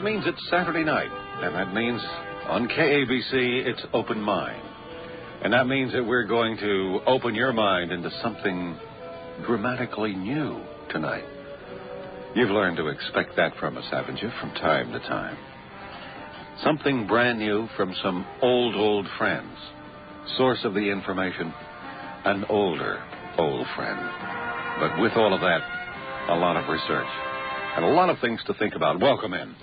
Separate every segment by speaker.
Speaker 1: that means it's Saturday night. And that means on KABC, it's Open Mind. And that means that we're going to open your mind into something dramatically new tonight. You've learned to expect that from us, haven't you, from time to time? Something brand new from some old friends. Source of the information, an older, old friend. But with all of that, a lot of research and a lot of things to think about. Welcome in.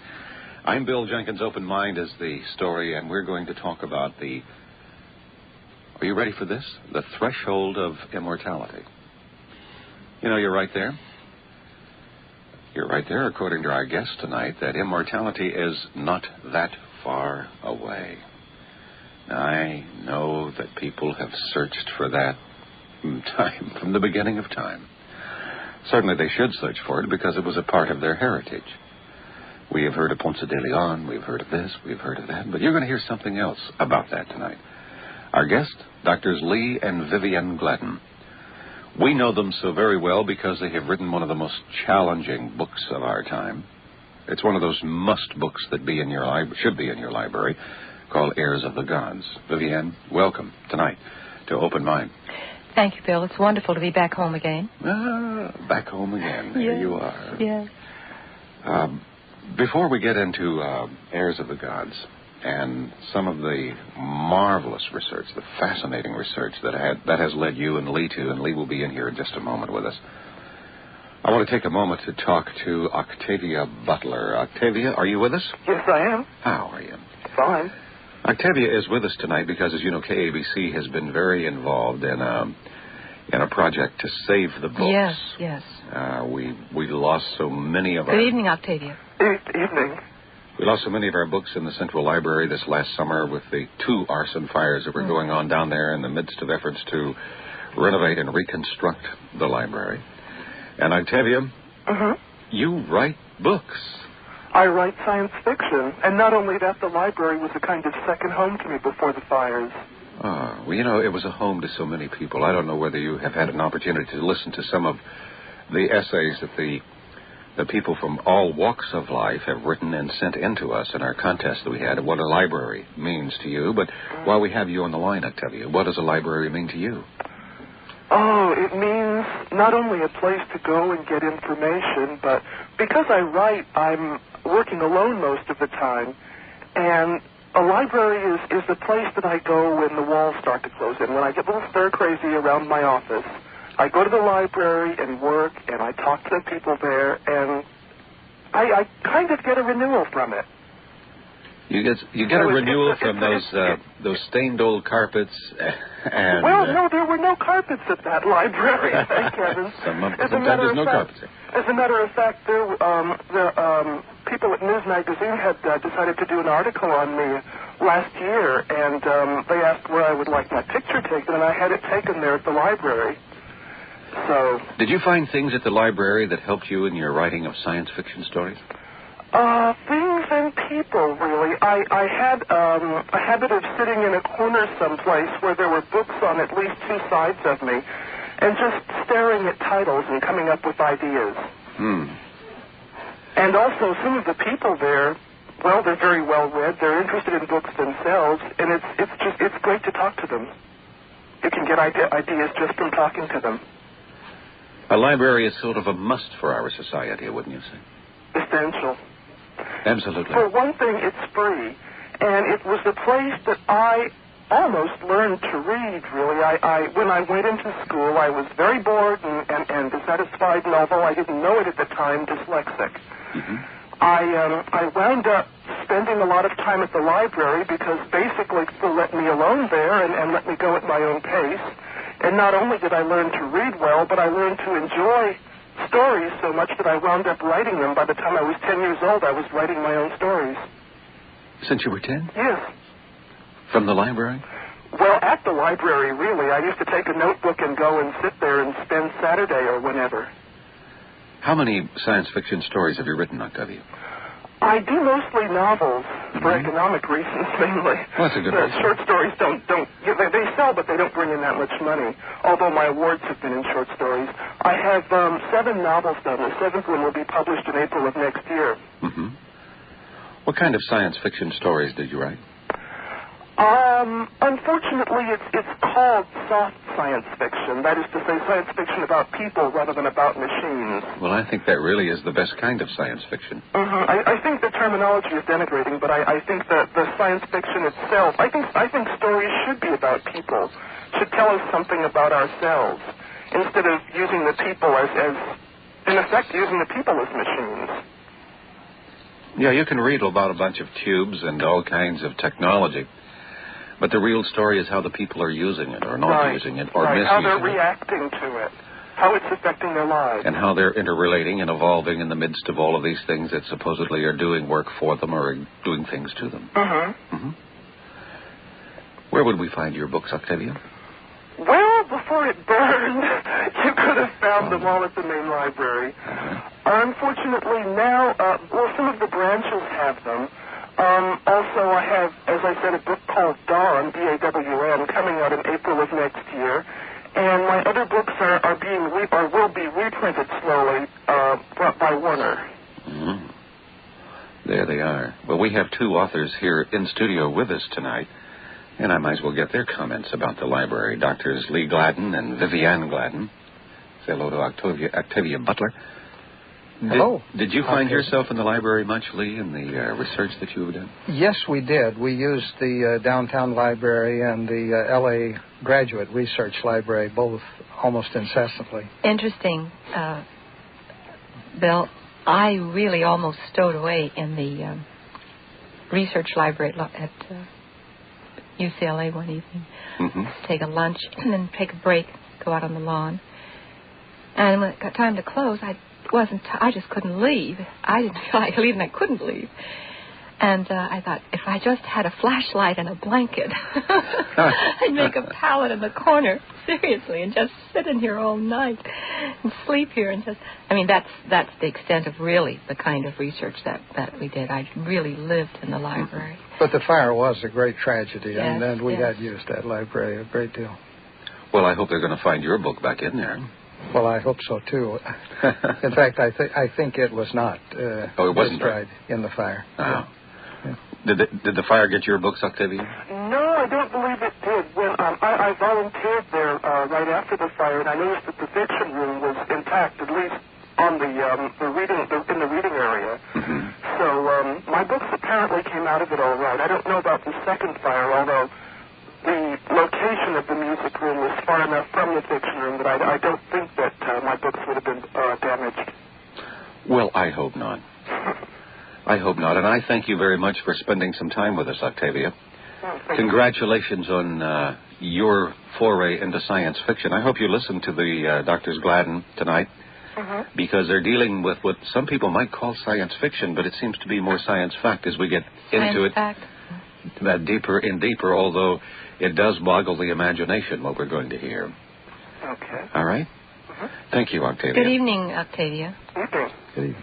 Speaker 1: I'm Bill Jenkins. Open Mind is the story, and we're going to talk about the... Are you ready for this? The threshold of immortality. You know, you're right there. You're right there, according to our guest tonight, that immortality is not that far away. Now, I know that people have searched for that time, from the beginning of time. Certainly they should search for it because it was a part of their heritage. We have heard of Ponce de Leon, we've heard of this, we've heard of that, but you're going to hear something else about that tonight. Our guest, Drs. Lee and Vivian Gladden. We know them so very well because they have written one of the most challenging books of our time. It's one of those must books that should be in your library, called Heirs of the Gods. Vivian, welcome tonight to Open Mind.
Speaker 2: Thank you, Bill. It's wonderful to be back home again.
Speaker 1: Back home again. There
Speaker 2: yes,
Speaker 1: you are.
Speaker 2: Yes.
Speaker 1: Before we get into Heirs of the Gods and some of the marvelous research, the fascinating research that has led you and Lee to, and Lee will be in here in just a moment with us, I want to take a moment to talk to Octavia Butler. Octavia, are you with us?
Speaker 3: Yes, I am.
Speaker 1: How are you?
Speaker 3: Fine.
Speaker 1: Octavia is with us tonight because, as you know, KABC has been very involved in a project to save the books.
Speaker 2: Yes.
Speaker 1: We lost so many of our...
Speaker 2: Good evening, Octavia.
Speaker 3: Evening.
Speaker 1: We lost so many of our books in the Central Library this last summer with the 2 arson fires that were going on down there in the midst of efforts to renovate and reconstruct the library. And Octavia, you write books.
Speaker 3: I write science fiction, and not only that, the library was a kind of second home to me before the fires.
Speaker 1: Well, you know, it was a home to so many people. I don't know whether you have had an opportunity to listen to some of the essays that the people from all walks of life have written and sent in to us in our contest that we had of what a library means to you. But while we have you on the line, Octavia, what does a library mean to you?
Speaker 3: Oh, it means not only a place to go and get information, but because I write, I'm working alone most of the time, and a library is the place that I go when the walls start to close in. When I get a little stir-crazy around my office, I go to the library and work, and I talk to the people there, and I kind of get a renewal from it.
Speaker 1: You get a renewal from those stained old carpets and...
Speaker 3: Well, no, there were no carpets at that library, thank heavens.
Speaker 1: Sometimes there's no carpets.
Speaker 3: As a matter of fact, the people at News Magazine had decided to do an article on me last year, and they asked where I would like my picture taken, and I had it taken there at the library. So... Did
Speaker 1: you find things at the library that helped you in your writing of science fiction stories?
Speaker 3: Things and people, really. I had a habit of sitting in a corner someplace where there were books on at least 2 sides of me and just staring at titles and coming up with ideas. And also some of the people there, well, they're very well read. They're interested in books themselves, and it's great to talk to them. You can get ideas just from talking to them.
Speaker 1: A library is sort of a must for our society, wouldn't you say?
Speaker 3: Essential.
Speaker 1: Absolutely.
Speaker 3: For one thing, it's free, and it was the place that I almost learned to read, really. When I went into school, I was very bored and dissatisfied, and although I didn't know it at the time, dyslexic. I wound up spending a lot of time at the library because basically people let me alone there and let me go at my own pace. And not only did I learn to read well, but I learned to enjoy stories so much that I wound up writing them. By the time I was 10 years old, I was writing my own stories.
Speaker 1: Since you were 10?
Speaker 3: Yes.
Speaker 1: From the library?
Speaker 3: Well, at the library, really. I used to take a notebook and go and sit there and spend Saturday or whenever.
Speaker 1: How many science fiction stories have you written, Octavia?
Speaker 3: I do mostly novels for economic reasons, mainly.
Speaker 1: Well, that's a good reason.
Speaker 3: Short stories they sell, but they don't bring in that much money, although my awards have been in short stories. I have 7 novels done. The 7th one will be published in April of next year.
Speaker 1: What kind of science fiction stories did you write?
Speaker 3: Unfortunately, it's called soft science fiction. That is to say, science fiction about people rather than about machines.
Speaker 1: Well, I think that really is the best kind of science fiction.
Speaker 3: I think the terminology is denigrating, but I think that the science fiction itself, I think stories should be about people, should tell us something about ourselves, instead of using the people as in effect, using the people as machines.
Speaker 1: Yeah, you can read about a bunch of tubes and all kinds of technology, but the real story is how the people are using it or not using it or misusing it.
Speaker 3: How they're reacting to it, how it's affecting their lives.
Speaker 1: And how they're interrelating and evolving in the midst of all of these things that supposedly are doing work for them or doing things to them. Where would we find your books, Octavia?
Speaker 3: Well, before it burned, you could have found them all at the main library. Unfortunately, now, some of the branches have them. Also, I have, as I said, a book called Dawn, D-A-W-N, coming out in April of next year. And my other books will be reprinted slowly by Warner.
Speaker 1: There they are. Well, we have two authors here in studio with us tonight, and I might as well get their comments about the library. Doctors Lee Gladden and Vivian Gladden. Say hello to Octavia Butler.
Speaker 4: Hello.
Speaker 1: Did you find yourself in the library much, Lee, in the research that you have done?
Speaker 4: Yes, we did. We used the downtown library and the L.A. Graduate Research Library, both almost incessantly.
Speaker 2: Interesting, Bill. I really almost stowed away in the research library at UCLA one evening. Take a lunch and then take a break, go out on the lawn. And when it got time to close, I just couldn't leave. I didn't feel like leaving. I couldn't leave. And I thought, if I just had a flashlight and a blanket, I'd make a pallet in the corner, seriously, and just sit in here all night and sleep here and just... I mean, that's the extent of really the kind of research that we did. I really lived in the library.
Speaker 4: But the fire was a great tragedy, and we had used that library a great deal.
Speaker 1: Well, I hope they're going to find your book back in there.
Speaker 4: Well, I hope so, too. In fact, I think it was not
Speaker 1: it wasn't
Speaker 4: destroyed in the fire.
Speaker 1: Did the fire get your books, Octavia?
Speaker 3: No, I don't believe it did. When I volunteered there right after the fire, and I noticed that the fiction room was intact, at least on in the reading area. So my books apparently came out of it all right. I don't know about the second fire, although the location of the music room was far enough from the fiction room that I don't think that my books would have been damaged.
Speaker 1: Well, I hope not. I hope not. And I thank you very much for spending some time with us, Octavia. Congratulations on your foray into science fiction. I hope you listen to the Doctors Gladden tonight, because they're dealing with what some people might call science fiction, but it seems to be more science fact as we get into it. Deeper and deeper, although it does boggle the imagination, what we're going to hear.
Speaker 3: Okay.
Speaker 1: All right? Thank you, Octavia.
Speaker 2: Good evening, Octavia.
Speaker 4: Good evening.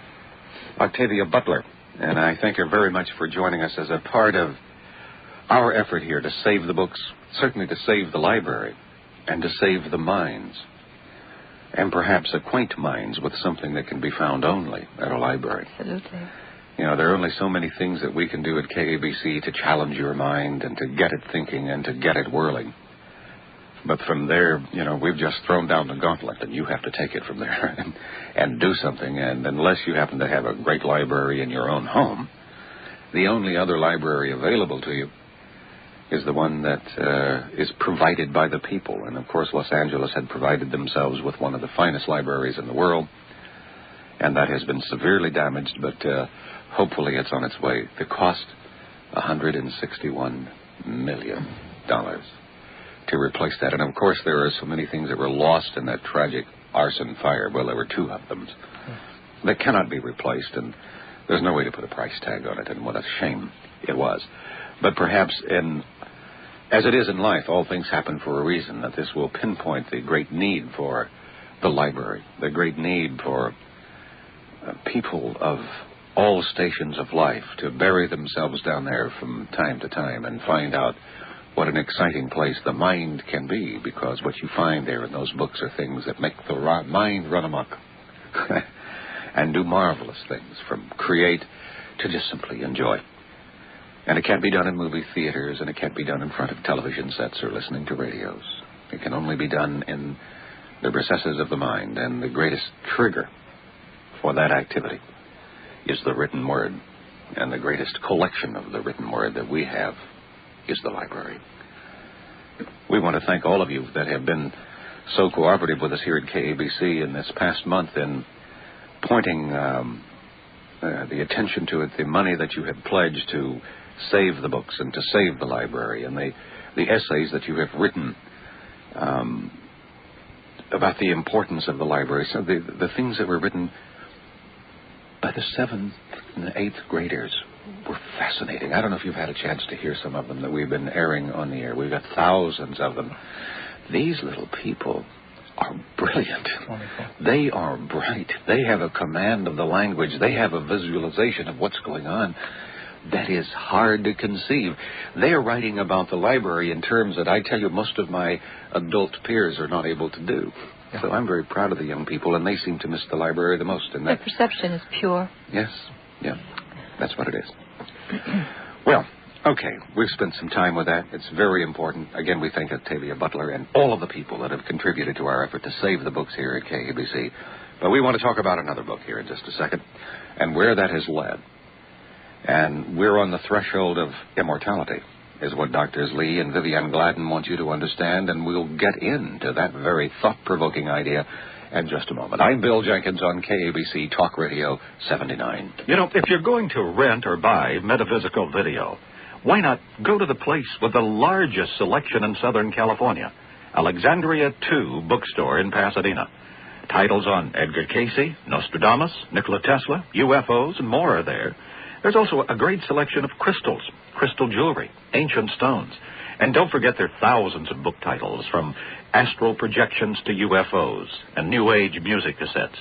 Speaker 1: Octavia Butler, and I thank her very much for joining us as a part of our effort here to save the books, certainly to save the library, and to save the minds, and perhaps acquaint minds with something that can be found only at a library.
Speaker 2: Absolutely.
Speaker 1: You know, there are only so many things that we can do at KABC to challenge your mind and to get it thinking and to get it whirling. But from there, you know, we've just thrown down the gauntlet, and you have to take it from there and do something. And unless you happen to have a great library in your own home, the only other library available to you is the one that is provided by the people. And, of course, Los Angeles had provided themselves with one of the finest libraries in the world, and that has been severely damaged, but hopefully it's on its way. The cost, $161 million to replace that. And, of course, there are so many things that were lost in that tragic arson fire. Well, there were two of them that cannot be replaced, and there's no way to put a price tag on it, and what a shame it was. But perhaps, as it is in life, all things happen for a reason, that this will pinpoint the great need for the library, the great need for people of all stations of life to bury themselves down there from time to time and find out what an exciting place the mind can be, because what you find there in those books are things that make the mind run amok and do marvelous things, from create to just simply enjoy. And it can't be done in movie theaters, and it can't be done in front of television sets or listening to radios. It can only be done in the recesses of the mind, and the greatest trigger for that activity is the written word. And the greatest collection of the written word that we have is the library. We want to thank all of you that have been so cooperative with us here at KABC in this past month in pointing the attention to it, the money that you have pledged to save the books and to save the library, and the essays that you have written about the importance of the library. So the things that were written by the 7th and the 8th graders were fascinating. I don't know if you've had a chance to hear some of them that we've been airing on the air. We've got thousands of them. These little people are brilliant.
Speaker 4: Wonderful.
Speaker 1: They are bright. They have a command of the language. They have a visualization of what's going on that is hard to conceive. They are writing about the library in terms that I tell you most of my adult peers are not able to do. Yeah. So I'm very proud of the young people, and they seem to miss the library the most. And
Speaker 2: their perception is pure.
Speaker 1: Yes. Yeah. That's what it is. Well, okay, we've spent some time with that. It's very important. Again, we thank Octavia Butler and all of the people that have contributed to our effort to save the books here at KABC. But we want to talk about another book here in just a second and where that has led. And we're on the threshold of immortality, is what Doctors Lee and Vivian Gladden want you to understand, and we'll get into that very thought-provoking idea in just a moment. I'm Bill Jenkins on KABC Talk Radio 79.
Speaker 5: You know, if you're going to rent or buy metaphysical video, why not go to the place with the largest selection in Southern California, Alexandria 2 Bookstore in Pasadena. Titles on Edgar Cayce, Nostradamus, Nikola Tesla, UFOs, and more are there. There's also a great selection of crystals, crystal jewelry, ancient stones. And don't forget there are thousands of book titles, from astral projections to UFOs and New Age music cassettes.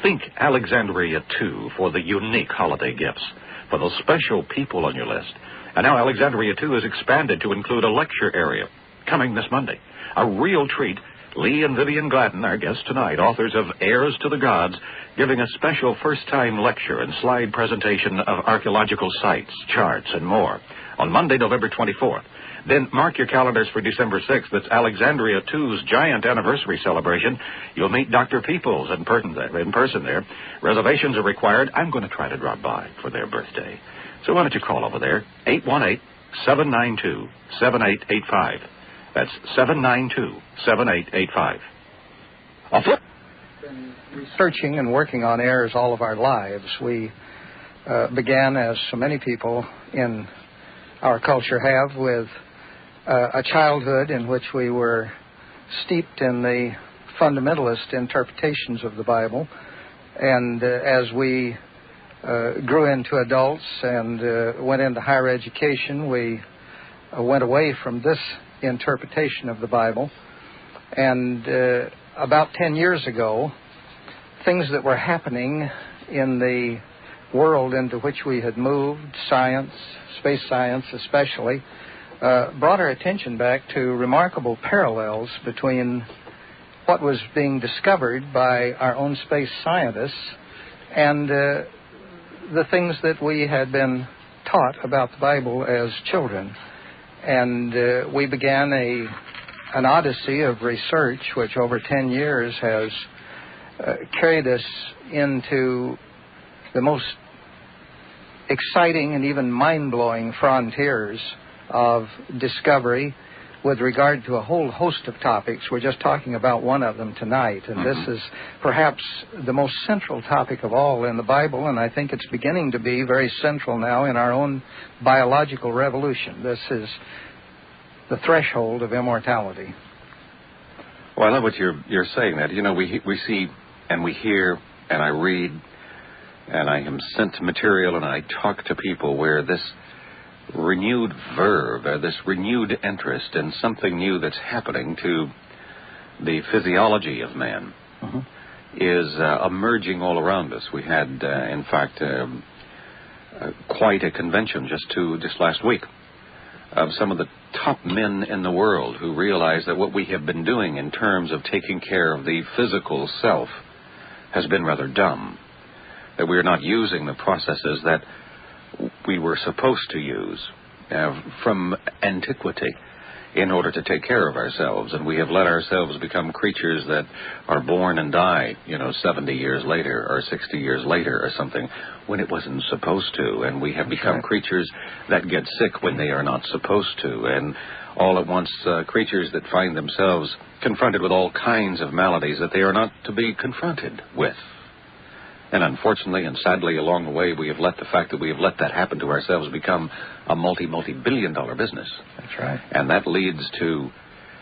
Speaker 5: Think Alexandria 2 for the unique holiday gifts, for those special people on your list. And now Alexandria 2 is expanded to include a lecture area coming this Monday. A real treat. Lee and Vivian Gladden, our guests tonight, authors of Heirs to the Gods, giving a special first-time lecture and slide presentation of archaeological sites, charts, and more on Monday, November 24th. Then mark your calendars for December 6th. That's Alexandria 2's giant anniversary celebration. You'll meet Dr. Peoples in person there. Reservations are required. I'm going to try to drop by for their birthday. So why don't you call over there, 818-792-7885. That's 792-7885.
Speaker 4: Been researching and working on heirs all of our lives. We began, as so many people in our culture have, with a childhood in which we were steeped in the fundamentalist interpretations of the Bible. And as we grew into adults and went into higher education, we went away from this interpretation of the Bible. And about 10 years ago, things that were happening in the world into which we had moved, science, space science especially, brought our attention back to remarkable parallels between what was being discovered by our own space scientists and the things that we had been taught about the Bible as children. And we began an odyssey of research which over 10 years has carried us into the most exciting and even mind-blowing frontiers of discovery with regard to a whole host of topics. We're just talking about one of them tonight, and this is perhaps the most central topic of all in the Bible, and I think it's beginning to be very central now in our own biological revolution. This is the threshold of immortality.
Speaker 1: Well, I love what you're saying. That, you know, we see and we hear and I read and I am sent material and I talk to people where this renewed verve, or this renewed interest in something new that's happening to the physiology of man is emerging all around us. We had, in fact, quite a convention just last week of some of the top men in the world who realize that what we have been doing in terms of taking care of the physical self has been rather dumb, that we are not using the processes that we were supposed to use from antiquity in order to take care of ourselves, and we have let ourselves become creatures that are born and die, 70 years later or 60 years later or something, when it wasn't supposed to, and we have become creatures that get sick when they are not supposed to, and all at once creatures that find themselves confronted with all kinds of maladies that they are not to be confronted with. And unfortunately and sadly, along the way, we have let the fact that we have let that happen to ourselves become a multi-billion-dollar business.
Speaker 4: That's right.
Speaker 1: And that leads to,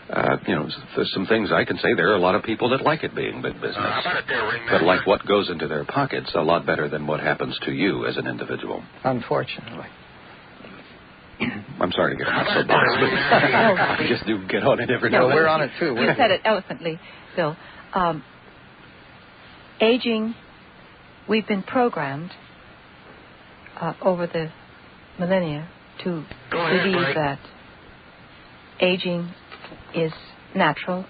Speaker 1: there's some things I can say. There are a lot of people that like it being big business, but like what goes into their pockets a lot better than what happens to you as an individual.
Speaker 4: Unfortunately.
Speaker 1: I'm sorry to get on that soapbox, but just do get on it every now and then.
Speaker 4: We're on it too.
Speaker 2: You said it eloquently, Bill. Aging. We've been programmed over the millennia to believe that aging is natural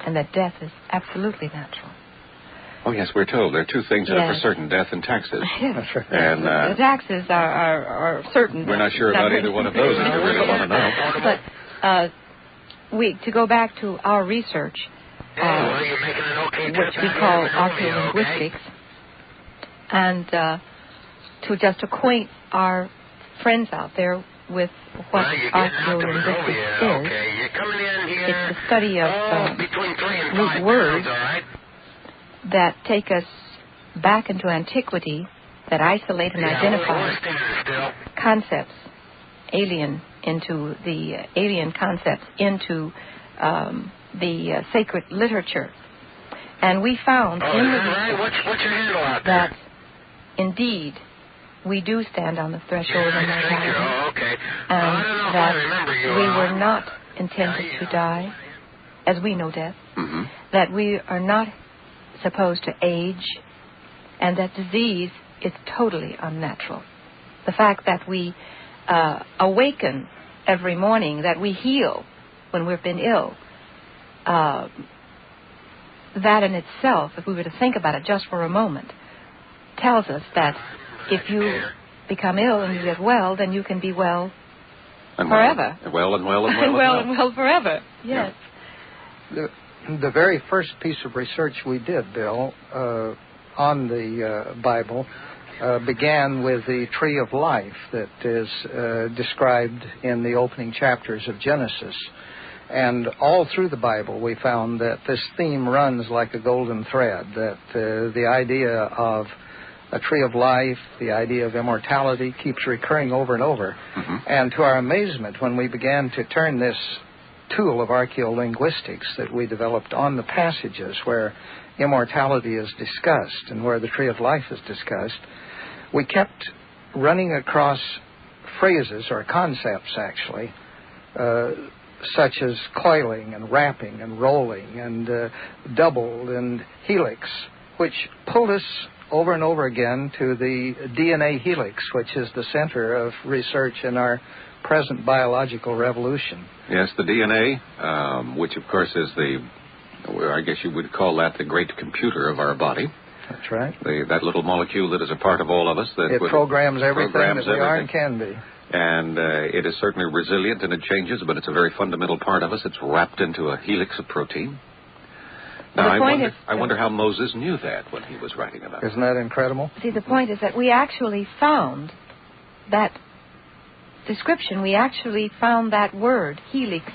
Speaker 2: and that death is absolutely natural.
Speaker 1: Oh, yes, we're told. There are two things that are for certain, death and taxes.
Speaker 2: Yes.
Speaker 1: And
Speaker 2: the taxes are certain.
Speaker 1: We're not sure about either one of those if you really want to know.
Speaker 2: But to go back to our research, which we call archaeolinguistics, and to just acquaint our friends out there with what archaeolinguistics is. It's the study of root words that take us back into antiquity, that isolate and identify concepts, alien concepts into the sacred literature. And we found in the research that indeed we do stand on the threshold of mortality, and that we were not intended to die as we know death, that we are not supposed to age, and that disease is totally unnatural. The fact that we awaken every morning, that we heal when we've been ill, that in itself, if we were to think about it just for a moment, tells us that if you become ill and you get well, then you can be well and forever.
Speaker 1: Well and well and well
Speaker 2: and well and well forever. Yes.
Speaker 4: Yeah. The very first piece of research we did, Bill, on the Bible began with the tree of life that is described in the opening chapters of Genesis. And all through the Bible, we found that this theme runs like a golden thread, that the idea of a tree of life, the idea of immortality keeps recurring over and over. And to our amazement, when we began to turn this tool of archaeolinguistics that we developed on the passages where immortality is discussed and where the tree of life is discussed, we kept running across phrases or concepts, actually, such as coiling and wrapping and rolling and double and helix, which pulled us over and over again to the DNA helix, which is the center of research in our present biological revolution.
Speaker 1: Yes, the DNA, which of course is I guess you would call that the great computer of our body.
Speaker 4: That's right.
Speaker 1: That little molecule that is a part of all of us. That
Speaker 4: it programs everything that we are and can be.
Speaker 1: And it is certainly resilient and it changes, but it's a very fundamental part of us. It's wrapped into a helix of protein. Now, I wonder how Moses knew that when he was writing about it.
Speaker 4: Isn't that incredible?
Speaker 2: See, the point is that we actually found that description. We actually found that word, helix,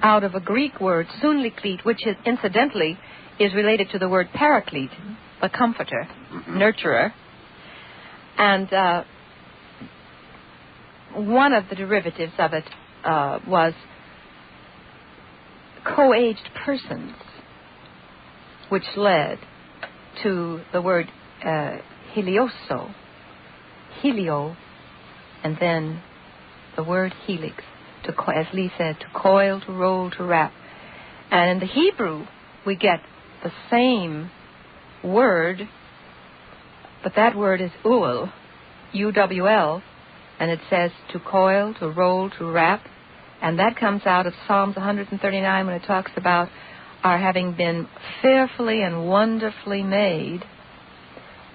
Speaker 2: out of a Greek word, sunliklete, which is, incidentally is related to the word paraclete, the comforter, nurturer. And one of the derivatives of it was co-aged persons, which led to the word helioso, helio, and then the word helix, as Lee said, to coil, to roll, to wrap. And in the Hebrew, we get the same word, but that word is uwl, U-W-L, and it says to coil, to roll, to wrap, and that comes out of Psalms 139 when it talks about our having been fearfully and wonderfully made,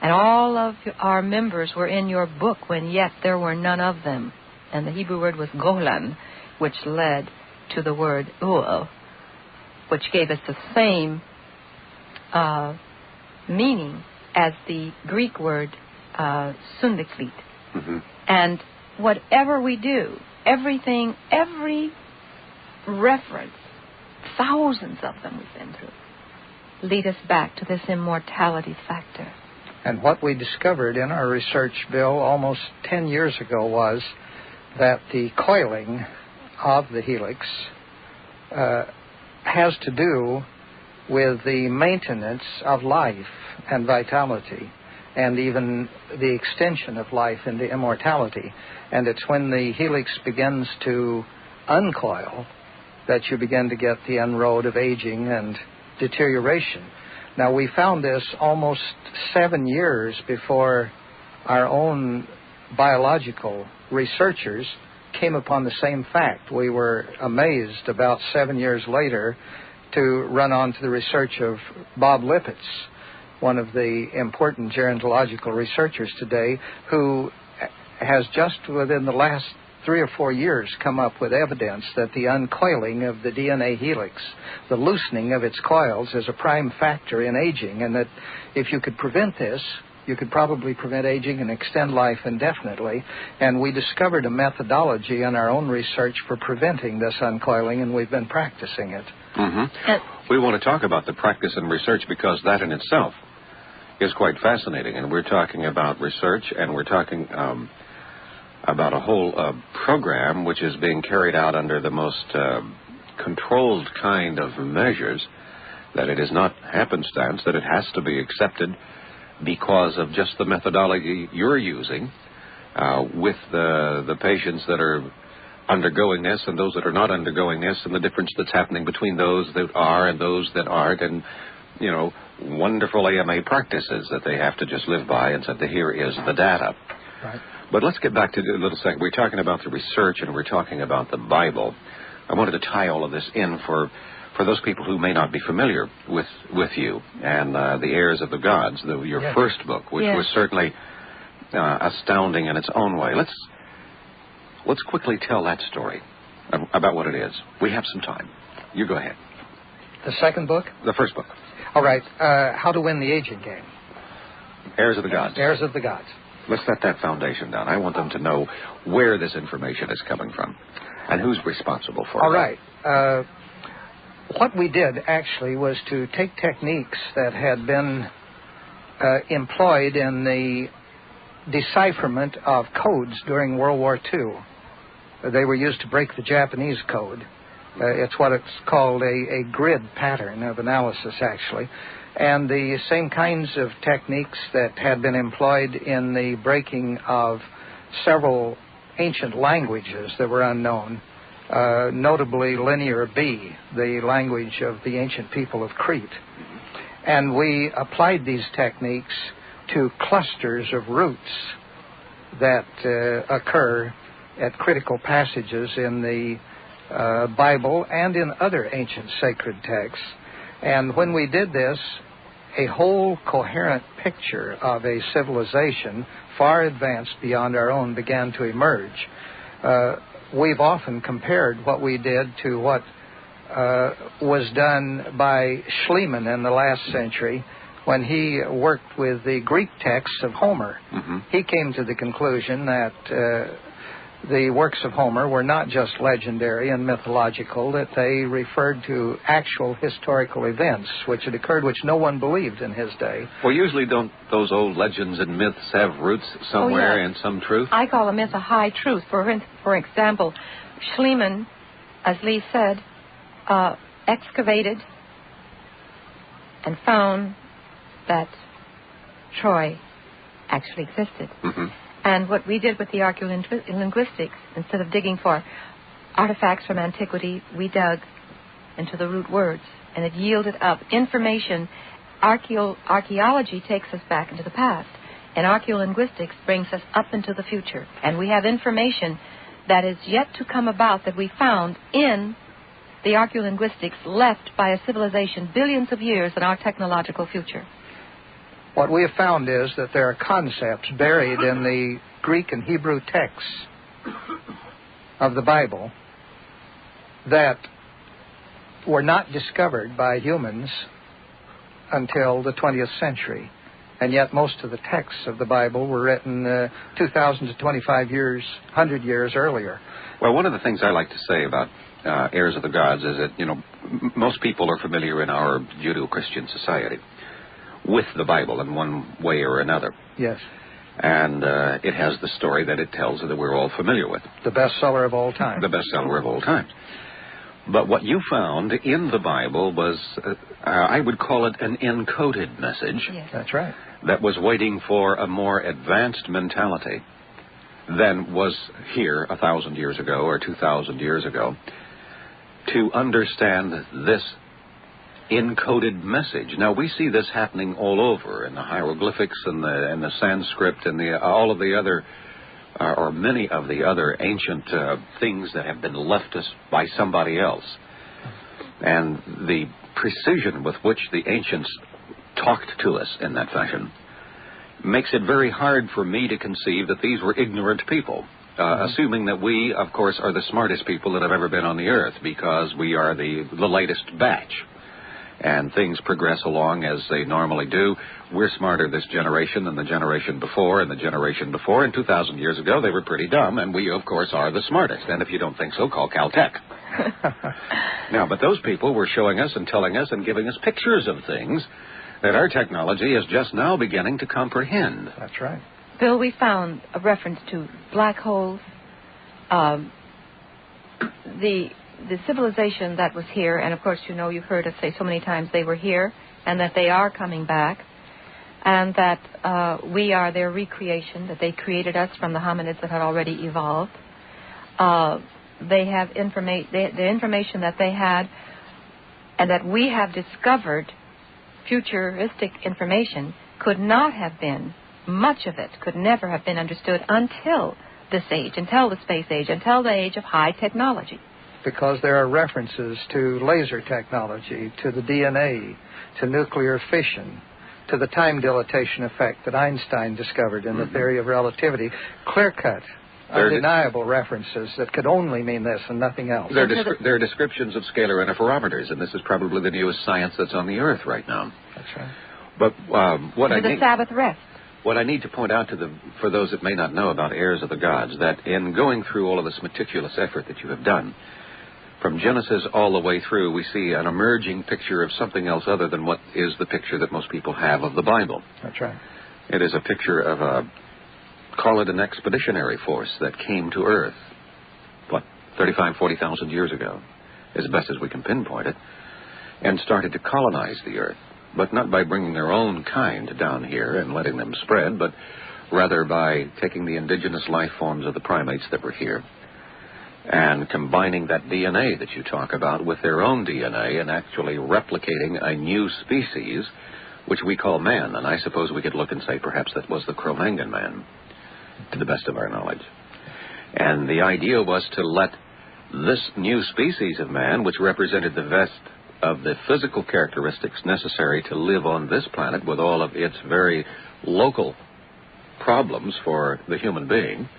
Speaker 2: And all of our members were in your book when yet there were none of them. And the Hebrew word was golan, which led to the word ul, which gave us the same meaning as the Greek word sundeklit.
Speaker 1: Mm-hmm.
Speaker 2: And whatever we do, everything, every reference, thousands of them we've been through, lead us back to this immortality factor.
Speaker 4: And what we discovered in our research, Bill, almost 10 years ago was that the coiling of the helix has to do with the maintenance of life and vitality, and even the extension of life into immortality. And it's when the helix begins to uncoil that you begin to get the inroad of aging and deterioration. Now, we found this almost 7 years before our own biological researchers came upon the same fact. We were amazed about 7 years later to run on to the research of Bob Lippitt's, one of the important gerontological researchers today, who has just within the last 3 or 4 years come up with evidence that the uncoiling of the DNA helix, the loosening of its coils, is a prime factor in aging, and that if you could prevent this, you could probably prevent aging and extend life indefinitely. And we discovered a methodology in our own research for preventing this uncoiling, and we've been practicing it.
Speaker 1: Mm-hmm. We want to talk about the practice and research because that in itself is quite fascinating. And we're talking about research, and we're talking about a whole program which is being carried out under the most controlled kind of measures, that it is not happenstance, that it has to be accepted because of just the methodology you're using with the patients that are undergoing this and those that are not undergoing this, and the difference that's happening between those that are and those that aren't, and, you know, wonderful AMA practices that they have to just live by and say, here is the data.
Speaker 4: Right.
Speaker 1: But let's get back to a little second. We're talking about the research and we're talking about the Bible. I wanted to tie all of this in for those people who may not be familiar with you and the Heirs of the Gods, your
Speaker 2: Yes.
Speaker 1: first book, which
Speaker 2: Yes.
Speaker 1: was certainly astounding in its own way. Let's quickly tell that story about what it is. We have some time. You go ahead.
Speaker 4: The second book?
Speaker 1: The first book.
Speaker 4: All right. How to Win the Aging Game.
Speaker 1: Heirs of the Gods.
Speaker 4: Heirs of the Gods.
Speaker 1: Let's set that foundation down. I want them to know where this information is coming from and who's responsible for it.
Speaker 4: All right. What we did, actually, was to take techniques that had been employed in the decipherment of codes during World War II. They were used to break the Japanese code. It's what it's called a grid pattern of analysis, actually. And the same kinds of techniques that had been employed in the breaking of several ancient languages that were unknown, notably Linear B, the language of the ancient people of Crete. And we applied these techniques to clusters of roots that occur at critical passages in the Bible and in other ancient sacred texts. And when we did this, a whole coherent picture of a civilization far advanced beyond our own began to emerge. We've often compared what we did to what was done by Schliemann in the last century when he worked with the Greek texts of Homer.
Speaker 1: Mm-hmm.
Speaker 4: He came to the conclusion that the works of Homer were not just legendary and mythological, that they referred to actual historical events which had occurred, which no one believed in his day.
Speaker 1: Well, usually don't those old legends and myths have roots somewhere in some truth?
Speaker 2: I call a myth a high truth. For example, Schliemann, as Lee said, excavated and found that Troy actually existed.
Speaker 1: Mm-hmm.
Speaker 2: And what we did with the archaeolinguistics, instead of digging for artifacts from antiquity, we dug into the root words, and it yielded up information. Archaeology takes us back into the past, and archaeolinguistics brings us up into the future. And we have information that is yet to come about that we found in the archaeolinguistics left by a civilization billions of years in our technological future.
Speaker 4: What we have found is that there are concepts buried in the Greek and Hebrew texts of the Bible that were not discovered by humans until the 20th century. And yet most of the texts of the Bible were written 2,000 to 25 years, 100 years earlier.
Speaker 1: Well, one of the things I like to say about Heirs of the Gods is that, most people are familiar in our Judeo-Christian society with the Bible in one way or another.
Speaker 4: Yes.
Speaker 1: And it has the story that it tells that we're all familiar with.
Speaker 4: The bestseller of all time.
Speaker 1: The bestseller of all time. But what you found in the Bible was, I would call it an encoded message.
Speaker 2: Yes.
Speaker 4: That's right.
Speaker 1: That was waiting for a more advanced mentality than was here 1,000 years ago or 2,000 years ago to understand this encoded message. Now, we see this happening all over in the hieroglyphics and the Sanskrit and all of the other or many of the other ancient things that have been left us by somebody else. And the precision with which the ancients talked to us in that fashion makes it very hard for me to conceive that these were ignorant people, assuming that we, of course, are the smartest people that have ever been on the earth because we are the latest batch. And things progress along as they normally do. We're smarter this generation than the generation before and the generation before. And 2,000 years ago, they were pretty dumb, and we, of course, are the smartest. And if you don't think so, call Caltech. Now, but those people were showing us and telling us and giving us pictures of things that our technology is just now beginning to comprehend.
Speaker 4: That's right.
Speaker 2: Bill, we found a reference to black holes. The civilization that was here, and of course, you've heard us say so many times they were here and that they are coming back and that we are their recreation, that they created us from the hominids that had already evolved. They have the information that they had and that we have discovered, futuristic information, could not have been, much of it could never have been understood until this age, until the space age, until the age of high technology.
Speaker 4: Because there are references to laser technology, to the DNA, to nuclear fission, to the time dilatation effect that Einstein discovered in the theory of relativity. Clear-cut, undeniable references that could only mean this and nothing else.
Speaker 1: There are descriptions of scalar interferometers, and this is probably the newest science that's on the Earth right now.
Speaker 4: That's right.
Speaker 1: But
Speaker 2: Sabbath rest.
Speaker 1: What I need to point out for those that may not know about Heirs of the Gods, that in going through all of this meticulous effort that you have done, from Genesis all the way through, we see an emerging picture of something else other than what is the picture that most people have of the Bible.
Speaker 4: That's right.
Speaker 1: It is a picture of call it an expeditionary force that came to Earth, 40,000 years ago, as best as we can pinpoint it, and started to colonize the Earth, but not by bringing their own kind down here and letting them spread, but rather by taking the indigenous life forms of the primates that were here and combining that DNA that you talk about with their own DNA and actually replicating a new species, which we call man. And I suppose we could look and say perhaps that was the Cro-Magnon man, to the best of our knowledge. And the idea was to let this new species of man, which represented the best of the physical characteristics necessary to live on this planet with all of its very local problems for the human being,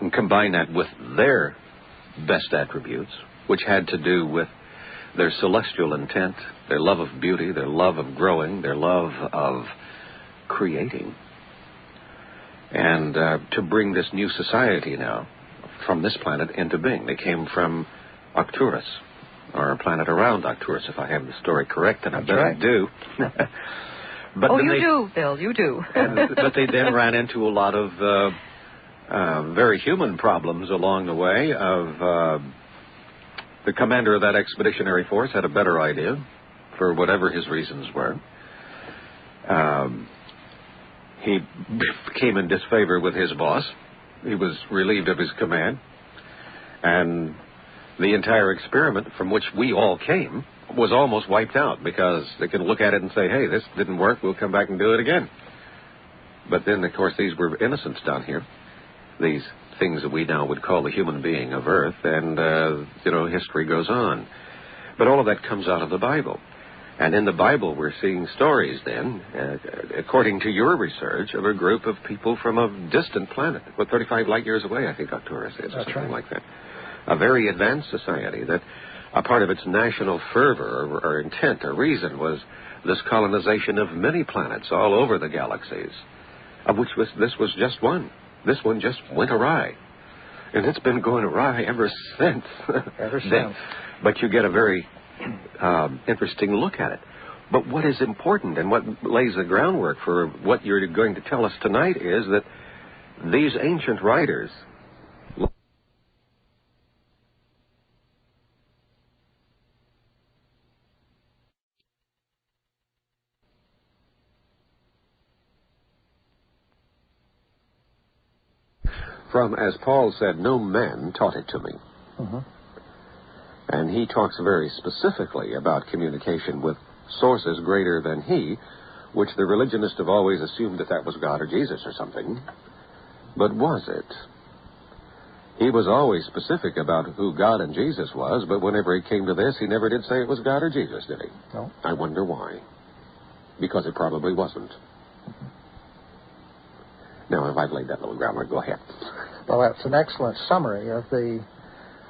Speaker 1: and combine that with their best attributes, which had to do with their celestial intent, their love of beauty, their love of growing, their love of creating, and to bring this new society now from this planet into being. They came from Arcturus, or a planet around Arcturus, if I have the story correct, and I bet I do.
Speaker 2: But you do, Bill, you do.
Speaker 1: But they then ran into a lot of very human problems along the way. The commander of that expeditionary force had a better idea, for whatever his reasons were. He came in disfavor with his boss. He was relieved of his command. And the entire experiment from which we all came was almost wiped out, because they could look at it and say, hey, this didn't work, we'll come back and do it again. But then, of course, these were innocents down here, these things that we now would call the human being of Earth, and, history goes on. But all of that comes out of the Bible.
Speaker 6: And in the Bible, we're seeing stories then, according to your research, of a group of people from a distant planet, 35 light years away, I think Arcturus is, or something like that. A very advanced society that a part of its national fervor or intent or reason was this colonization of many planets all over the galaxies, of which this was just one. This one just went awry. And it's been going awry ever since.
Speaker 4: Ever since.
Speaker 6: But you get a very interesting look at it. But what is important and what lays the groundwork for what you're going to tell us tonight is that these ancient writers from, as Paul said, no man taught it to me.
Speaker 4: Mm-hmm.
Speaker 6: And he talks very specifically about communication with sources greater than he, which the religionists have always assumed that was God or Jesus or something. But was it? He was always specific about who God and Jesus was, but whenever he came to this, he never did say it was God or Jesus, did he?
Speaker 4: No.
Speaker 6: I wonder why. Because it probably wasn't.
Speaker 4: Mm-hmm.
Speaker 6: Now, if I've laid that little groundwork, go ahead.
Speaker 4: Well, that's an excellent summary of the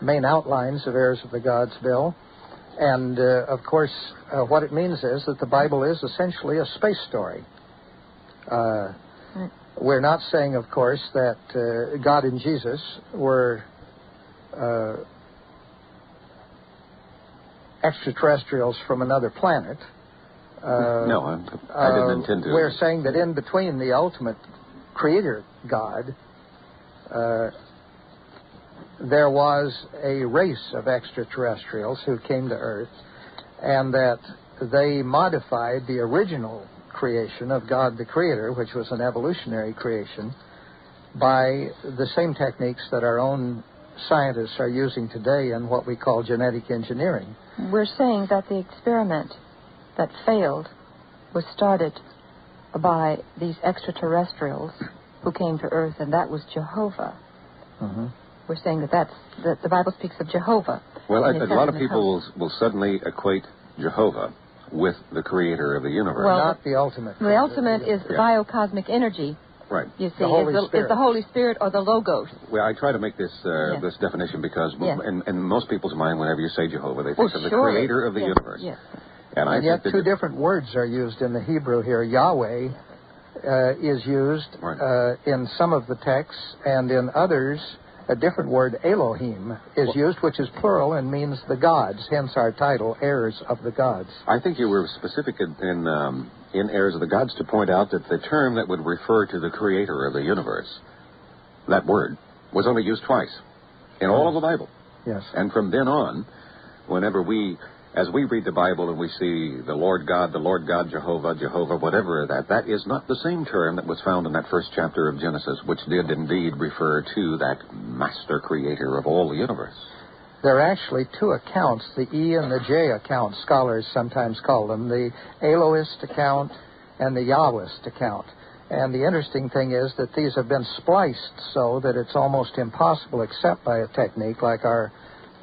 Speaker 4: main outlines of Heirs of the Gods Bill. And, of course, what it means is that the Bible is essentially a space story. We're not saying, of course, that God and Jesus were extraterrestrials from another planet.
Speaker 6: No, I didn't intend to.
Speaker 4: We're saying that in between the ultimate creator God, there was a race of extraterrestrials who came to Earth, and that they modified the original creation of God the Creator, which was an evolutionary creation, by the same techniques that our own scientists are using today in what we call genetic engineering.
Speaker 2: We're saying that the experiment that failed was started by these extraterrestrials who came to Earth, and that was Jehovah.
Speaker 4: Mm-hmm.
Speaker 2: We're saying that the Bible speaks of Jehovah.
Speaker 6: Well, a lot of people will suddenly equate Jehovah with the creator of the universe.
Speaker 4: Well, not the ultimate.
Speaker 2: The ultimate is biocosmic energy.
Speaker 6: Right.
Speaker 2: You see, is the Holy Spirit or the Logos.
Speaker 6: Well, I try to make this this definition because in most people's mind, whenever you say Jehovah, they think of the creator of the universe.
Speaker 2: Yes.
Speaker 6: And
Speaker 4: yet two different words are used in the Hebrew here. Yahweh is used in some of the texts, and in others, a different word, Elohim, is used, which is plural and means the gods, hence our title, Heirs of the Gods.
Speaker 6: I think you were specific in Heirs of the Gods to point out that the term that would refer to the creator of the universe, that word, was only used twice in all of the Bible.
Speaker 4: Yes.
Speaker 6: And from then on, whenever as we read the Bible and we see the Lord God, Jehovah, whatever that is not the same term that was found in that first chapter of Genesis, which did indeed refer to that master creator of all the universe.
Speaker 4: There are actually two accounts, the E and the J account, scholars sometimes call them, the Elohist account and the Yahwist account. And the interesting thing is that these have been spliced so that it's almost impossible, except by a technique like our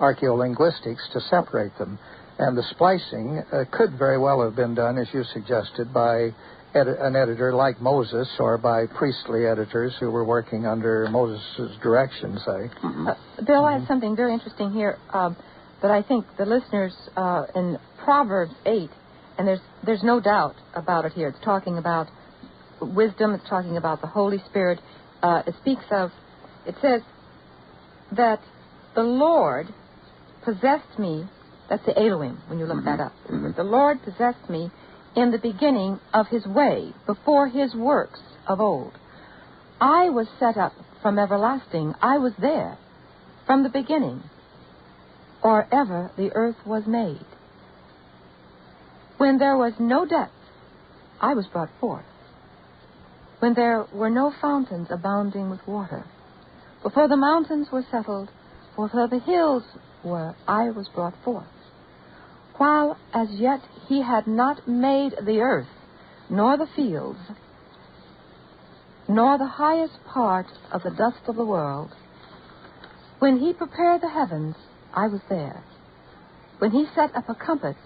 Speaker 4: archaeolinguistics, to separate them. And the splicing could very well have been done, as you suggested, by an editor like Moses or by priestly editors who were working under Moses' direction, say.
Speaker 2: Mm-hmm. Bill, I have something very interesting here that I think the listeners in Proverbs 8, and there's no doubt about it here. It's talking about wisdom. It's talking about the Holy Spirit. It says that the Lord possessed me. That's the Elohim, when you look that up.
Speaker 6: Mm-hmm.
Speaker 2: The Lord possessed me in the beginning of his way, before his works of old. I was set up from everlasting. I was there from the beginning, or ever the earth was made. When there was no depth, I was brought forth. When there were no fountains abounding with water, before the mountains were settled, before the hills were, I was brought forth. While as yet he had not made the earth, nor the fields, nor the highest part of the dust of the world. When he prepared the heavens, I was there. When he set up a compass,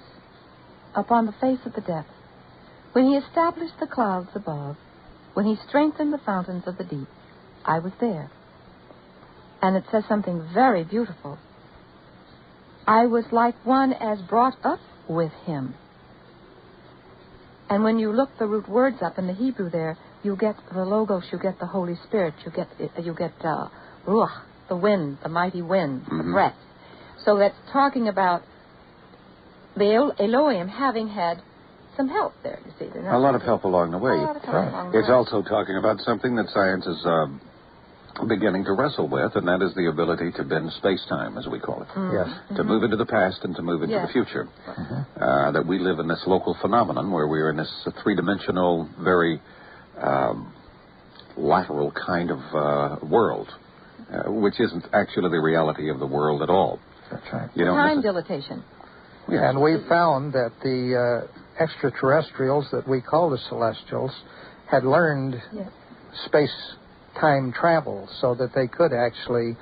Speaker 2: upon the face of the depths, when he established the clouds above, when he strengthened the fountains of the deep, I was there. And it says something very beautiful. I was like one as brought up with him. And when you look the root words up in the Hebrew there, you get the Logos, you get the Holy Spirit, you get Ruach, the wind, the mighty wind, the breath. So that's talking about the Elohim having had some help there, you see.
Speaker 1: A lot of help along the way. It's also talking about something that science is beginning to wrestle with, and that is the ability to bend space-time, as we call it.
Speaker 4: Yes.
Speaker 1: To move into the past and to move into the future. That we live in this local phenomenon where we're in this three-dimensional, very lateral kind of world, which isn't actually the reality of the world at all.
Speaker 4: That's right.
Speaker 1: You don't
Speaker 2: time dilatation.
Speaker 4: Yes. And we found that the extraterrestrials that we call the celestials had learned space-time travel so that they could actually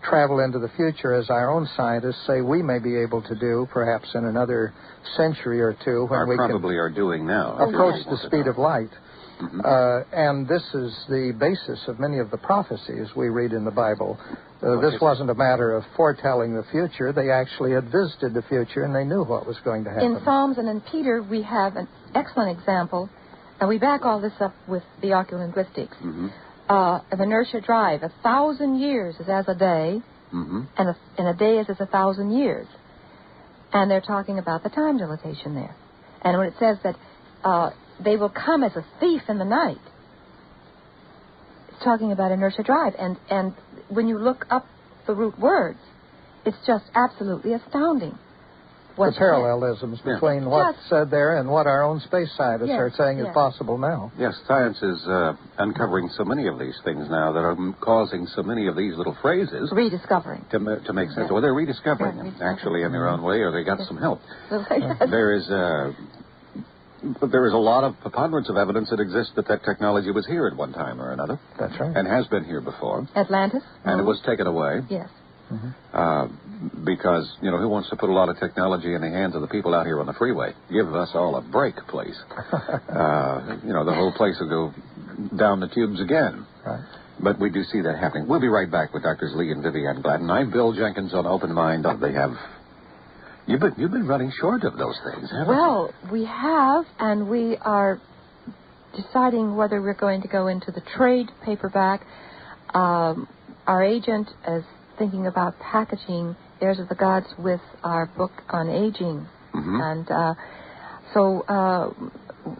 Speaker 4: travel into the future, as our own scientists say we may be able to do, perhaps in another century or two, when we
Speaker 1: probably are doing now.
Speaker 4: Approach the speed of light. And this is the basis of many of the prophecies we read in the Bible. This wasn't a matter of foretelling the future. They actually had visited the future, and they knew what was going to happen.
Speaker 2: In Psalms and in Peter, we have an excellent example, and we back all this up with the oculinguistics. Of inertia drive, 1,000 years is as a day, and a day is as 1,000 years. And they're talking about the time dilatation there. And when it says that they will come as a thief in the night, it's talking about inertia drive. And when you look up the root words, it's just absolutely astounding.
Speaker 4: The parallelisms between what's said there and what our own space scientists are saying is possible now.
Speaker 1: Yes, science is uncovering so many of these things now that are causing so many of these little phrases...
Speaker 2: Rediscovering.
Speaker 1: To make sense. Well, they're rediscovering them, actually, in their own way, or they got some help. There is a lot of preponderance of evidence that exists that technology was here at one time or another.
Speaker 4: That's right.
Speaker 1: And has been here before.
Speaker 2: Atlantis?
Speaker 1: And it was taken away.
Speaker 2: Yes.
Speaker 1: Because, who wants to put a lot of technology in the hands of the people out here on the freeway? Give us all a break, please. The whole place will go down the tubes again.
Speaker 4: Right.
Speaker 1: But we do see that happening. We'll be right back with Drs. Lee and Vivian Gladden. I'm Bill Jenkins on Open Mind. They have... You've been running short of those things, haven't you?
Speaker 2: Well, we have, and we are deciding whether we're going to go into the trade paperback. Our agent is thinking about packaging Heirs of the Gods with our book on aging. And so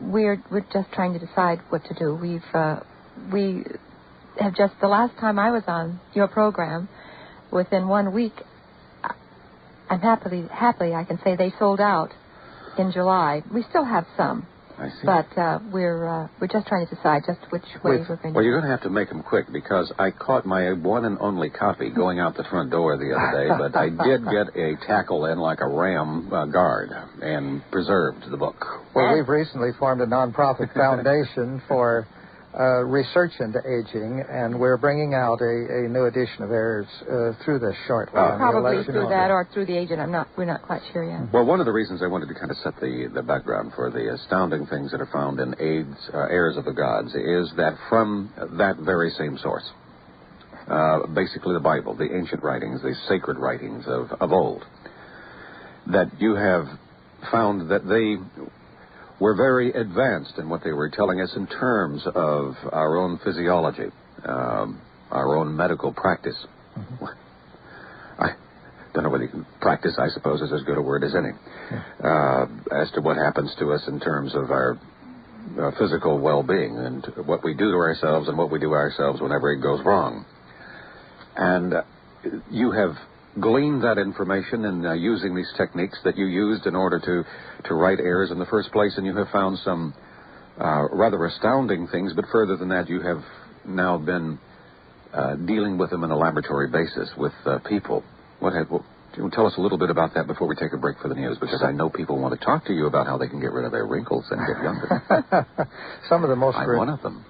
Speaker 2: we're just trying to decide what to do. We have just, the last time I was on your program, within 1 week, I'm happily I can say they sold out in July. We still have some.
Speaker 1: I see.
Speaker 2: But we're just trying to decide just which way we're going to.
Speaker 1: Well, you're going to have to make them quick, because I caught my one and only copy going out the front door the other day, but I did get a tackle in like a ram guard and preserved the book.
Speaker 4: Well, we've recently formed a nonprofit foundation for research into aging, and we're bringing out a new edition of Heirs through this shortly.
Speaker 2: Probably through that or through the agent. We're not quite sure yet.
Speaker 1: Well, one of the reasons I wanted to kind of set the background for the astounding things that are found in Heirs of the Gods is that from that very same source, basically the Bible, the ancient writings, the sacred writings of old, that you have found that they were very advanced in what they were telling us in terms of our own physiology, our own medical practice. I don't know whether you can practice, I suppose, is as good a word as any, as to what happens to us in terms of our physical well-being and what we do to ourselves and what we do ourselves whenever it goes wrong. And you have gleaned that information in using these techniques that you used in order to write Heirs in the first place, and you have found some rather astounding things, but further than that, you have now been dealing with them on a laboratory basis with people. Tell us a little bit about that before we take a break for the news, because I know people want to talk to you about how they can get rid of their wrinkles and get younger.
Speaker 4: I'm
Speaker 1: one of them.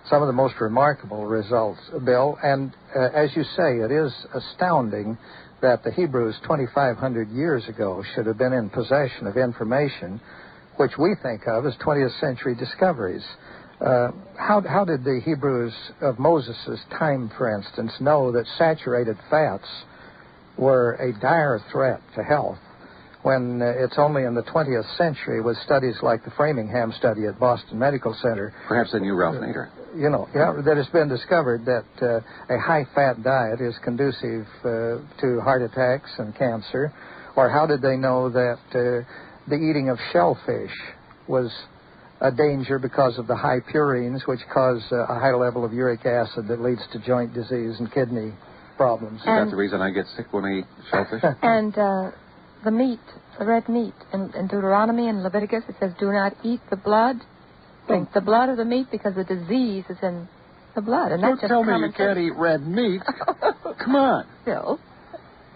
Speaker 4: Some of the most remarkable results, Bill, and as you say, it is astounding that the Hebrews 2,500 years ago should have been in possession of information which we think of as 20th century discoveries. How did the Hebrews of Moses' time, for instance, know that saturated fats were a dire threat to health when it's only in the 20th century with studies like the Framingham study at Boston Medical Center?
Speaker 1: Perhaps they knew Ralph Nader.
Speaker 4: That it's been discovered that a high-fat diet is conducive to heart attacks and cancer. Or how did they know that the eating of shellfish was a danger because of the high purines, which cause a high level of uric acid that leads to joint disease and kidney problems?
Speaker 1: Is that the reason I get sick when I eat shellfish?
Speaker 2: And the meat, the red meat, in Deuteronomy and Leviticus, it says, do not eat the blood. Drink the blood of the meat because the disease is in the blood. And
Speaker 1: Don't tell me you can't eat red meat. Come on.
Speaker 2: Still.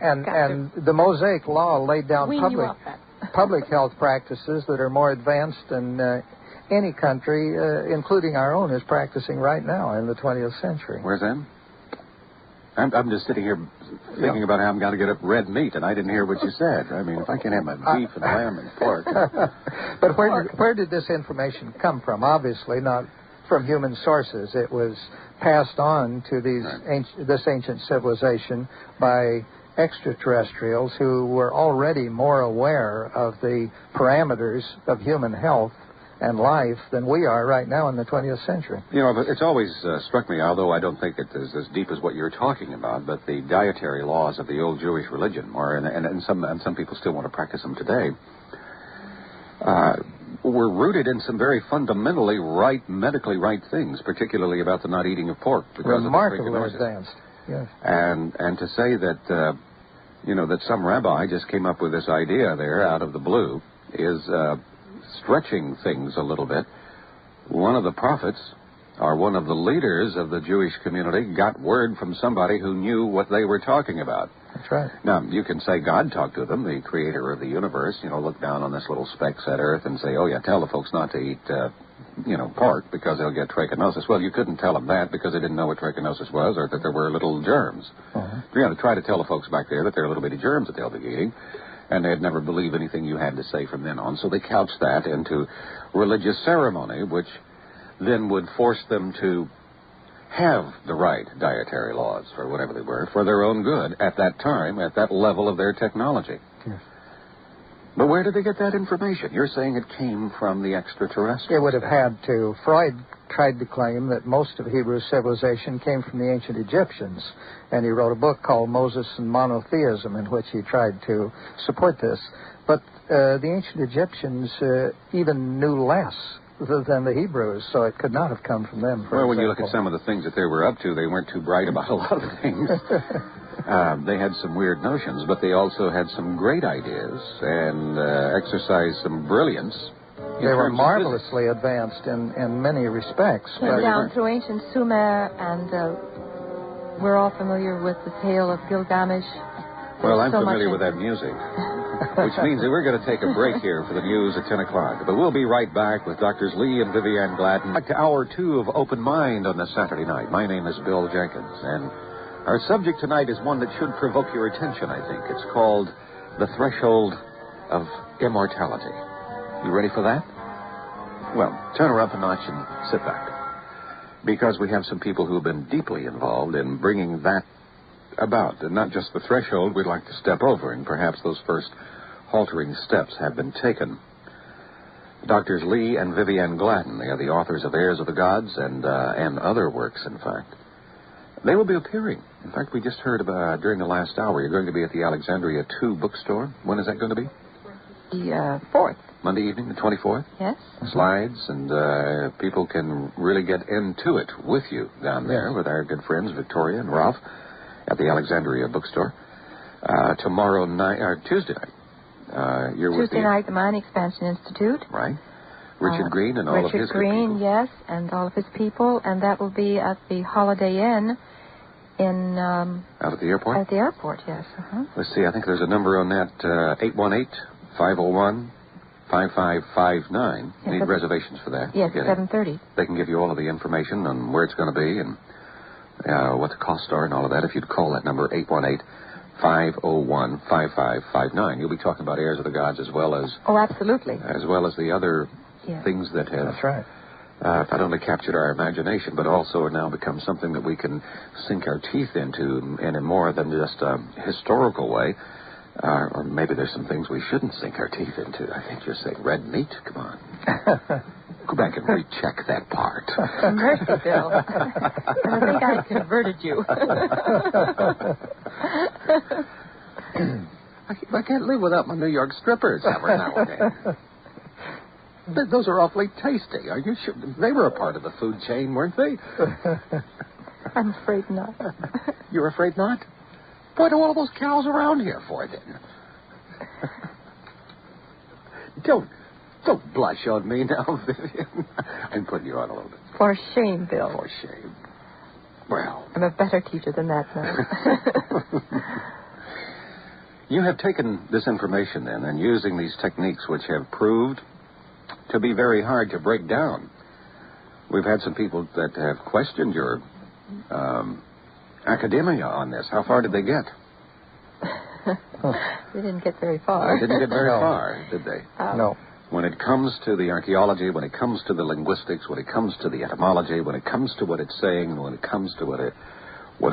Speaker 4: And the Mosaic Law laid down public health practices that are more advanced than any country, including our own, is practicing right now in the 20th century.
Speaker 1: Where's them? I'm just sitting here thinking about how I'm going to get up red meat, and I didn't hear what you said. I mean, if I can have my beef and lamb and pork.
Speaker 4: But where did this information come from? Obviously not from human sources. It was passed on to this ancient civilization by extraterrestrials who were already more aware of the parameters of human health and life than we are right now in the 20th century.
Speaker 1: But it's always struck me, although I don't think it is as deep as what you're talking about, but the dietary laws of the old Jewish religion, and some people still want to practice them today, were rooted in some very fundamentally medically right things, particularly about the not eating of pork.
Speaker 4: Remarkably advanced. Yes.
Speaker 1: And to say that, that some rabbi just came up with this idea there out of the blue is stretching things a little bit. One of the prophets, or one of the leaders of the Jewish community, got word from somebody who knew what they were talking about.
Speaker 4: That's right.
Speaker 1: Now, you can say God talked to them, the creator of the universe, look down on this little speck set earth and say, oh, yeah, tell the folks not to eat, pork because they'll get trichinosis. Well, you couldn't tell them that because they didn't know what trichinosis was or that there were little germs.
Speaker 4: Uh-huh.
Speaker 1: You're going to try to tell the folks back there that there are little bitty germs that they'll be eating, and they'd never believe anything you had to say from then on. So they couched that into religious ceremony, which then would force them to have the right dietary laws, or whatever they were, for their own good at that time, at that level of their technology.
Speaker 4: Yes.
Speaker 1: But where did they get that information? You're saying it came from the extraterrestrials.
Speaker 4: It would have had to. Freud tried to claim that most of Hebrew civilization came from the ancient Egyptians, and he wrote a book called Moses and Monotheism in which he tried to support this. But the ancient Egyptians even knew less than the Hebrews, so it could not have come from them.
Speaker 1: Well, when you look at some of the things that they were up to, they weren't too bright about a lot of things. They had some weird notions, but they also had some great ideas and exercised some brilliance.
Speaker 4: They were marvelously advanced in many respects.
Speaker 2: Came down through ancient Sumer, and we're all familiar with the tale of Gilgamesh.
Speaker 1: Well, I'm familiar with that music, which means that we're going to take a break here for the news at 10 o'clock. But we'll be right back with Drs. Lee and Vivian Gladden. Back to Hour 2 of Open Mind on this Saturday night. My name is Bill Jenkins, and our subject tonight is one that should provoke your attention, I think. It's called The Threshold of Immortality. You ready for that? Well, turn her up a notch and sit back. Because we have some people who have been deeply involved in bringing that about. And not just the threshold we'd like to step over, and perhaps those first haltering steps have been taken. Drs. Lee and Vivian Gladden, they are the authors of Heirs of the Gods and other works, in fact. They will be appearing. In fact, we just heard about during the last hour, you're going to be at the Alexandria 2 bookstore. When is that going to be?
Speaker 2: The 4th.
Speaker 1: Monday evening, the 24th?
Speaker 2: Yes.
Speaker 1: Slides, and people can really get into it with you down there with our good friends Victoria and Ralph at the Alexandria bookstore. Tomorrow night, or Tuesday night.
Speaker 2: Tuesday night, the Mining Expansion Institute.
Speaker 1: Right. Richard Green and all of his
Speaker 2: Richard Green, yes, and all of his people, and that will be at the Holiday Inn in...
Speaker 1: out at the airport?
Speaker 2: At the airport, yes. Uh-huh.
Speaker 1: Let's see, I think there's a number on that, 818-501-5559.
Speaker 2: Yes,
Speaker 1: Need reservations for that.
Speaker 2: Yes, 7:30.
Speaker 1: They can give you all of the information on where it's going to be and what the costs are and all of that. If you'd call that number,
Speaker 6: 501-5559. You'll be talking about heirs of the gods as well as...
Speaker 2: Oh, absolutely.
Speaker 6: As well as the other things that have...
Speaker 4: That's right.
Speaker 6: Not only captured our imagination, but also now become something that we can sink our teeth into in a more than just a historical way. Or maybe there's some things we shouldn't sink our teeth into. I think you're saying red meat. Come on. Go back and recheck that part.
Speaker 2: Mercy, Bill. I think I converted you.
Speaker 6: I can't live without my New York strippers every now and then. Those are awfully tasty. Are you sure? They were a part of the food chain, weren't they?
Speaker 2: I'm afraid not.
Speaker 6: You're afraid not? What are all those cows around here for, then? Don't blush on me now, Vivian. I'm putting you on a little bit.
Speaker 2: For shame, Bill.
Speaker 6: For shame. Well.
Speaker 2: I'm a better teacher than that now.
Speaker 6: You have taken this information, then, and using these techniques which have proved to be very hard to break down. We've had some people that have questioned your academia on this. How far did they get?
Speaker 2: They didn't get very far.
Speaker 6: They didn't get very far, did they?
Speaker 4: No.
Speaker 6: When it comes to the archaeology, when it comes to the linguistics, when it comes to the etymology, when it comes to what it's saying, when it comes to what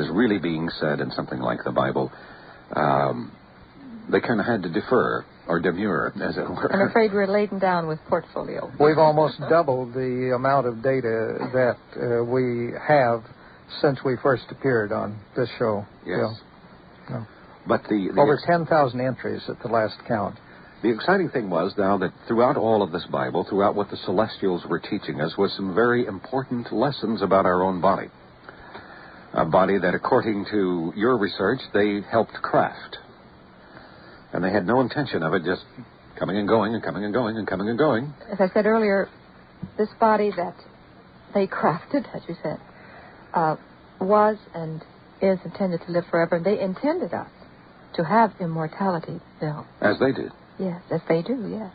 Speaker 6: is really being said in something like the Bible, they kind of had to defer or demur, as it were.
Speaker 2: I'm afraid we're laden down with portfolio.
Speaker 4: We've almost doubled the amount of data that we have since we first appeared on this show.
Speaker 6: Yes.
Speaker 4: Bill. No.
Speaker 6: But
Speaker 4: over 10,000 entries at the last count.
Speaker 6: The exciting thing was now that throughout all of this Bible, throughout what the celestials were teaching us, was some very important lessons about our own body. A body that, according to your research, they helped craft. And they had no intention of it just coming and going and coming and going and coming and going.
Speaker 2: As I said earlier, this body that they crafted, as you said, was and is intended to live forever. And they intended us to have immortality, Bill.
Speaker 6: As they did.
Speaker 2: Yes, as they do, yes.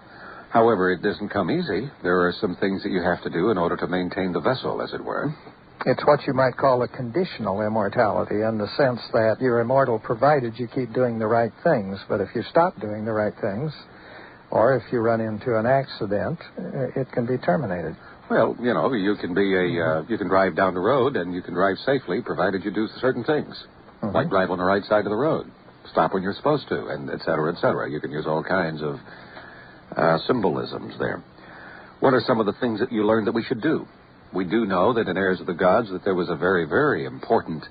Speaker 6: However, it doesn't come easy. There are some things that you have to do in order to maintain the vessel, as it were.
Speaker 4: It's what you might call a conditional immortality in the sense that you're immortal provided you keep doing the right things. But if you stop doing the right things, or if you run into an accident, it can be terminated.
Speaker 6: Well, you know, you can be you can drive down the road and you can drive safely provided you do certain things.
Speaker 4: Mm-hmm.
Speaker 6: Like drive on the right side of the road, stop when you're supposed to, and et cetera, et cetera. You can use all kinds of symbolisms there. What are some of the things that you learned that we should do? We do know that in Heirs of the Gods that there was a very, very important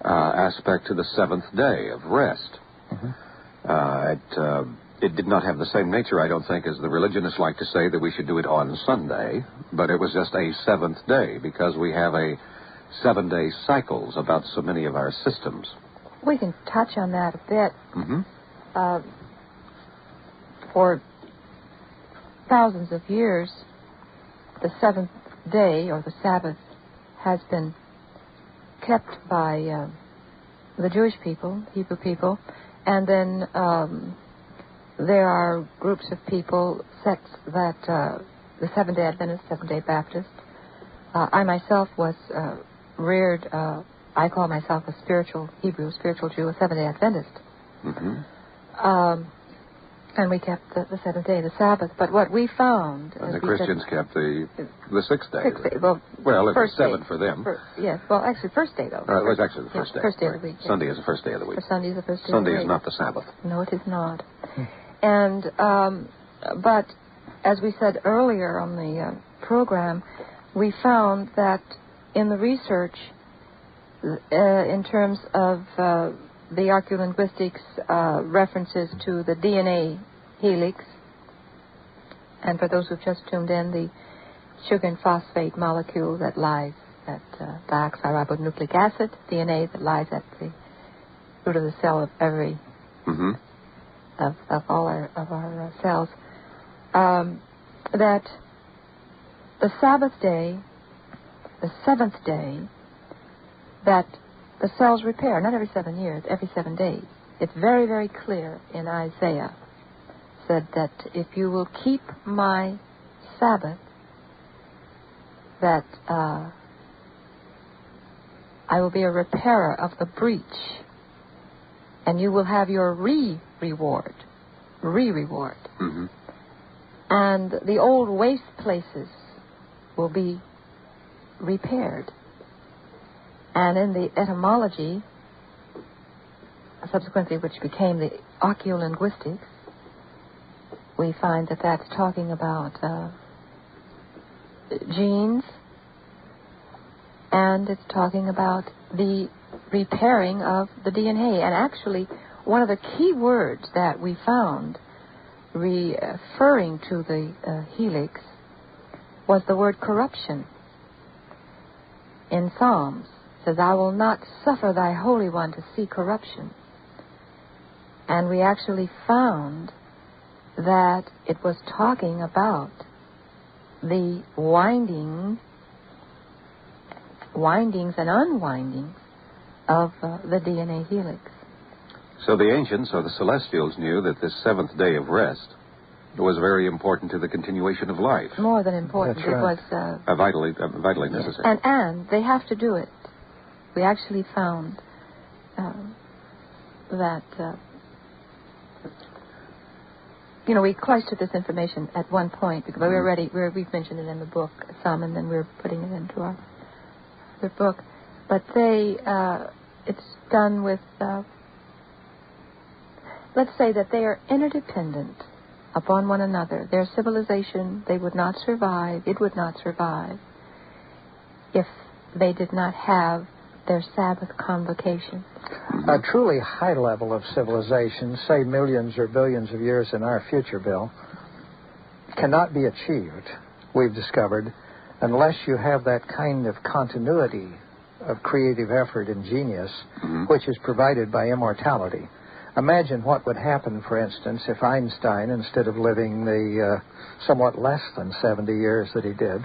Speaker 6: aspect to the seventh day of rest.
Speaker 4: Mm-hmm.
Speaker 6: It did not have the same nature, I don't think, as the religionists like to say that we should do it on Sunday, but it was just a seventh day because we have a 7-day cycles about so many of our systems.
Speaker 2: We can touch on that a bit.
Speaker 6: Mm-hmm.
Speaker 2: For thousands of years, the seventh day, or the Sabbath, has been kept by the Jewish people, Hebrew people, and then there are groups of people, sects that the Seventh-day Adventists, Seventh-day Baptists. I myself was reared, I call myself a spiritual Hebrew, spiritual Jew, a Seventh-day Adventist.
Speaker 6: Mm-hmm.
Speaker 2: And we kept the seventh day, the Sabbath. But what we found...
Speaker 6: And the Christians kept the sixth day.
Speaker 2: Sixth day. Well,
Speaker 6: it was seven for them.
Speaker 2: Yes. Well, actually, first day, though.
Speaker 6: It was actually the first day.
Speaker 2: First day
Speaker 6: right.
Speaker 2: of the week.
Speaker 6: Sunday is the first day of the week.
Speaker 2: Sunday is the first day
Speaker 6: Sunday
Speaker 2: of the week.
Speaker 6: is not the Sabbath.
Speaker 2: No, it is not. And, but as we said earlier on the program, we found that in the research, in terms of the archaeolinguistics references to the DNA helix, and for those who've just tuned in, the sugar and phosphate molecule that lies at deoxyribonucleic acid, DNA that lies at the root of the cell of every of all our cells, that the Sabbath day, the seventh day, that the cells repair, not every 7 years, every 7 days. It's very, very clear in Isaiah, said that if you will keep my Sabbath, that I will be a repairer of the breach and you will have your re-reward.
Speaker 6: Mm-hmm.
Speaker 2: And the old waste places will be repaired. And in the etymology, subsequently which became the archaeolinguistics, we find that that's talking about genes, and it's talking about the repairing of the DNA. And actually, one of the key words that we found referring to the helix was the word corruption. In Psalms, it says, I will not suffer thy Holy One to see corruption. And we actually found that it was talking about the windings and unwindings of the DNA helix.
Speaker 1: So the ancients, or the celestials, knew that this seventh day of rest was very important to the continuation of life.
Speaker 2: More than important.
Speaker 4: That's right.
Speaker 2: It was
Speaker 1: vitally necessary.
Speaker 2: And they have to do it. We actually found that we cloistered this information at one point because we've mentioned it in the book some, and then we're putting it into our book. But it's done with, let's say that they are interdependent upon one another. Their civilization, it would not survive if they did not have their Sabbath convocation.
Speaker 4: A truly high level of civilization, say millions or billions of years in our future, Bill, cannot be achieved, we've discovered, unless you have that kind of continuity of creative effort and genius, which is provided by immortality. Imagine what would happen, for instance, if Einstein, instead of living the somewhat less than 70 years that he did,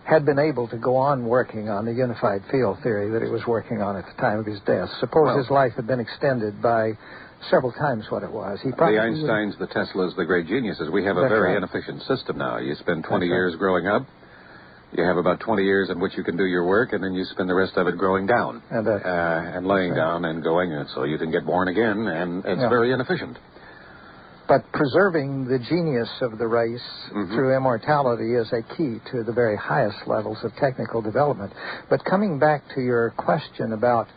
Speaker 4: had been able to go on working on the unified field theory that he was working on at the time of his death. Suppose his life had been extended by several times what it was. He probably
Speaker 1: the Einsteins, the Teslas, the great geniuses. We have a very inefficient system now. You spend 20 years growing up. You have about 20 years in which you can do your work, and then you spend the rest of it growing down and laying down and going, so you can get born again, and it's very inefficient.
Speaker 4: But preserving the genius of the race through immortality is a key to the very highest levels of technical development. But coming back to your question about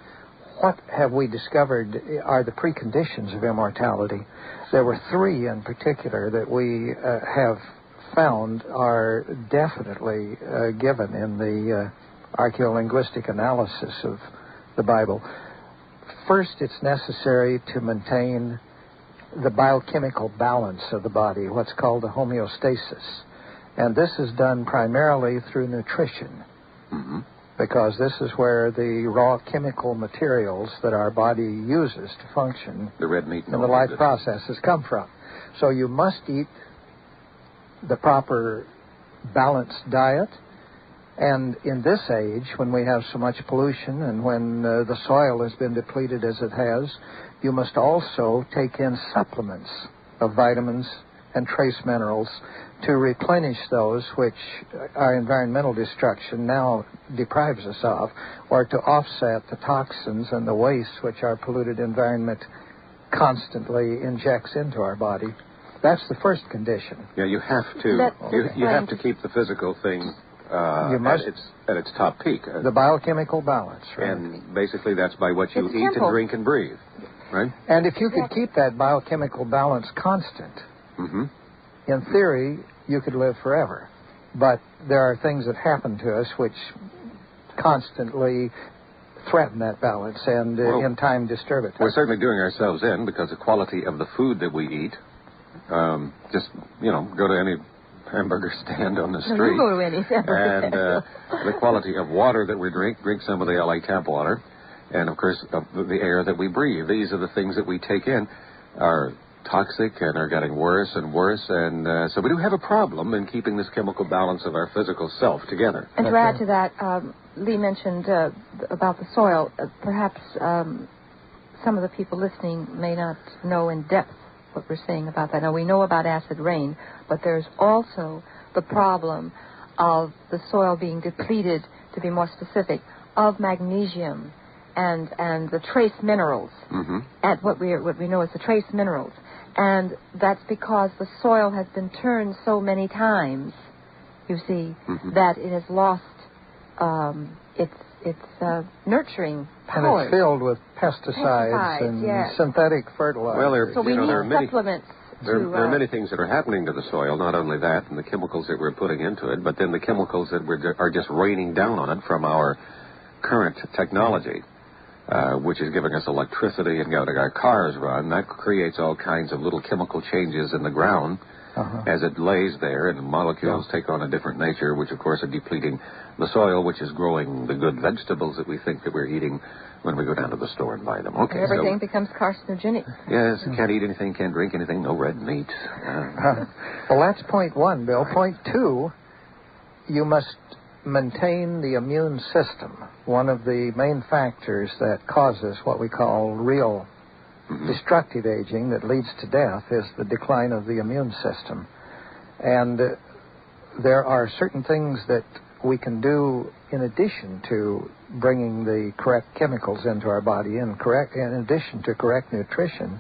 Speaker 4: what have we discovered are the preconditions of immortality, there were three in particular that we have found are definitely given in the archaeolinguistic analysis of the Bible. First, it's necessary to maintain the biochemical balance of the body, what's called a homeostasis. And this is done primarily through nutrition, because this is where the raw chemical materials that our body uses to function,
Speaker 1: the red meat
Speaker 4: and the life processes come from. So you must eat the proper balanced diet. And in this age, when we have so much pollution and when the soil has been depleted as it has, you must also take in supplements of vitamins and trace minerals to replenish those which our environmental destruction now deprives us of, or to offset the toxins and the waste which our polluted environment constantly injects into our body. That's the first condition.
Speaker 1: Yeah, you have to. You have to keep the physical thing at its top peak.
Speaker 4: The biochemical balance, right?
Speaker 1: And basically that's by what you eat and drink and breathe, right?
Speaker 4: And if you could keep that biochemical balance constant, in theory, you could live forever. But there are things that happen to us which constantly threaten that balance and in time disturb it.
Speaker 1: We're certainly doing ourselves in, because the quality of the food that we eat, go to any hamburger stand on the street.
Speaker 2: Go to any hamburger
Speaker 1: and the quality of water that we drink some of the LA tap water, and of course the air that we breathe. These are the things that we take in are toxic and are getting worse and worse, and so we do have a problem in keeping this chemical balance of our physical self together.
Speaker 2: And to add to that, Lee mentioned about the soil. Perhaps some of the people listening may not know in depth what we're saying about that. Now, we know about acid rain, but there's also the problem of the soil being depleted, to be more specific, of magnesium and the trace minerals, at what we know as the trace minerals. And that's because the soil has been turned so many times, you see, that it has lost its nurturing power.
Speaker 4: And it's filled with pesticides and synthetic fertilizers.
Speaker 2: So we need supplements.
Speaker 6: There are many things that are happening to the soil, not only that and the chemicals that we're putting into it, but then the chemicals that are just raining down on it from our current technology, which is giving us electricity and getting our cars run. That creates all kinds of little chemical changes in the ground as it lays there, and the molecules take on a different nature, which, of course, are depleting the soil, which is growing the good vegetables that we think that we're eating when we go down to the store and buy them. Okay,
Speaker 2: everything becomes carcinogenic.
Speaker 6: Yes, can't eat anything, can't drink anything, no red meat.
Speaker 4: Well, that's point one, Bill. Point two, you must maintain the immune system. One of the main factors that causes what we call real destructive aging that leads to death is the decline of the immune system. And there are certain things that we can do in addition to bringing the correct chemicals into our body, in addition to correct nutrition,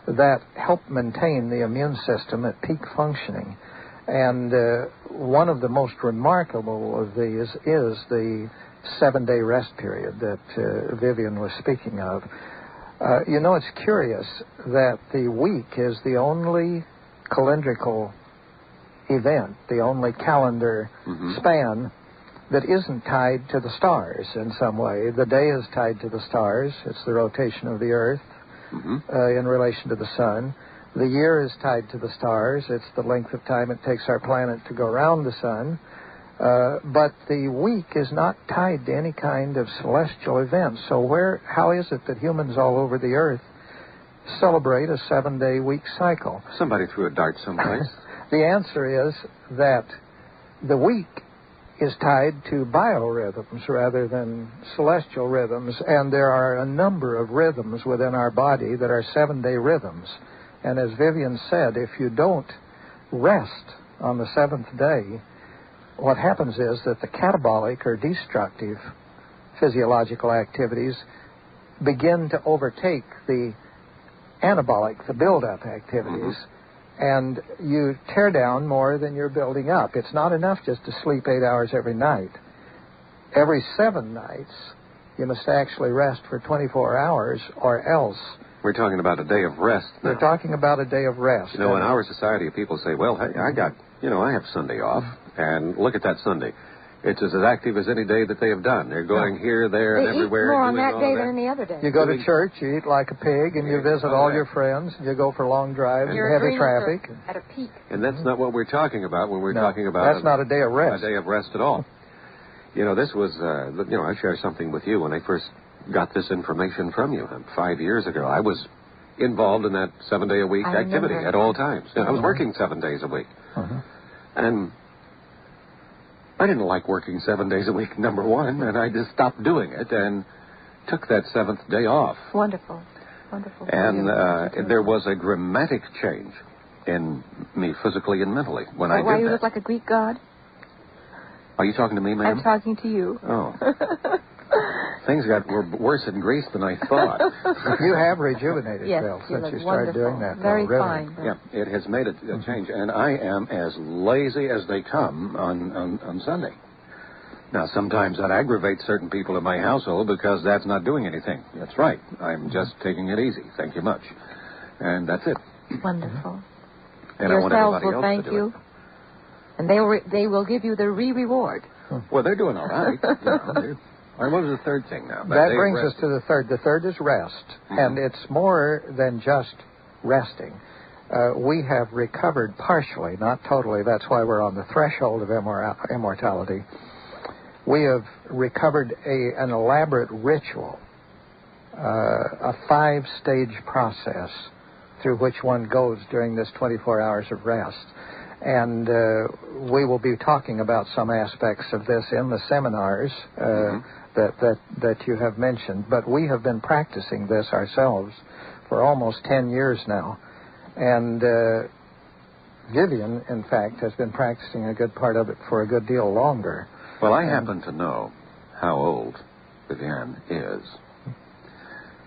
Speaker 4: that help maintain the immune system at peak functioning. And one of the most remarkable of these is the 7-day rest period that Vivian was speaking of. You know, it's curious that the week is the only calendrical event, the only calendar span that isn't tied to the stars in some way. The day is tied to the stars. It's the rotation of the Earth in relation to the sun. The year is tied to the stars. It's the length of time it takes our planet to go around the sun. But the week is not tied to any kind of celestial event. So how is it that humans all over the Earth celebrate a 7-day week cycle?
Speaker 6: Somebody threw a dart someplace.
Speaker 4: The answer is that the week is tied to biorhythms rather than celestial rhythms, and there are a number of rhythms within our body that are 7-day rhythms. And as Vivian said, if you don't rest on the 7th day, what happens is that the catabolic or destructive physiological activities begin to overtake the anabolic, the build-up activities, and you tear down more than you're building up. It's not enough just to sleep 8 hours every night. Every 7 nights, you must actually rest for 24 hours, or else.
Speaker 6: We're talking about a day of rest now.
Speaker 4: We're talking about a day of rest.
Speaker 6: You know, in our society, people say, well, hey, I have Sunday off, and look at that Sunday. It's as active as any day that they have done. They're going here, there, and everywhere.
Speaker 2: They eat more on that day than any other day.
Speaker 4: You go to church, you eat like a pig, and you visit all your friends. You go for long drives in heavy traffic.
Speaker 2: At a peak.
Speaker 6: And that's not what we're talking about when we're talking about...
Speaker 4: That's not a day of rest.
Speaker 6: A day of rest at all. You know, this was... I shared something with you when I first got this information from you 5 years ago. I was involved in that 7-day-a-week activity at all times. I was working 7 days a week. And... I didn't like working 7 days a week, number one, and I just stopped doing it and took that 7th day off.
Speaker 2: Wonderful. Wonderful.
Speaker 6: And there was a dramatic change in me physically and mentally when I did that.
Speaker 2: Why you look like a Greek god?
Speaker 6: Are you talking to me, ma'am?
Speaker 2: I'm talking to you.
Speaker 6: Oh. Things got worse in Greece than I thought.
Speaker 4: You have rejuvenated, Bill, since you started doing that.
Speaker 2: Very fine.
Speaker 6: Yeah, it has made a change, and I am as lazy as they come on Sunday. Now, sometimes that aggravates certain people in my household because that's not doing anything. That's right. I'm just taking it easy. Thank you much. And that's it.
Speaker 2: Wonderful.
Speaker 6: And
Speaker 2: your
Speaker 6: I want
Speaker 2: cells
Speaker 6: everybody
Speaker 2: will
Speaker 6: else
Speaker 2: thank
Speaker 6: to do
Speaker 2: you.
Speaker 6: it.
Speaker 2: And they will give you the reward.
Speaker 6: Well, they're doing all right. What was the third thing now?
Speaker 4: That brings us to the third. The third is rest. And it's more than just resting. We have recovered partially, not totally. That's why we're on the threshold of immortality. We have recovered an elaborate ritual, a 5-stage process through which one goes during this 24 hours of rest. And we will be talking about some aspects of this in the seminars that you have mentioned. But we have been practicing this ourselves for almost 10 years now. And Vivian, in fact, has been practicing a good part of it for a good deal longer.
Speaker 6: Well, I happen to know how old Vivian is.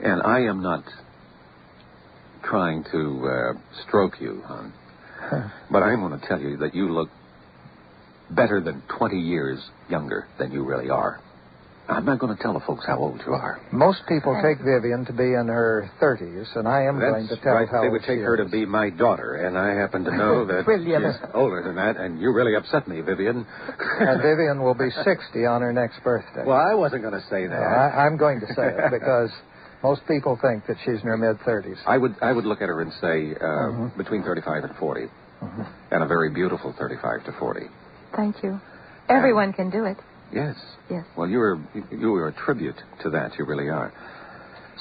Speaker 1: And I am not trying to stroke you, hon. But I am going to tell you that you look better than 20 years younger than you really are. I'm not going to tell the folks how old you are.
Speaker 4: Most people take Vivian to be in her 30s, and I am going to tell
Speaker 1: right.
Speaker 4: how
Speaker 1: they would take her to be my daughter, and I happen to know that she's older than that, and you really upset me, Vivian.
Speaker 4: And Vivian will be 60 on her next birthday.
Speaker 1: Well, I wasn't going to say that.
Speaker 4: I'm going to say it because most people think that she's in her mid-30s.
Speaker 1: I would look at her and say between 35 and 40, and a very beautiful 35 to 40.
Speaker 2: Thank you. Everyone can do it.
Speaker 1: Yes.
Speaker 2: Yes.
Speaker 1: Well, you are a tribute to that. You really are.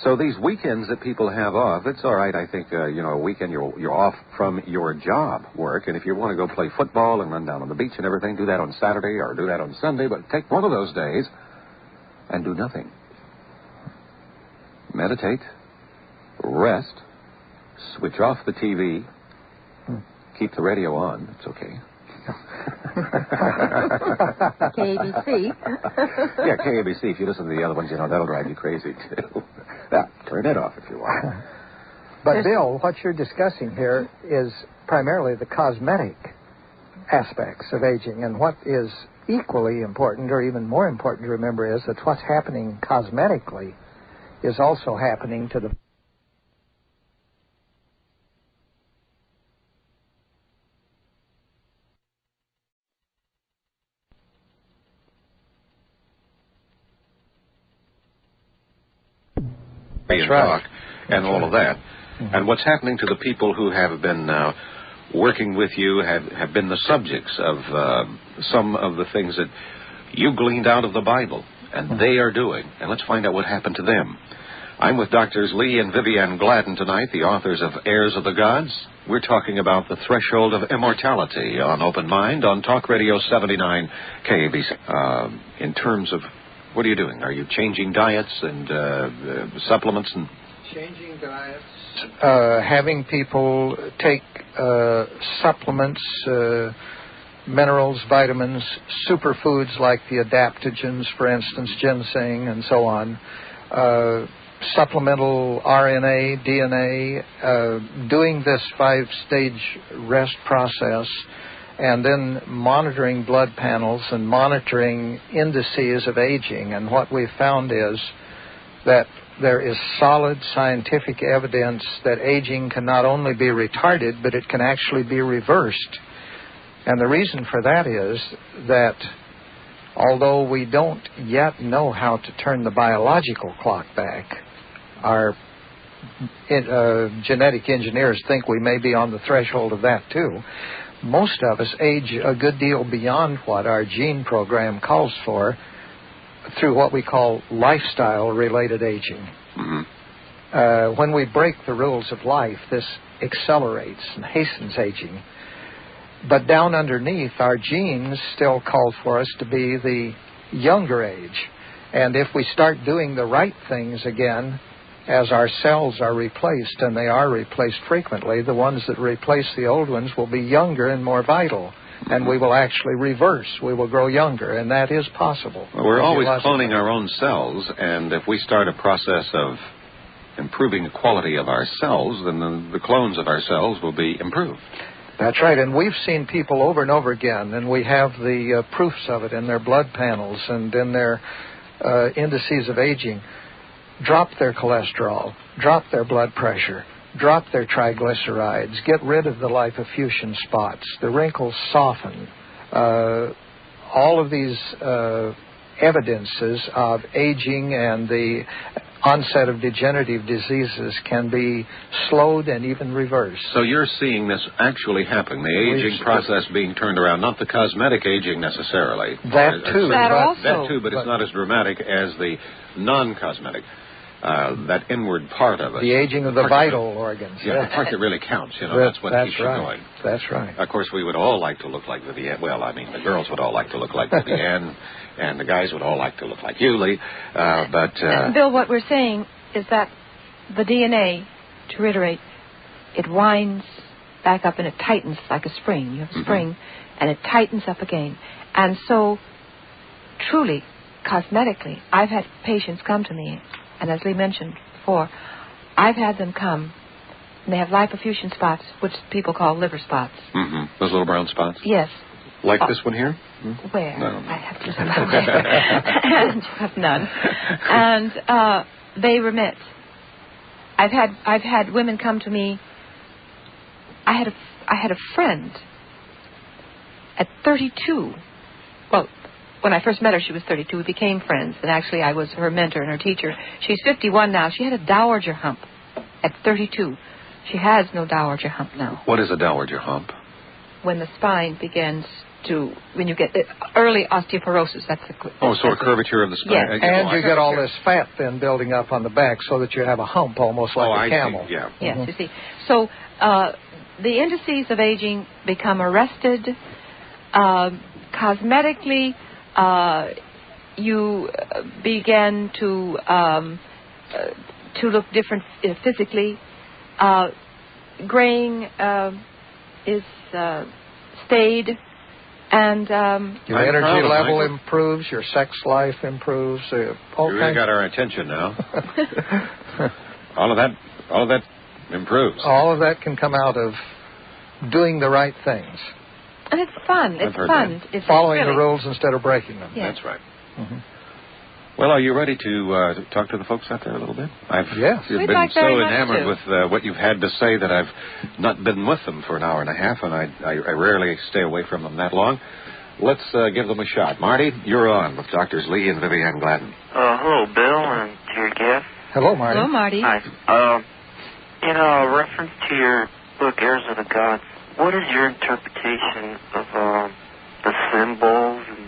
Speaker 1: So these weekends that people have off, it's all right. I think a weekend you're off from your job work, and if you want to go play football and run down on the beach and everything, do that on Saturday or do that on Sunday. But take one of those days and do nothing. Meditate, rest, switch off the TV, keep the radio on. It's okay.
Speaker 2: KABC.
Speaker 1: Yeah, KABC. If you listen to the other ones, that'll drive you crazy, too. Turn it off if you want.
Speaker 4: But, Bill, what you're discussing here is primarily the cosmetic aspects of aging. And what is equally important, or even more important to remember, is that what's happening cosmetically is also happening to the
Speaker 1: talk and all of that. And what's happening to the people who have been working with you have been the subjects of some of the things that you gleaned out of the Bible, and they are doing. And let's find out what happened to them. I'm with Doctors Lee and Vivian Gladden tonight, the authors of Heirs of the Gods. We're talking about the threshold of immortality on Open Mind on Talk Radio 79 KABC. In terms of, what are you doing? Are you changing diets and supplements? And
Speaker 4: changing diets, having people take supplements, minerals, vitamins, superfoods like the adaptogens, for instance, ginseng and so on, supplemental RNA, DNA, doing this 5-stage rest process, and then monitoring blood panels and monitoring indices of aging. And what we've found is that there is solid scientific evidence that aging can not only be retarded, but it can actually be reversed. And the reason for that is that although we don't yet know how to turn the biological clock back, our genetic engineers think we may be on the threshold of that too. Most of us age a good deal beyond what our gene program calls for through what we call lifestyle-related aging. When we break the rules of life, this accelerates and hastens aging. But down underneath, our genes still call for us to be the younger age. And if we start doing the right things again, as our cells are replaced, and they are replaced frequently, the ones that replace the old ones will be younger and more vital. And we will actually reverse. We will grow younger, and that is possible.
Speaker 1: Well, we're always cloning our own cells, and if we start a process of improving the quality of our cells, then the clones of our cells will be improved.
Speaker 4: That's right, and we've seen people over and over again, and we have the proofs of it in their blood panels and in their indices of aging, drop their cholesterol, drop their blood pressure, drop their triglycerides, get rid of the lipofuscin spots, the wrinkles soften. All of these evidences of aging and the onset of degenerative diseases can be slowed and even reversed.
Speaker 1: So you're seeing this actually happen, the aging process being turned around, not the cosmetic aging necessarily.
Speaker 4: That too.
Speaker 1: That too, but it's not as dramatic as the non-cosmetic. That inward part of it.
Speaker 4: The aging of the vital organs.
Speaker 1: Yeah, the part that really counts. That's what keeps you going.
Speaker 4: That's right.
Speaker 1: Of course, we would all like to look like Vivian. Well, I mean, the girls would all like to look like Vivian, and the guys would all like to look like you, Lee.
Speaker 2: Bill, what we're saying is that the DNA, to reiterate, it winds back up and it tightens like a spring. You have a spring, and it tightens up again. And so, truly, cosmetically, I've had patients come to me, and as Lee mentioned, before, I've had them come, and they have lipofuscin spots, which people call liver spots.
Speaker 1: Mm-hmm. Those little brown spots?
Speaker 2: Yes.
Speaker 1: Like this one here?
Speaker 2: Where?
Speaker 1: No.
Speaker 2: I have to remember. And you have none. And they remit. I've had women come to me. I had a friend at 32. Well, when I first met her, she was 32. We became friends, and actually I was her mentor and her teacher. She's 51 now. She had a dowager hump at 32. She has no dowager hump now.
Speaker 1: What is a dowager hump?
Speaker 2: When the spine begins to, when you get early osteoporosis, that's the...
Speaker 1: So a curvature of the spine.
Speaker 2: Yes.
Speaker 4: And you get all this fat then building up on the back so that you have a hump almost like a camel.
Speaker 1: See. Yeah.
Speaker 2: Yes, you see. So the indices of aging become arrested. Cosmetically, you begin to look different physically. Graying is stayed, and
Speaker 4: your energy level improves, your sex life improves.
Speaker 1: All you really got our attention now. all of that improves.
Speaker 4: All of that can come out of doing the right things.
Speaker 2: And it's fun. It's fun. It's
Speaker 4: following the rules instead of breaking them.
Speaker 2: Yes.
Speaker 1: That's right. Mm-hmm. Well, are you ready to talk to the folks out there a little bit?
Speaker 4: Yes.
Speaker 2: We'd
Speaker 1: been
Speaker 2: like
Speaker 1: so
Speaker 2: very much
Speaker 1: enamored
Speaker 2: to.
Speaker 1: with what you've had to say that I've not been with them for an hour and a half, and I rarely stay away from them that long. Let's give them a shot. Marty, you're on with Drs. Lee and Vivian Gladden.
Speaker 7: Hello, Bill, and to your guest.
Speaker 4: Hello, Marty.
Speaker 2: Hello, Marty.
Speaker 7: Hi. In reference to your book, Heirs of the Gods, what is your interpretation of the symbols and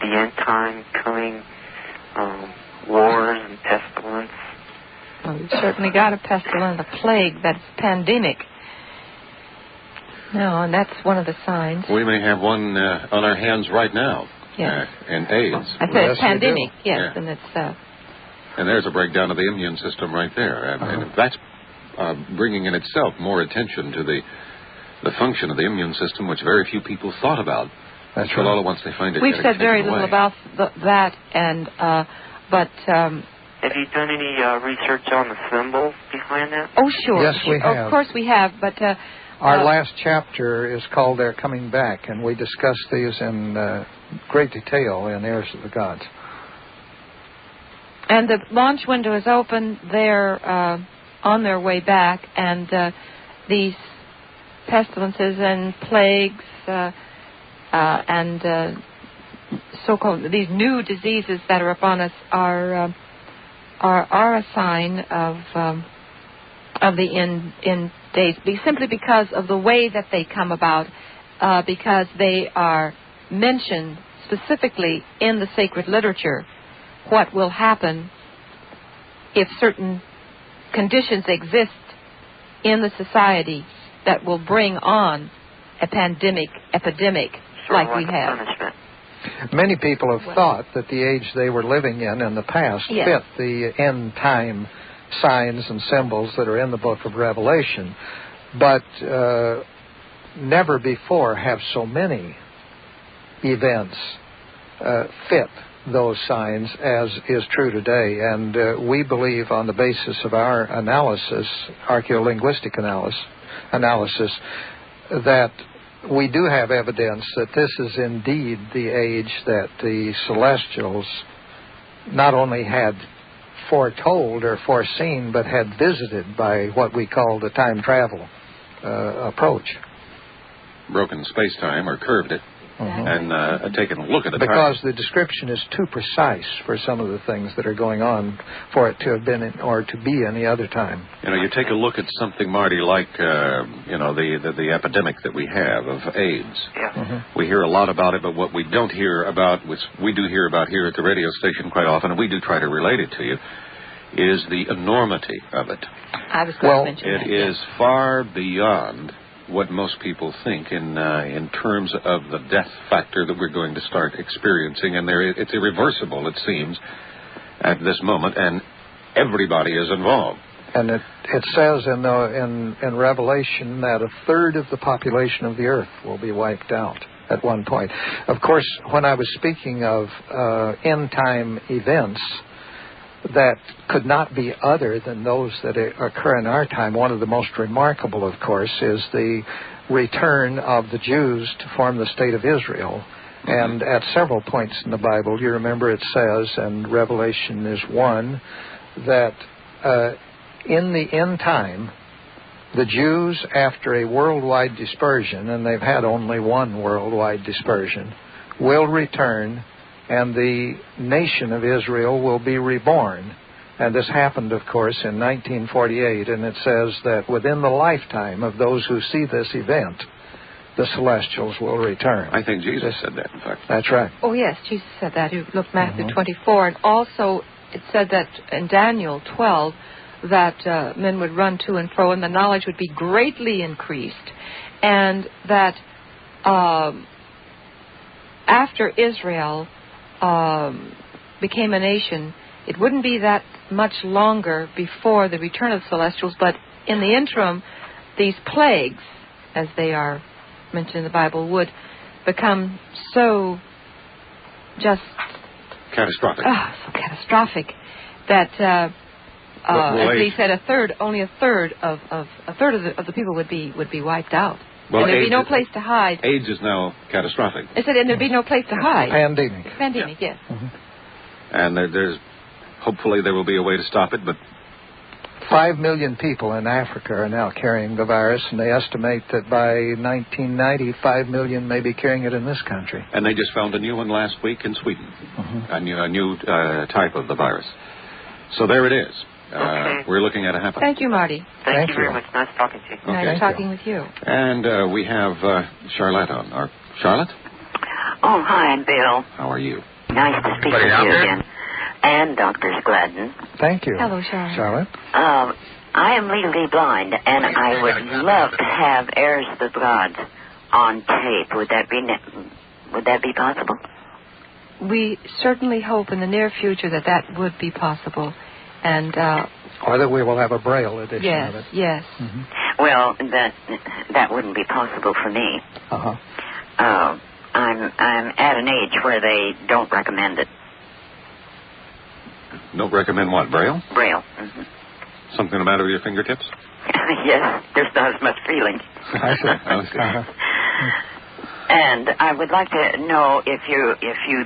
Speaker 7: the end time coming, wars and pestilence?
Speaker 2: Well, we've certainly got a pestilence, a plague, that's pandemic. No, and that's one of the signs.
Speaker 1: We may have one on our hands right now.
Speaker 2: Yes.
Speaker 1: And AIDS.
Speaker 2: I said it's pandemic, yes,
Speaker 1: yeah.
Speaker 2: and it's...
Speaker 1: And there's a breakdown of the immune system right there. And that's bringing in itself more attention to the function of the immune system, which very few people thought about.
Speaker 4: That's
Speaker 1: right. All at once they find it.
Speaker 2: We've said very little about that, and but.
Speaker 7: Have you done any research on the symbols behind that?
Speaker 2: Oh, sure.
Speaker 4: Yes, we have.
Speaker 2: Of course we have, but...
Speaker 4: our last chapter is called They're Coming Back, and we discuss these in great detail in Heirs of the Gods.
Speaker 2: And the launch window is open. They're on their way back, and these pestilences and plagues and so-called these new diseases that are upon us are a sign of the end days, simply because of the way that they come about, because they are mentioned specifically in the sacred literature. What will happen if certain conditions exist in the society that will bring on a epidemic like we have.
Speaker 7: Punishment.
Speaker 4: Many people have thought that the age they were living in the past fit the end time signs and symbols that are in the book of Revelation, but never before have so many events fit those signs as is true today. And we believe, on the basis of our analysis, archaeolinguistic analysis, that we do have evidence that this is indeed the age that the celestials not only had foretold or foreseen, but had visited by what we call the time travel approach.
Speaker 1: Broken space-time, or curved it, and taken a look at it.
Speaker 4: Because the description is too precise for some of the things that are going on for it to have been or to be any other time.
Speaker 1: You know, you take a look at something, Marty, like, the epidemic that we have of AIDS.
Speaker 7: Yeah.
Speaker 1: We hear a lot about it, but what we don't hear about, which we do hear about here at the radio station quite often, and we do try to relate it to you, is the enormity of it.
Speaker 2: I was going to mention that.
Speaker 1: It is far beyond what most people think in terms of the death factor that we're going to start experiencing, and it's irreversible, it seems, at this moment, and everybody is involved.
Speaker 4: And it says in Revelation that a third of the population of the earth will be wiped out at one point. Of course, when I was speaking of end time events, that could not be other than those that occur in our time. One of the most remarkable, of course, is the return of the Jews to form the state of Israel. And at several points in the Bible, you remember it says, and Revelation is one, that in the end time, the Jews, after a worldwide dispersion, and they've had only one worldwide dispersion, will return, and the nation of Israel will be reborn. And this happened, of course, in 1948, and it says that within the lifetime of those who see this event, the celestials will return.
Speaker 1: I think Jesus said that, in fact.
Speaker 4: That's right.
Speaker 2: Oh, yes, Jesus said that. You look Matthew 24, and also it said that in Daniel 12, that men would run to and fro, and the knowledge would be greatly increased, and that after Israel became a nation, it wouldn't be that much longer before the return of the celestials, but in the interim, these plagues, as they are mentioned in the Bible, would become so just
Speaker 1: catastrophic.
Speaker 2: So catastrophic that, as he said, only a third of the people would be wiped out.
Speaker 1: Well,
Speaker 2: and there'd be no place to hide.
Speaker 1: AIDS is now catastrophic.
Speaker 2: I said, and there'd be no place to hide.
Speaker 4: Pandemic,
Speaker 2: yes.
Speaker 1: And there's hopefully there will be a way to stop it, but
Speaker 4: 5 million people in Africa are now carrying the virus, and they estimate that by 1990, 5 million may be carrying it in this country.
Speaker 1: And they just found a new one last week in Sweden, a new type of the virus. So there it is.
Speaker 7: Okay.
Speaker 1: We're looking at a happen.
Speaker 2: Thank you, Marty.
Speaker 7: Thank you very much. Nice talking to you.
Speaker 1: Okay.
Speaker 2: Nice talking with you.
Speaker 1: And we have Charlotte on. Charlotte?
Speaker 8: Oh, hi, I'm Bill.
Speaker 1: How are you?
Speaker 8: Nice to speak with you again. And Dr. Gladden.
Speaker 4: Thank you.
Speaker 2: Hello, Charlotte.
Speaker 4: Charlotte?
Speaker 8: I am legally blind, and I would love to have Heirs of the Gods on tape. Would that be possible?
Speaker 2: We certainly hope in the near future that would be possible. And
Speaker 4: or that we will have a Braille edition of it.
Speaker 2: Yes.
Speaker 4: Mm-hmm.
Speaker 8: Well, that wouldn't be possible for me. I'm at an age where they don't recommend it.
Speaker 1: Don't recommend what, Braille?
Speaker 8: Braille.
Speaker 1: Something the matter with your fingertips?
Speaker 8: Yes, there's not as much feeling.
Speaker 4: I see.
Speaker 8: And I would like to know if you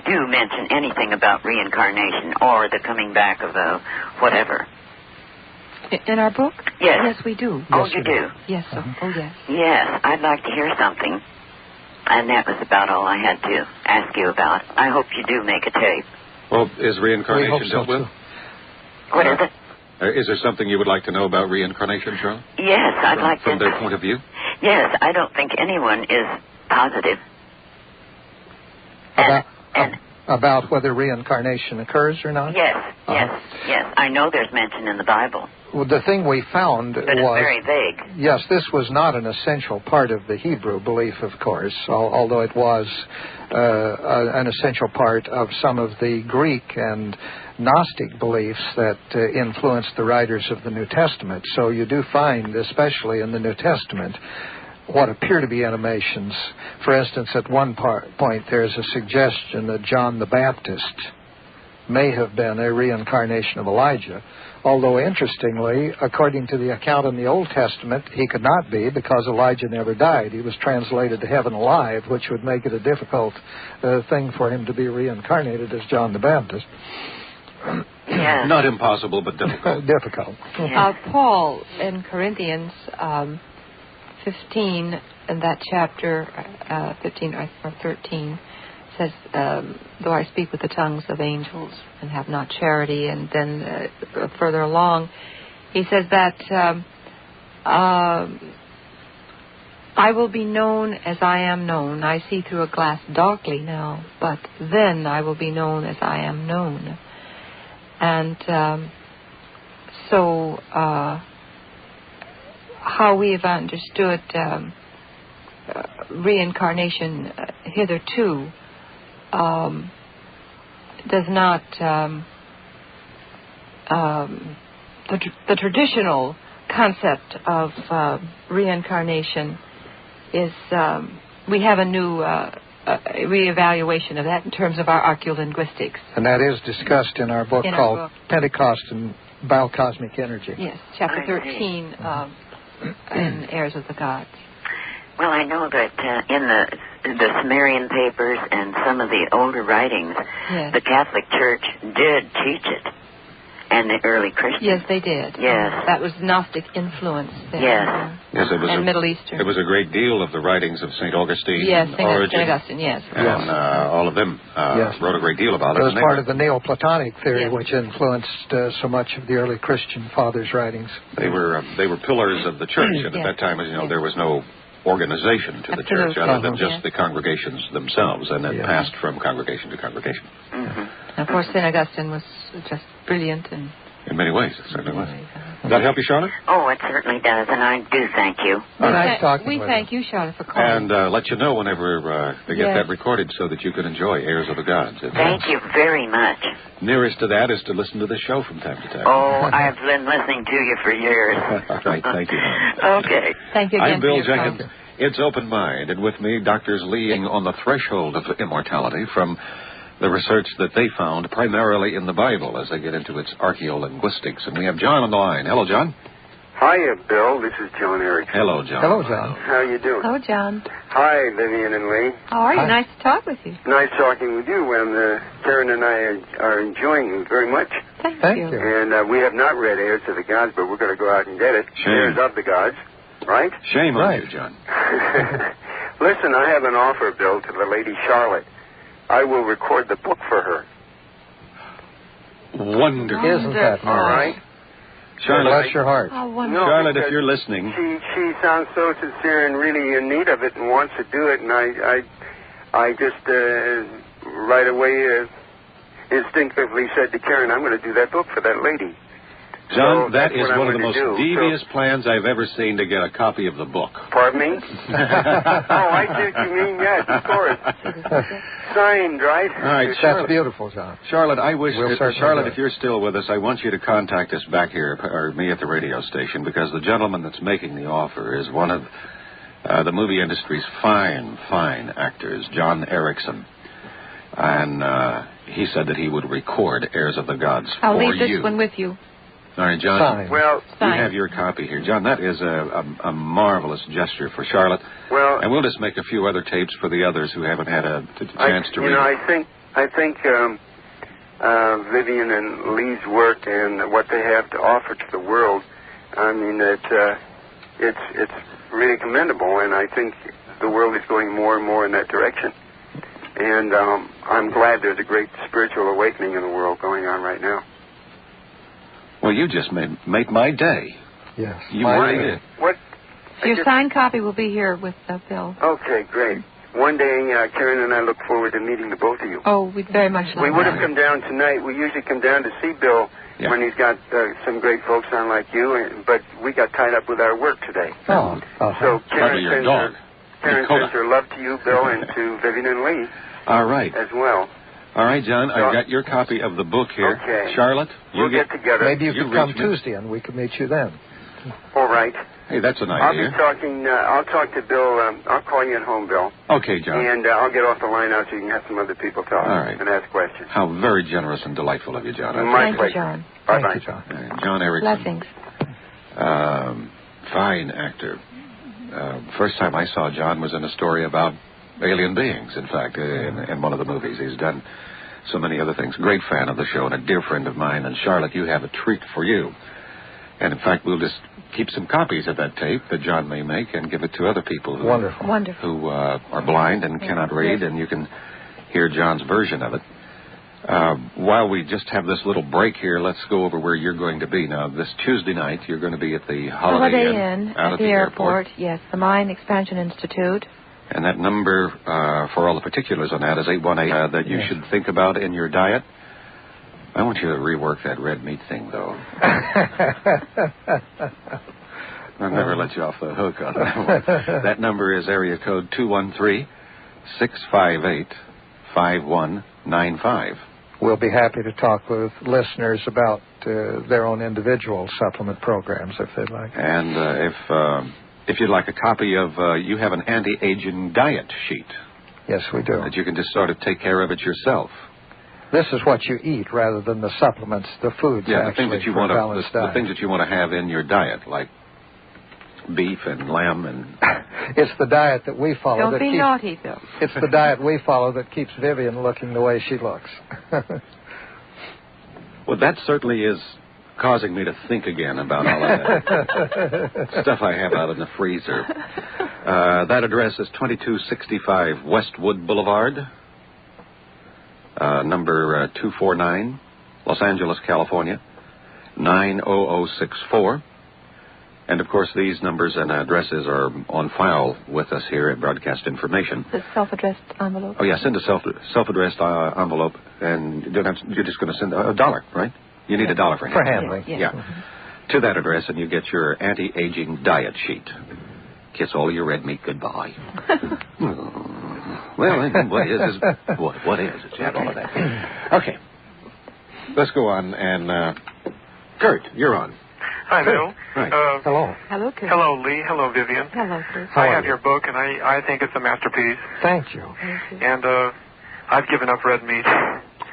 Speaker 8: do mention anything about reincarnation or the coming back of the whatever.
Speaker 2: In our book?
Speaker 8: Yes.
Speaker 2: Yes, we do.
Speaker 8: Oh, you do?
Speaker 2: Yes. Oh, yes.
Speaker 8: Yes, I'd like to hear something. And that was about all I had to ask you about. I hope you do make a tape.
Speaker 1: Well, is reincarnation dealt with?
Speaker 8: What is it?
Speaker 1: Is there something you would like to know about reincarnation, Charlotte?
Speaker 8: Yes, I'd like to.
Speaker 1: From their point of view?
Speaker 8: Yes, I don't think anyone is positive.
Speaker 4: About whether reincarnation occurs or not?
Speaker 8: Yes. I know there's mention in the Bible.
Speaker 4: Well, the thing we found
Speaker 8: but it's very vague.
Speaker 4: Yes, this was not an essential part of the Hebrew belief, of course, although it was an essential part of some of the Greek and Gnostic beliefs that influenced the writers of the New Testament. So you do find, especially in the New Testament, what appear to be intimations. For instance, at one point there's a suggestion that John the Baptist may have been a reincarnation of Elijah, although interestingly, according to the account in the Old Testament, he could not be because Elijah never died. He was translated to heaven alive, which would make it a difficult thing for him to be reincarnated as John the Baptist.
Speaker 8: Yeah.
Speaker 1: Not impossible, but difficult.
Speaker 4: Difficult.
Speaker 8: Yeah.
Speaker 2: Paul in Corinthians 15, in that chapter, 15 or 13, says, though I speak with the tongues of angels and have not charity, and then further along, he says that I will be known as I am known. I see through a glass darkly now, but then I will be known as I am known. And so how we have understood reincarnation hitherto does not the traditional concept of reincarnation is we have a new reevaluation of that in terms of our archaeolinguistics.
Speaker 4: And that is discussed in our book called Pentecost and Biocosmic Energy.
Speaker 2: Yes, chapter 13 in Heirs of the Gods.
Speaker 8: Well, I know that in the Sumerian papers and some of the older writings, the Catholic Church did teach it, and the early Christians.
Speaker 2: Yes, they did.
Speaker 8: Yes.
Speaker 2: That was Gnostic influence there.
Speaker 8: Yes.
Speaker 1: Yes, it was
Speaker 2: and Middle Eastern.
Speaker 1: It was a great deal of the writings of St. Augustine.
Speaker 2: Yes, St.
Speaker 1: Origin,
Speaker 2: Augustine, yes.
Speaker 1: And all of them wrote a great deal about it.
Speaker 4: It was part of the Neoplatonic theory,
Speaker 2: Yes.
Speaker 4: which influenced so much of the early Christian fathers' writings.
Speaker 1: They were pillars of the church, and at that time, as you know, there was no organization to the church other than just the congregations themselves, and it passed from congregation to congregation.
Speaker 2: And of course, St. Augustine was just brilliant and.
Speaker 1: In many ways, it certainly was. Does that help you, Charlotte?
Speaker 8: Oh, it certainly does, and I do thank you.
Speaker 2: We thank you, Charlotte, for calling.
Speaker 1: And let you know whenever they get that recorded so that you can enjoy Heirs of the Gods.
Speaker 8: Thank you very much.
Speaker 1: Nearest to that is to listen to the show from time to time.
Speaker 8: Oh, I've been listening to you for years.
Speaker 1: All right, thank you.
Speaker 8: Okay.
Speaker 2: Thank you again.
Speaker 1: I'm Bill Jenkins. It's Open Mind, and with me, Doctors leading on the threshold of immortality from the research that they found primarily in the Bible as they get into its archaeolinguistics. And we have John on the line. Hello, John.
Speaker 9: Hiya, Bill. This is John Erickson.
Speaker 1: Hello, John.
Speaker 4: Hello, John.
Speaker 9: How you doing?
Speaker 2: Hello, John.
Speaker 9: Hi, Vivian and Lee.
Speaker 2: How are you? Nice to talk with you.
Speaker 9: Nice talking with you. Karen and I are enjoying it very much.
Speaker 2: Thank you.
Speaker 9: And we have not read Heirs of the Gods, but we're going to go out and get it.
Speaker 1: Shame.
Speaker 9: Heirs of the Gods, right?
Speaker 1: Shame on you, John.
Speaker 9: Listen, I have an offer, Bill, to the lady Charlotte. I will record the book for her.
Speaker 1: Wonderful.
Speaker 4: Isn't that
Speaker 9: all right?
Speaker 1: Charlotte,
Speaker 4: bless your heart.
Speaker 2: Oh, wonderful.
Speaker 9: No,
Speaker 1: Charlotte, if you're listening.
Speaker 9: She sounds so sincere and really in need of it and wants to do it, and I just right away instinctively said to Karen, I'm going to do that book for that lady.
Speaker 1: John,
Speaker 9: So
Speaker 1: that is
Speaker 9: what I'm
Speaker 1: one of the
Speaker 9: going
Speaker 1: most
Speaker 9: to do.
Speaker 1: devious plans I've ever seen to get a copy of the book.
Speaker 9: Pardon me? Oh, I see what you mean. Yes, of course. Signed, right?
Speaker 1: All right,
Speaker 4: That's
Speaker 1: Charlotte.
Speaker 4: beautiful, John.
Speaker 1: Charlotte, I wish
Speaker 4: We'll
Speaker 1: that,
Speaker 4: certainly
Speaker 1: Charlotte,
Speaker 4: do it.
Speaker 1: if you're still with us, I want you to contact us back here, or me at the radio station, because the gentleman that's making the offer is one of the movie industry's fine actors, John Erickson. And he said that he would record Heirs of the Gods
Speaker 2: I'll
Speaker 1: for
Speaker 2: leave this
Speaker 1: you.
Speaker 2: one with you.
Speaker 1: All right, John.
Speaker 4: Fine.
Speaker 9: Well,
Speaker 1: You have your copy here. John, that is a marvelous gesture for Charlotte.
Speaker 9: well,
Speaker 1: And we'll just make a few other tapes for the others who haven't had a chance to read it.
Speaker 9: I think Vivian and Lee's work and what they have to offer to the world, I mean, it's really commendable, and I think the world is going more and more in that direction. And I'm glad there's a great spiritual awakening in the world going on right now.
Speaker 1: Well, you just made my day.
Speaker 4: Yes.
Speaker 1: You really did.
Speaker 9: What?
Speaker 2: Your signed copy will be here with Bill.
Speaker 9: Okay, great. One day, Karen and I look forward to meeting the both of you.
Speaker 2: Oh, we'd very much like
Speaker 9: We would have
Speaker 2: that.
Speaker 9: come down tonight. We usually come down to see Bill when he's got some great folks on like you, but we got tied up with our work today.
Speaker 4: Oh.
Speaker 9: So
Speaker 1: Probably your dog.
Speaker 9: Karen sends her love to you, Bill, and to Vivian and Lee
Speaker 1: All right.
Speaker 9: as well.
Speaker 1: All right, John, I've got your copy of the book here.
Speaker 9: Okay.
Speaker 1: Charlotte, you
Speaker 9: We'll get together.
Speaker 4: Maybe you could come
Speaker 1: reach me.
Speaker 4: Tuesday and we could meet you then.
Speaker 9: All right.
Speaker 1: Hey, that's an
Speaker 9: I'll be
Speaker 1: idea.
Speaker 9: talking. I'll talk to Bill. I'll call you at home, Bill.
Speaker 1: Okay, John.
Speaker 9: And I'll get off the line out so you can have some other people talk
Speaker 1: All right.
Speaker 9: and ask questions.
Speaker 1: How very generous and delightful of you, John.
Speaker 9: My
Speaker 2: Thank you,
Speaker 9: pleasure.
Speaker 2: John.
Speaker 9: Bye-bye.
Speaker 4: Thank you, John.
Speaker 1: John Erickson.
Speaker 2: Blessings.
Speaker 1: Fine actor. First time I saw John was in a story about alien beings, in fact, in one of the movies. He's done so many other things. Great fan of the show and a dear friend of mine. And Charlotte, you have a treat for you. And in fact, we'll just keep some copies of that tape that John may make and give it to other people who, who are blind and cannot read, and you can hear John's version of it. While we just have this little break here, let's go over where you're going to be. Now, this Tuesday night, you're going to be at the Holiday Inn out
Speaker 2: at
Speaker 1: at
Speaker 2: the
Speaker 1: airport.
Speaker 2: Yes, the Mine Expansion Institute.
Speaker 1: And that number for all the particulars on that is 818 that you should think about in your diet. I want you to rework that red meat thing, though. I'll never let you off the hook on that one. That number is area code 213-658-5195.
Speaker 4: We'll be happy to talk with listeners about their own individual supplement programs if they'd like.
Speaker 1: And if you'd like a copy of, you have an anti-aging diet sheet.
Speaker 4: Yes, we do.
Speaker 1: That you can just sort of take care of it yourself.
Speaker 4: This is what you eat rather than the supplements, the foods.
Speaker 1: Yeah, the
Speaker 4: actually,
Speaker 1: things that you
Speaker 4: for
Speaker 1: want
Speaker 4: a balanced diet.
Speaker 1: the things that you want to have in your diet, like beef and lamb and.
Speaker 4: It's the diet that we follow.
Speaker 2: Don't be naughty, Phil.
Speaker 4: It's the diet we follow that keeps Vivian looking the way she looks.
Speaker 1: Well, that certainly is causing me to think again about all of that stuff I have out in the freezer. That address is 2265 Westwood Boulevard, number 249, Los Angeles, California, 90064. And, of course, these numbers and addresses are on file with us here at Broadcast Information.
Speaker 2: The self-addressed envelope.
Speaker 1: Oh, yeah, send a self-addressed envelope, and you're just going to send $1, right? You need $1 for handling.
Speaker 4: For handling.
Speaker 1: Yeah. Mm-hmm. To that address, and you get your anti-aging diet sheet. Kiss all your red meat goodbye. Well, what is? It's got all of that. Okay. Let's go on, and Kurt, you're on.
Speaker 10: Hi, Bill.
Speaker 1: Right.
Speaker 4: Hello.
Speaker 2: Hello, Chris.
Speaker 10: Hello, Lee. Hello, Vivian.
Speaker 2: Hello, Chris.
Speaker 10: I have your book, and I think it's a masterpiece.
Speaker 4: Thank you.
Speaker 10: And I've given up red meat.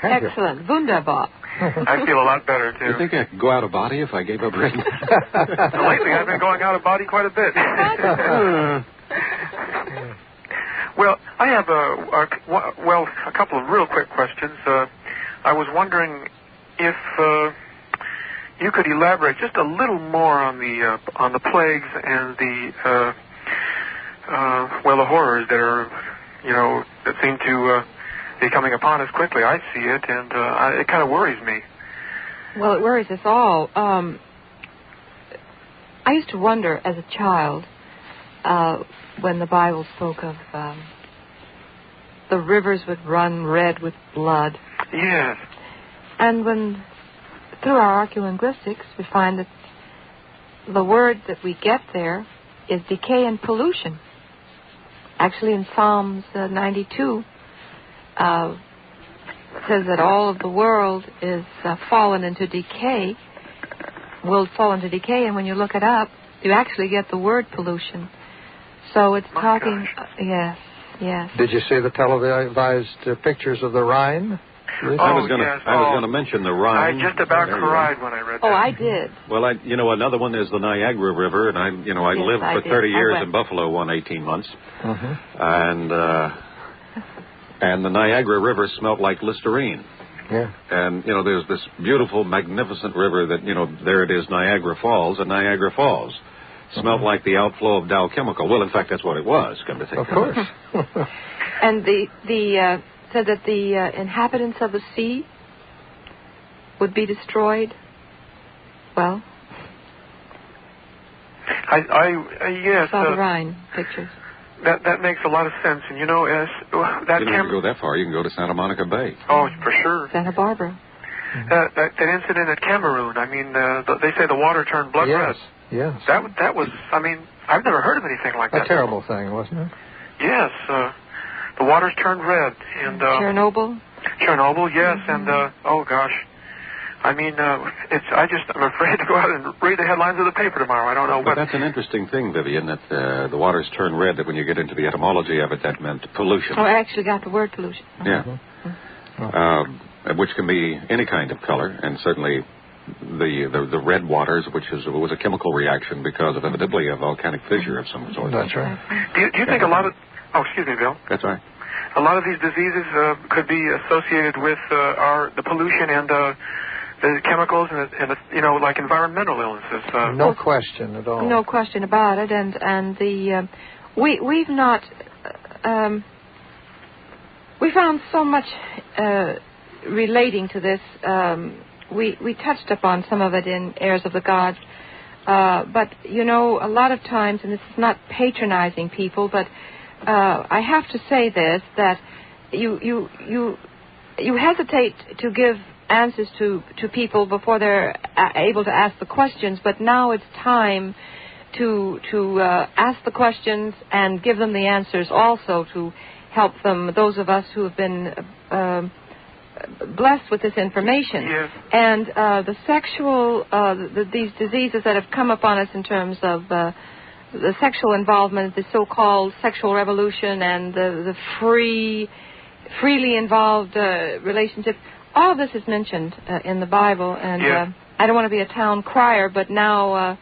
Speaker 2: Excellent. Wunderbar.
Speaker 10: I feel a lot better, too.
Speaker 1: You think I could go out of body if I gave up red meat?
Speaker 10: Lately, I've been going out of body quite a bit. Well, I have a couple of real quick questions. I was wondering if you could elaborate just a little more on the plagues and the horrors that are, that seem to be coming upon us quickly. I see it, and it kind of worries me.
Speaker 2: Well, it worries us all. I used to wonder as a child when the Bible spoke of the rivers would run red with blood.
Speaker 10: Yes.
Speaker 2: And when, through our archaeolinguistics, we find that the word that we get there is decay and pollution. Actually, in Psalms 92, says that all of the world is fallen into decay, will fall into decay, and when you look it up, you actually get the word pollution. So it's talking, yes.
Speaker 4: Did you see the televised pictures of the Rhine?
Speaker 1: I was going to mention the Rhine.
Speaker 10: I just about cried when I read that.
Speaker 2: Oh, I did.
Speaker 1: Well, another one is the Niagara River, and I lived for 30 years in Buffalo, 18 months, and the Niagara River smelled like Listerine.
Speaker 4: Yeah.
Speaker 1: And there's this beautiful, magnificent river that there it is, Niagara Falls, and Niagara Falls smelled like the outflow of Dow Chemical. Well, in fact, that's what it was. Come to think
Speaker 4: of course.
Speaker 2: And the said that the inhabitants of the sea would be destroyed. Well,
Speaker 10: I
Speaker 2: saw the Rhine pictures.
Speaker 10: That makes a lot of sense, and as that
Speaker 1: you don't have to go that far. You can go to Santa Monica Bay.
Speaker 10: Oh, for sure.
Speaker 2: Santa Barbara.
Speaker 10: That incident at Cameroon. I mean, they say the water turned blood red.
Speaker 4: Yes.
Speaker 10: That was. I mean, I've never heard of anything like that.
Speaker 4: A terrible thing, wasn't it?
Speaker 10: Yes. The waters turned red, and
Speaker 2: Chernobyl.
Speaker 10: Chernobyl, yes, and oh gosh. I mean, I'm afraid to go out and read the headlines of the paper tomorrow. I don't know
Speaker 1: what. But that's an interesting thing, Vivian, that the waters turn red, that when you get into the etymology of it, that meant pollution.
Speaker 2: Oh, I actually got the word pollution.
Speaker 1: Yeah. Which can be any kind of color, and certainly the red waters, which was a chemical reaction because of evidently a volcanic fissure of some sort.
Speaker 4: That's right.
Speaker 10: Do you think a lot of... Oh, excuse me, Bill.
Speaker 1: That's right.
Speaker 10: A lot of these diseases could be associated with the pollution and the chemicals and like environmental illnesses.
Speaker 4: No question at all.
Speaker 2: No question about it. And the we've not we found so much relating to this. We touched upon some of it in Heirs of the Gods, but a lot of times, and this is not patronizing people, but I have to say this, that you hesitate to give answers to people before they're able to ask the questions, but now it's time to ask the questions and give them the answers also, to help them, those of us who have been blessed with this information.
Speaker 10: Yes.
Speaker 2: And the sexual, these diseases that have come upon us in terms of the sexual involvement, the so-called sexual revolution, and the freely involved relationships. All of this is mentioned in the Bible, and I don't want to be a town crier, but now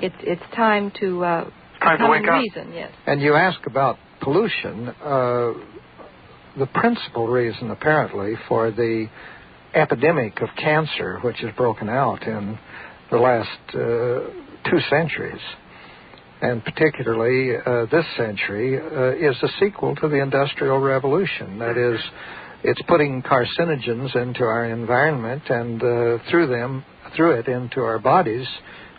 Speaker 2: it's time to come and reason. Yes.
Speaker 4: And you ask about pollution. The principal reason, apparently, for the epidemic of cancer, which has broken out in the last 2 centuries, and particularly this century, is a sequel to the Industrial Revolution. That is, it's putting carcinogens into our environment and through it into our bodies,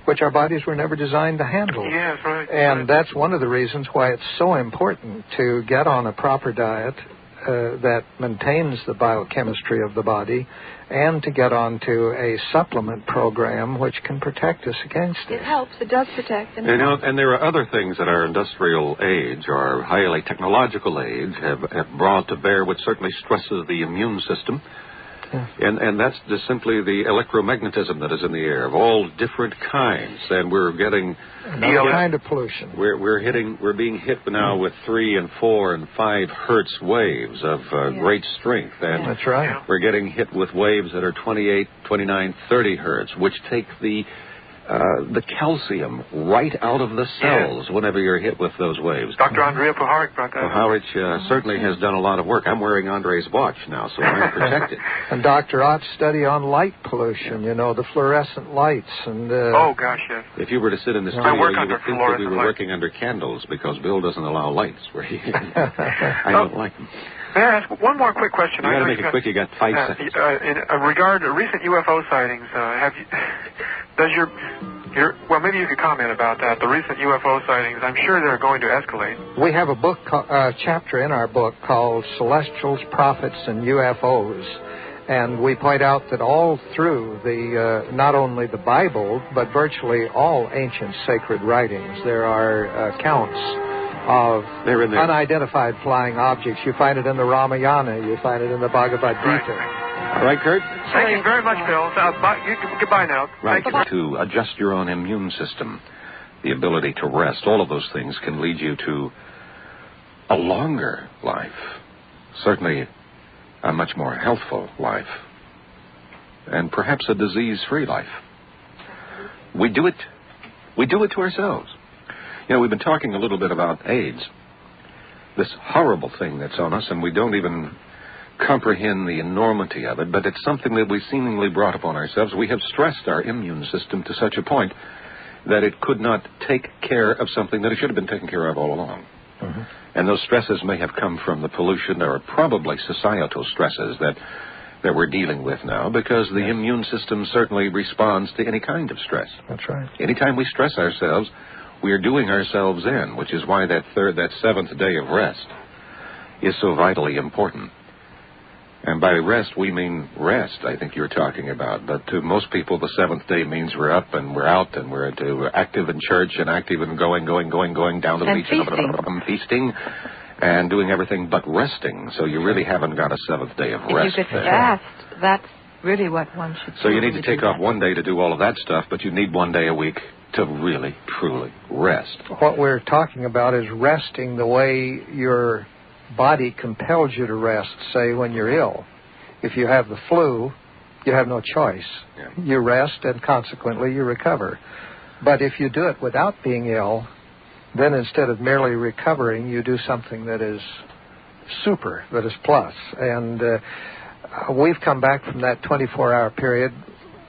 Speaker 4: which our bodies were never designed to handle.
Speaker 10: Yes, right.
Speaker 4: And that's one of the reasons why it's so important to get on a proper diet that maintains the biochemistry of the body, and to get onto a supplement program which can protect us against it.
Speaker 2: It helps. It does protect.
Speaker 1: And there are other things that our industrial age, our highly technological age, have brought to bear, which certainly stresses the immune system. Yeah. And that's just simply the electromagnetism that is in the air of all different kinds, and we're getting
Speaker 4: another kind of pollution.
Speaker 1: We're being hit now with 3 and 4 and 5 hertz waves of great strength, and
Speaker 4: that's right.
Speaker 1: We're getting hit with waves that are 28, 29, 30 hertz, which take the calcium right out of the cells whenever you're hit with those waves.
Speaker 10: Dr. Andrea Puharich brought that up.
Speaker 1: Puharich certainly has done a lot of work. I'm wearing Andre's watch now, so I'm protected.
Speaker 4: And Dr. Ott's study on light pollution, the fluorescent lights. And
Speaker 10: oh, gosh, yes.
Speaker 1: If you were to sit in the studio, you would think that we were working under candles, because Bill doesn't allow lights where he I don't like them.
Speaker 10: May I ask one more quick question?
Speaker 1: You got to make it quick. You got 5 seconds.
Speaker 10: In regard to recent UFO sightings, well, maybe you could comment about that. The recent UFO sightings, I'm sure they're going to escalate.
Speaker 4: We have a chapter in our book called Celestials, Prophets, and UFOs. And we point out that all through not only the Bible, but virtually all ancient sacred writings, there are accounts of unidentified flying objects. You find it in the Ramayana. You find it in the Bhagavad Gita.
Speaker 10: Right.
Speaker 1: All right, Kurt?
Speaker 10: Thank you very much, Bill. Goodbye now.
Speaker 1: Right. To adjust your own immune system, the ability to rest, all of those things can lead you to a longer life. Certainly a much more healthful life. And perhaps a disease-free life. We do it to ourselves. We've been talking a little bit about AIDS, this horrible thing that's on us, and we don't even comprehend the enormity of it, but it's something that we seemingly brought upon ourselves. We have stressed our immune system to such a point that it could not take care of something that it should have been taken care of all along. Mm-hmm. And those stresses may have come from the pollution, or probably societal stresses that we're dealing with now, because the immune system certainly responds to any kind of stress.
Speaker 4: That's right.
Speaker 1: Anytime we stress ourselves, we are doing ourselves in, which is why that 7th day of rest is so vitally important. And by rest, we mean rest, I think you're talking about. But to most people, the 7th day means we're up and we're out and we're active in church and active in going down to the beach and feasting and doing everything but resting. So you really haven't got a 7th day of rest.
Speaker 2: If you could fast, that's really what one should do.
Speaker 1: So you need to take off one day to do all of that stuff, but you need one day a week to really, truly rest.
Speaker 4: What we're talking about is resting the way your body compels you to rest, say, when you're ill. If you have the flu, you have no choice. Yeah. You rest, and consequently you recover. But if you do it without being ill, then instead of merely recovering, you do something that is super, that is plus. And we've come back from that 24-hour period.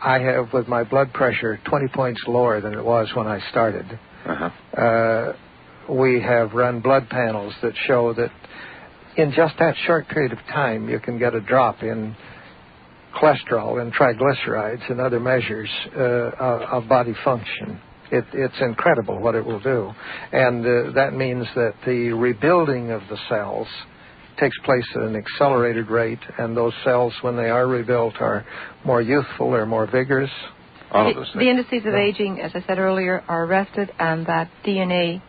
Speaker 4: I have, with my blood pressure, 20 points lower than it was when I started. Uh-huh. We have run blood panels that show that in just that short period of time, you can get a drop in cholesterol and triglycerides and other measures of body function. It's incredible what it will do. And that means that the rebuilding of the cells takes place at an accelerated rate, and those cells, when they are rebuilt, are more youthful, they're more vigorous.
Speaker 1: All of those things.
Speaker 2: The indices of aging, as I said earlier, are arrested, and that DNA,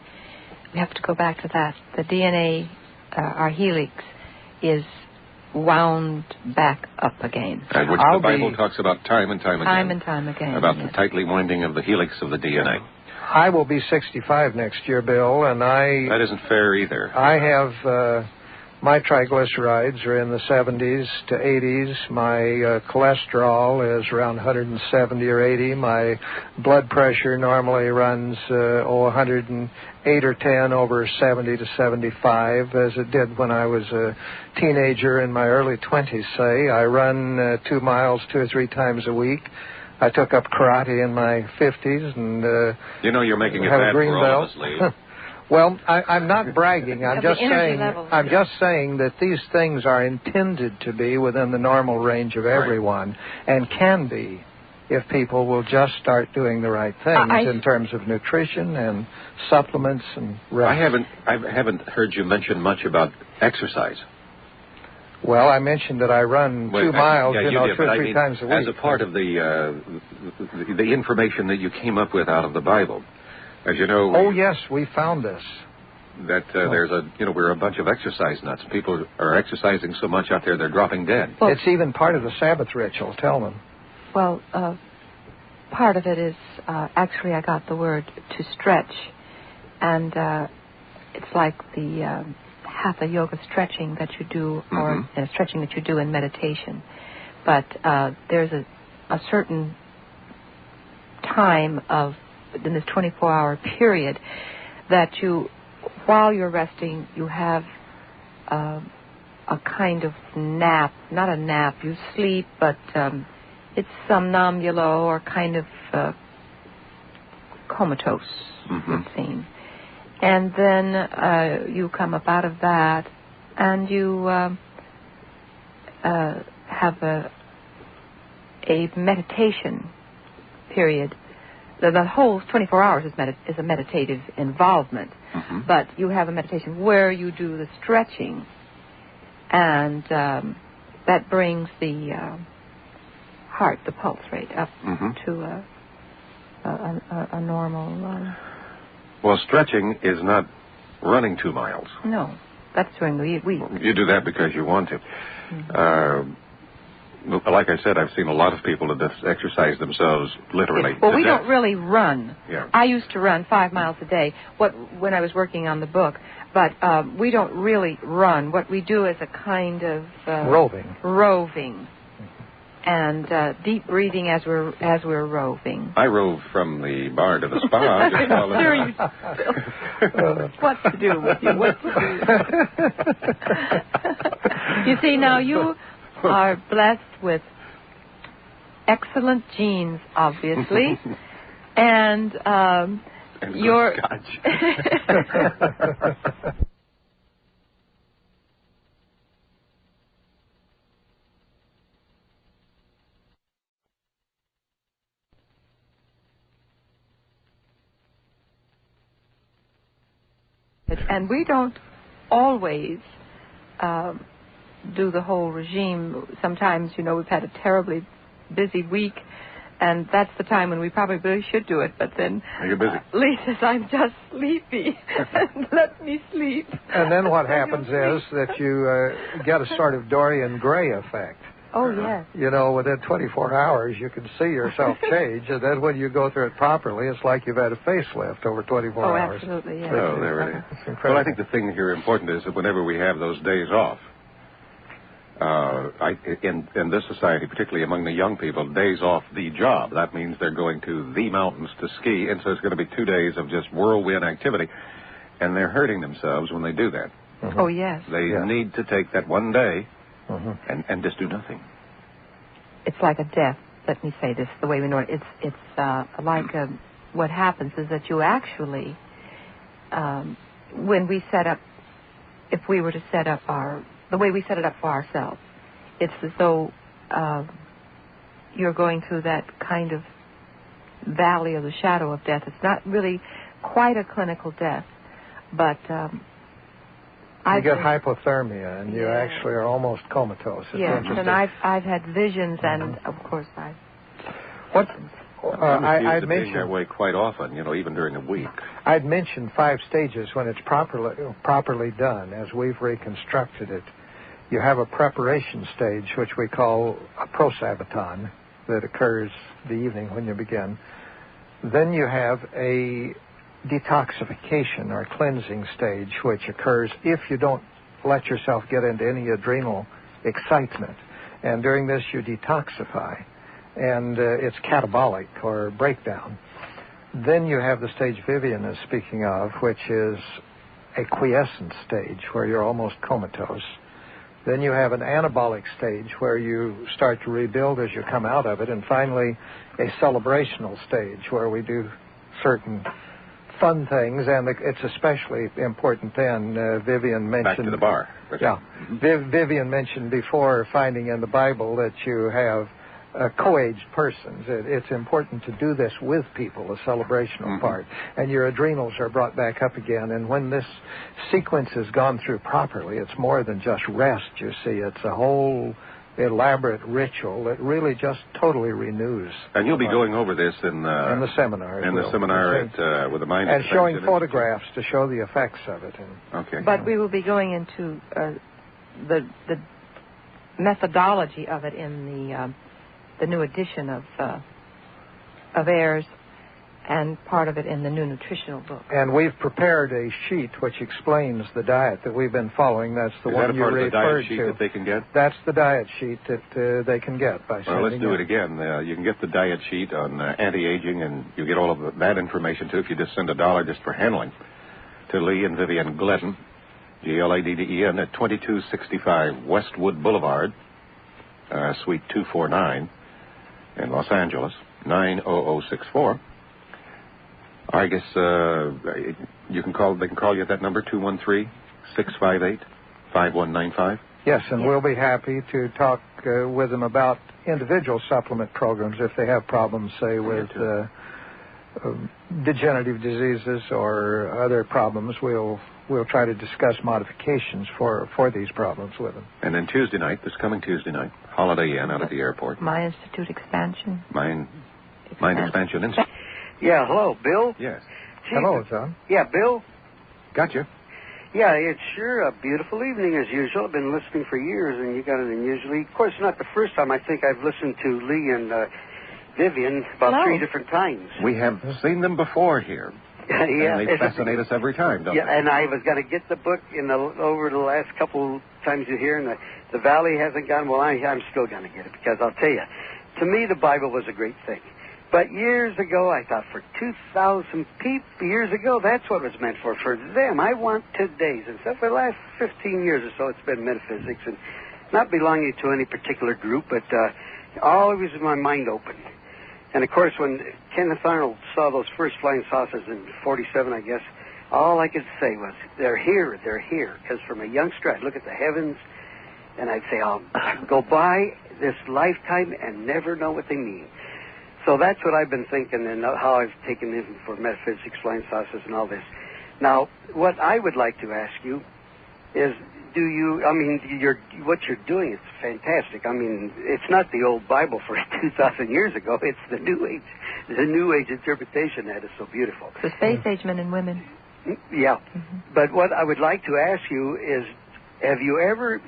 Speaker 2: we have to go back to that. The DNA, our helix, is wound back up again.
Speaker 1: And which the Bible talks about time and time again.
Speaker 2: Time and time again.
Speaker 1: About the tightly winding of the helix of the DNA.
Speaker 4: I will be 65 next year, Bill, and
Speaker 1: That isn't fair either.
Speaker 4: I have my triglycerides are in the 70s to 80s. My cholesterol is around 170 or 80. My blood pressure normally runs 108 or 10 over 70 to 75, as it did when I was a teenager in my early 20s, say. I run 2 miles 2 or 3 times a week. I took up karate in my 50s and
Speaker 1: you're making it
Speaker 4: have
Speaker 1: bad
Speaker 4: a green
Speaker 1: for all
Speaker 4: belt.
Speaker 1: of us, Lee.
Speaker 4: Well, I'm not bragging. I'm just saying. I'm just saying that these things are intended to be within the normal range of everyone, and can be, if people will just start doing the right things in terms of nutrition and supplements and rest.
Speaker 1: I haven't heard you mention much about exercise.
Speaker 4: Well, I mentioned that I run 2 miles, 2 or 3 times a week.
Speaker 1: As a part of the information that you came up with out of the Bible. As you know...
Speaker 4: Oh, yes, we found this.
Speaker 1: That we're a bunch of exercise nuts. People are exercising so much out there, they're dropping dead.
Speaker 4: Well, it's even part of the Sabbath ritual. Tell them.
Speaker 2: Well, part of it is, actually, I got the word to stretch. And it's like the hatha yoga stretching that you do, or stretching that you do in meditation. But there's a certain time in this 24-hour period that while you're resting, you have a kind of nap. Not a nap, you sleep, but it's somnambulo or kind of comatose, it seems. And then you come up out of that, and you have a meditation period. The whole 24 hours is a meditative involvement, but you have a meditation where you do the stretching, and that brings the heart, the pulse rate, up to a normal...
Speaker 1: Well, stretching is not running 2 miles.
Speaker 2: No, that's during the week.
Speaker 1: You do that because you want to. Like I said, I've seen a lot of people that exercise themselves literally.
Speaker 2: Well, we don't really run.
Speaker 1: Yeah.
Speaker 2: I used to run 5 miles a day when I was working on the book, but we don't really run. What we do is a kind of roving, and deep breathing as we're roving.
Speaker 1: I rove from the bar to the spa.
Speaker 2: Sure you will. What to do with you? What to do? You see, now you are blessed with excellent genes, obviously, and your
Speaker 1: scotch.
Speaker 2: And we don't always do the whole regime. Sometimes, we've had a terribly busy week, and that's the time when we probably really should do it. But then
Speaker 1: you're busy.
Speaker 2: Lee says, I'm just sleepy. Let me sleep.
Speaker 4: And then what happens is that you get a sort of Dorian Gray effect.
Speaker 2: Oh, yes.
Speaker 4: Within 24 hours, you can see yourself change, and then when you go through it properly, it's like you've had a facelift over 24 hours.
Speaker 2: Oh, absolutely, yes.
Speaker 1: Oh, there it is. Well, I think the thing here important is that whenever we have those days off, in this society, particularly among the young people, days off the job. That means they're going to the mountains to ski, and so it's going to be 2 days of just whirlwind activity, and they're hurting themselves when they do that.
Speaker 2: Oh, yes.
Speaker 1: They need to take that one day and just do nothing.
Speaker 2: It's like a death. Let me say this the way we know it. It's like what happens is that you actually, when we set up, if we were to set up the way we set it up for ourselves, it's as though you're going through that kind of valley of the shadow of death. It's not really quite a clinical death, but
Speaker 4: you get hypothermia, and you actually are almost comatose.
Speaker 2: Yes, and I've had visions, and of course
Speaker 1: I'd mentioned that way quite often, even during a week.
Speaker 4: I'd mentioned 5 stages when it's properly done, as we've reconstructed it. You have a preparation stage, which we call a prosabaton, that occurs the evening when you begin. Then you have a detoxification or cleansing stage, which occurs if you don't let yourself get into any adrenal excitement. And during this, you detoxify, and it's catabolic or breakdown. Then you have the stage Vivian is speaking of, which is a quiescent stage where you're almost comatose. Then you have an anabolic stage where you start to rebuild as you come out of it. And finally, a celebrational stage where we do certain fun things. And it's especially important then, Vivian mentioned...
Speaker 1: Back to the bar.
Speaker 4: Yeah. Mm-hmm. Vivian mentioned before finding in the Bible that you have co-aged persons. It's important to do this with people, the celebrational part. And your adrenals are brought back up again. And when this sequence has gone through properly, it's more than just rest, you see. It's a whole elaborate ritual that really just totally renews.
Speaker 1: And you'll be going over this in
Speaker 4: the seminar.
Speaker 1: In the seminar with the mind
Speaker 4: and showing photographs to show the effects of it.
Speaker 1: Okay.
Speaker 2: But we will be going into the methodology of it in the new edition of Ayers, and part of it in the new nutritional book.
Speaker 4: And we've prepared a sheet which explains the diet that we've been following. That's the one you referred to. Is that a part of the diet sheet
Speaker 1: that they can get?
Speaker 4: That's the diet sheet that they can get by sending.
Speaker 1: Well, let's do it again. You can get the diet sheet on anti-aging, and you get all of that information, too, if you just send $1 just for handling to Lee and Vivian Gladden, Gladden, at 2265 Westwood Boulevard, Suite 249 in Los Angeles, 90064. I guess you can call. They can call you at that number, 213-658-5195.
Speaker 4: Yes, and we'll be happy to talk with them about individual supplement programs if they have problems, say with degenerative diseases or other problems. We'll try to discuss modifications for these problems with them.
Speaker 1: And then Tuesday night, this coming Tuesday night, Holiday Inn out at the airport.
Speaker 2: Mind Institute Expansion.
Speaker 1: Mind Expansion Institute.
Speaker 11: Yeah, hello, Bill?
Speaker 1: Yes.
Speaker 4: Hello, John.
Speaker 11: Yeah, Bill?
Speaker 1: Gotcha.
Speaker 11: Yeah, it's sure a beautiful evening as usual. I've been listening for years, and you got it unusually. Of course, not the first time. I think I've listened to Lee and Vivian about 3 different times.
Speaker 1: We have seen them before here.
Speaker 11: Yeah.
Speaker 1: And they fascinate us every time, don't they?
Speaker 11: Yeah, and I was going to get the book over the last couple times you hear, and the Valley hasn't gone. Well, I'm still going to get it, because I'll tell you, to me, the Bible was a great thing. But years ago, I thought for 2,000 people, years ago, that's what it was meant for them. I want today's. And so for the last 15 years or so, it's been metaphysics, and not belonging to any particular group, but always my mind open. And, of course, when Kenneth Arnold saw those first flying saucers in 47, I guess, all I could say was, they're here. Because from a youngster, I'd look at the heavens, and I'd say, I'll go by this lifetime and never know what they mean. So that's what I've been thinking, and how I've taken in for metaphysics, flying saucers, and all this. Now, what I would like to ask you is, what you're doing is fantastic. I mean, it's not the old Bible for 2,000 years ago. It's the New Age. The New Age interpretation that is so beautiful.
Speaker 2: The space age men and women.
Speaker 11: Yeah. But what I would like to ask you is, have you ever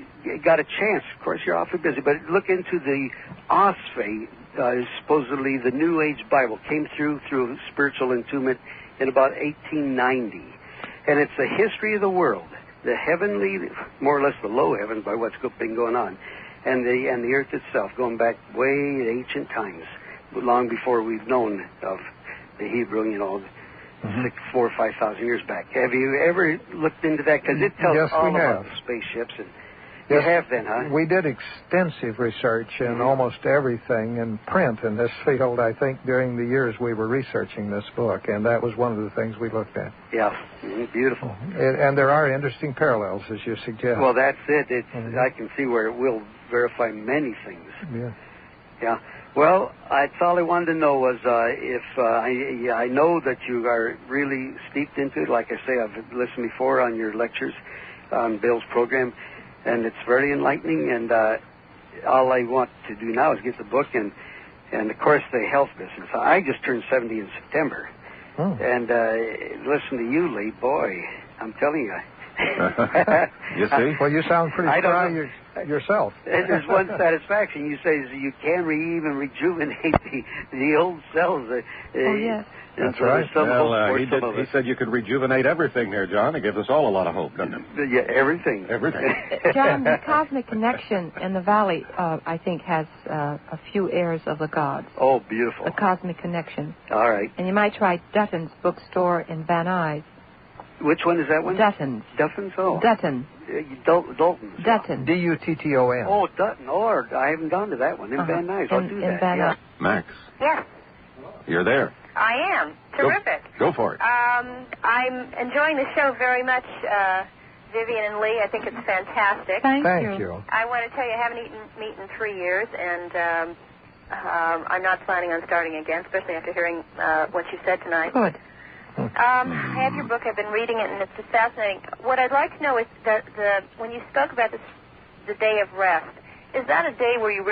Speaker 11: got a chance, of course you're awfully busy, but look into the Osphey, supposedly the New Age Bible, came through spiritual entombment in about 1890. And it's a history of the world, the heavenly, more or less the low heaven by what's been going on, and the earth itself, going back way ancient times, long before we've known of the Hebrew, 4,000 or 5,000 years back. Have you ever looked into that? Because it tells all about the spaceships. And you have then, huh?
Speaker 4: We did extensive research in almost everything in print in this field, I think, during the years we were researching this book, and that was one of the things we looked at.
Speaker 11: Yeah, beautiful.
Speaker 4: And there are interesting parallels, as you suggest.
Speaker 11: Well, that's it. I can see where it will verify many things. Yeah. Well, that's all I wanted to know was I know that you are really steeped into it. Like I say, I've listened before on your lectures on Bill's program, and it's very enlightening. And all I want to do now is get the book and of course, the health business. I just turned 70 in September. And listen to you, Lee. Boy, I'm telling you.
Speaker 1: You see?
Speaker 4: Well, you sound pretty spry yourself.
Speaker 11: There's one satisfaction. You say you can even rejuvenate the old cells.
Speaker 4: That's right.
Speaker 1: Well, he said you could rejuvenate everything there, John. It gives us all a lot of hope, doesn't it?
Speaker 11: Yeah, everything.
Speaker 1: Everything.
Speaker 2: John, the cosmic connection in the valley, I think, has a few airs of the gods.
Speaker 11: Oh, beautiful.
Speaker 2: The cosmic connection.
Speaker 11: All right.
Speaker 2: And you might try Dutton's bookstore in Van Nuys.
Speaker 11: Which one is that one?
Speaker 2: Dutton's.
Speaker 11: Dutton's? Oh.
Speaker 2: Dutton.
Speaker 11: Dalton's.
Speaker 2: Dutton.
Speaker 4: Dutton.
Speaker 11: Oh, Dutton. Oh, I haven't gone to that one. In Van Nuys. I'll do that.
Speaker 2: Van Nuys.
Speaker 1: Max.
Speaker 12: Yes,
Speaker 1: You're there.
Speaker 12: I am. Terrific.
Speaker 1: Go for it.
Speaker 12: I'm enjoying the show very much, Vivian and Lee. I think it's fantastic.
Speaker 2: Thank you.
Speaker 12: I want to tell you, I haven't eaten meat in 3 years, and I'm not planning on starting again, especially after hearing what you said tonight.
Speaker 2: Good.
Speaker 12: I have your book. I've been reading it, and it's just fascinating. What I'd like to know is when you spoke about the day of rest, is that a day where you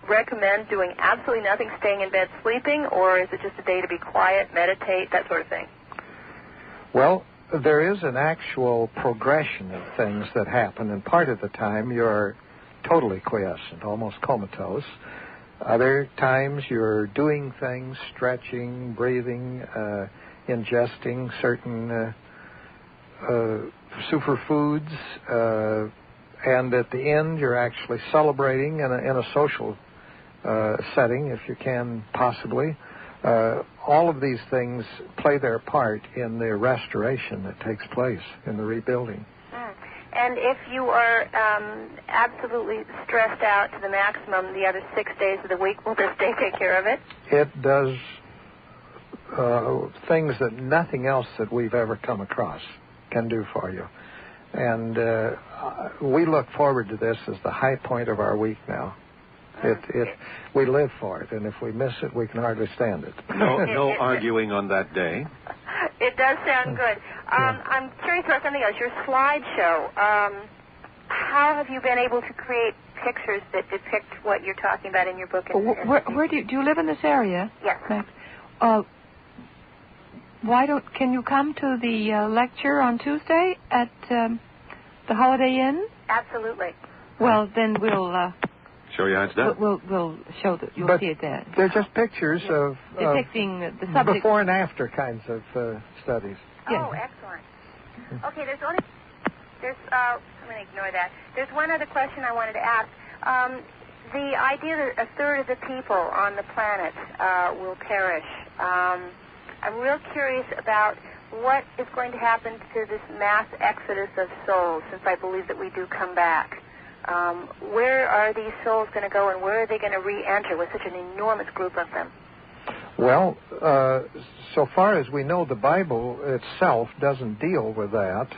Speaker 12: recommend doing absolutely nothing, staying in bed, sleeping, or is it just a day to be quiet, meditate, that sort of thing?
Speaker 4: Well, there is an actual progression of things that happen, and part of the time you're totally quiescent, almost comatose. Other times you're doing things, stretching, breathing, ingesting certain superfoods, and at the end you're actually celebrating in a social setting, if you can possibly. All of these things play their part in the restoration that takes place in the rebuilding.
Speaker 12: And if you are absolutely stressed out to the maximum the other 6 days of the week, will this day take care of it?
Speaker 4: It does things that nothing else that we've ever come across can do for you. And we look forward to this as the high point of our week now. We live for it, and if we miss it, we can hardly stand it.
Speaker 1: No arguing on that day.
Speaker 12: It does sound good. I'm curious about something else. Your slideshow. How have you been able to create pictures that depict what you're talking about in your book?
Speaker 2: Where do you live in this area?
Speaker 12: Yes.
Speaker 2: Can you come to the lecture on Tuesday at the Holiday Inn?
Speaker 12: Absolutely.
Speaker 2: Well, then we'll
Speaker 1: show you how it's done.
Speaker 2: We'll show that you'll see it there.
Speaker 4: They're just pictures of
Speaker 2: depicting the subject
Speaker 4: before and after kinds of studies.
Speaker 12: Oh, excellent. Okay, I'm going to ignore that. There's one other question I wanted to ask. The idea that a third of the people on the planet will perish. I'm real curious about what is going to happen to this mass exodus of souls, since I believe that we do come back. Where are these souls going to go, and where are they going to re-enter with such an enormous group of them?
Speaker 4: Well, so far as we know, the Bible itself doesn't deal with that.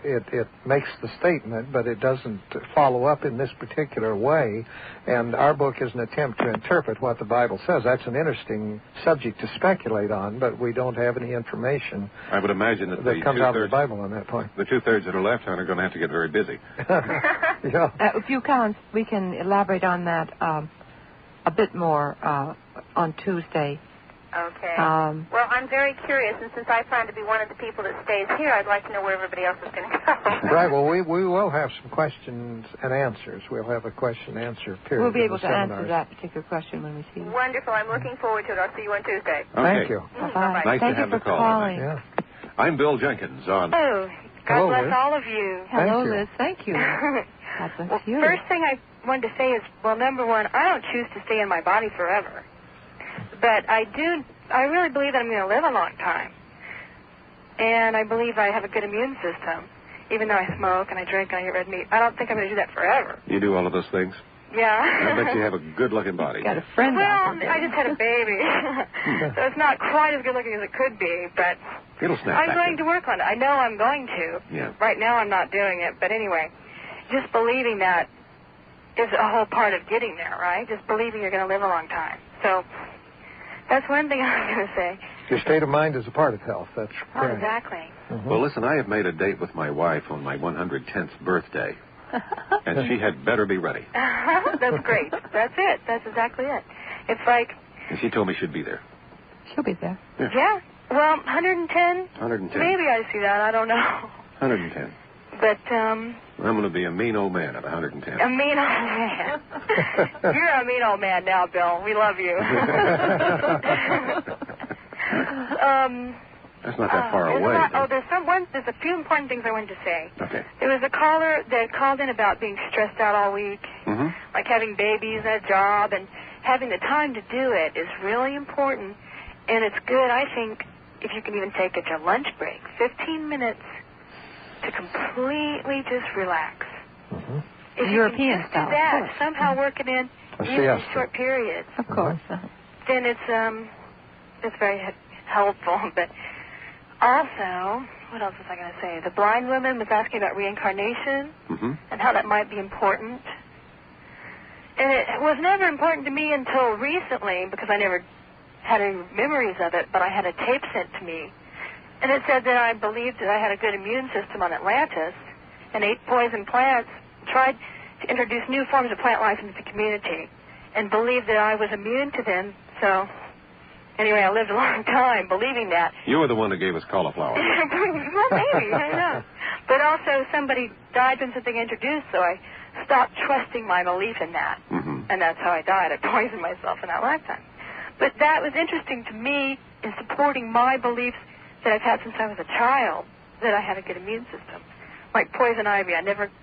Speaker 4: It makes the statement, but it doesn't follow up in this particular way. And our book is an attempt to interpret what the Bible says. That's an interesting subject to speculate on, but we don't have any information.
Speaker 1: I would imagine that
Speaker 4: comes out of the Bible on that point.
Speaker 1: The 2/3 that are left are going to have to get very busy.
Speaker 4: Yeah.
Speaker 2: If you can, we can elaborate on that a bit more on Tuesday.
Speaker 12: Okay. Well, I'm very curious, and since I plan to be one of the people that stays here, I'd like to know where everybody else is going to go.
Speaker 4: Right. Well, we will have some questions and answers. We'll have a question-answer period.
Speaker 2: We'll be able to answer that particular question when we see you.
Speaker 12: Wonderful. I'm looking forward to it. I'll see you on Tuesday.
Speaker 1: Okay.
Speaker 4: Thank you.
Speaker 2: Bye-bye.
Speaker 1: Nice
Speaker 2: Thank
Speaker 1: to have
Speaker 2: you
Speaker 1: the
Speaker 2: for
Speaker 1: call.
Speaker 2: calling.
Speaker 4: Yeah.
Speaker 1: I'm Bill Jenkins on.
Speaker 13: Oh, God bless all of you.
Speaker 2: Hello,
Speaker 4: Thank you.
Speaker 2: Liz. Thank you. God bless
Speaker 13: Well,
Speaker 2: you.
Speaker 13: first thing I wanted to say is, well, number one, I don't choose to stay in my body forever. But I really believe that I'm going to live a long time. And I believe I have a good immune system. Even though I smoke and I drink and I eat red meat, I don't think I'm going to do that forever.
Speaker 1: You do all of those things?
Speaker 13: Yeah.
Speaker 1: I bet you have a good-looking body.
Speaker 2: Got a friend
Speaker 13: Well,
Speaker 2: out there.
Speaker 13: I just had a baby. So it's not quite as good looking as it could be, but
Speaker 1: It'll snap
Speaker 13: I'm
Speaker 1: back
Speaker 13: going
Speaker 1: in.
Speaker 13: to work on it. I know I'm going to.
Speaker 1: Yeah.
Speaker 13: Right now I'm not doing it, but anyway, just believing that is a whole part of getting there, right? Just believing you're going to live a long time. So that's one thing I'm going to say.
Speaker 4: Your state of mind is a part of health. That's correct.
Speaker 13: Exactly.
Speaker 4: Mm-hmm.
Speaker 1: Well, listen, I have made a date with my wife on my 110th birthday, and she had better be ready.
Speaker 13: That's great. That's it. That's exactly it. It's like...
Speaker 1: And she told me she'd be there.
Speaker 2: She'll be there.
Speaker 13: Yeah. Well, 110?
Speaker 1: 110.
Speaker 13: Maybe I see that. I don't know.
Speaker 1: 110.
Speaker 13: But,
Speaker 1: I'm going to be a mean old man at 110.
Speaker 13: a mean old man. You're a mean old man now, Bill. We love you.
Speaker 6: That's not that far away.
Speaker 13: There's a few important things I wanted to say.
Speaker 6: Okay.
Speaker 13: There was a caller that called in about being stressed out all week, like having babies and a job, and having the time to do it is really important. And it's good, I think, if you can even take your lunch break, 15 minutes to completely just relax. If
Speaker 2: European
Speaker 13: you can
Speaker 2: style,
Speaker 13: do that,
Speaker 2: of course.
Speaker 13: somehow work it in even in short periods.
Speaker 2: Of course.
Speaker 13: Then it's very helpful. But also, what else was I going to say? The blind woman was asking about reincarnation and how that might be important. And it was never important to me until recently because I never had any memories of it, but I had a tape sent to me. And it said that I believed that I had a good immune system on Atlantis and ate poison plants, tried to introduce new forms of plant life into the community, and believed that I was immune to them. So, anyway, I lived a long time believing that.
Speaker 6: You were the one that gave us cauliflower.
Speaker 13: Well, maybe, I don't know. But also somebody died from something introduced, so I stopped trusting my belief in that. And that's how I died. I poisoned myself in that lifetime. But that was interesting to me in supporting my beliefs that I've had since I was a child, that I had a good immune system. Like poison ivy,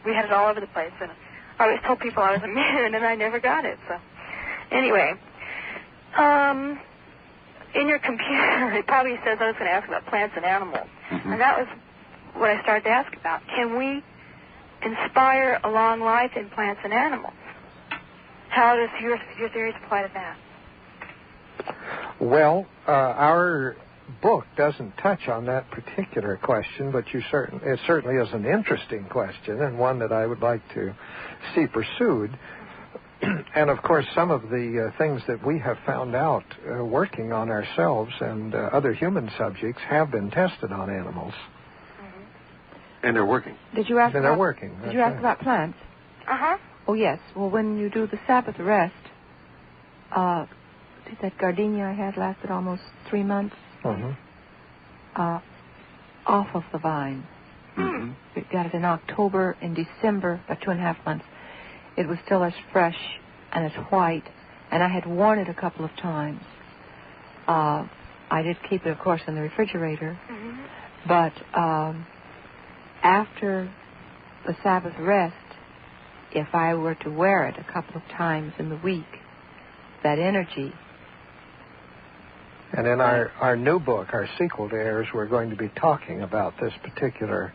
Speaker 13: we had it all over the place, and I always told people I was immune, and I never got it. So, anyway, in your computer, it probably says I was going to ask about plants and animals, and that was what I started to ask about. Can we inspire a long life in plants and animals? How does your theories apply to that?
Speaker 4: Well, our book doesn't touch on that particular question, but it certainly is an interesting question and one that I would like to see pursued. And, of course, some of the things that we have found out working on ourselves and other human subjects have been tested on animals.
Speaker 6: And they're working.
Speaker 2: Did you ask?
Speaker 4: And they're working.
Speaker 2: Did you ask about plants? Oh, yes. Well, when you do the Sabbath rest, that gardenia I had lasted almost 3 months. Off of the vine. We got it in October. In December, about 2.5 months, it was still as fresh and as white, and I had worn it a couple of times. I did keep it, of course, in the refrigerator, but after the Sabbath rest, if I were to wear it a couple of times in the week, that energy.
Speaker 4: And in our new book, our sequel to Airs, we're going to be talking about this particular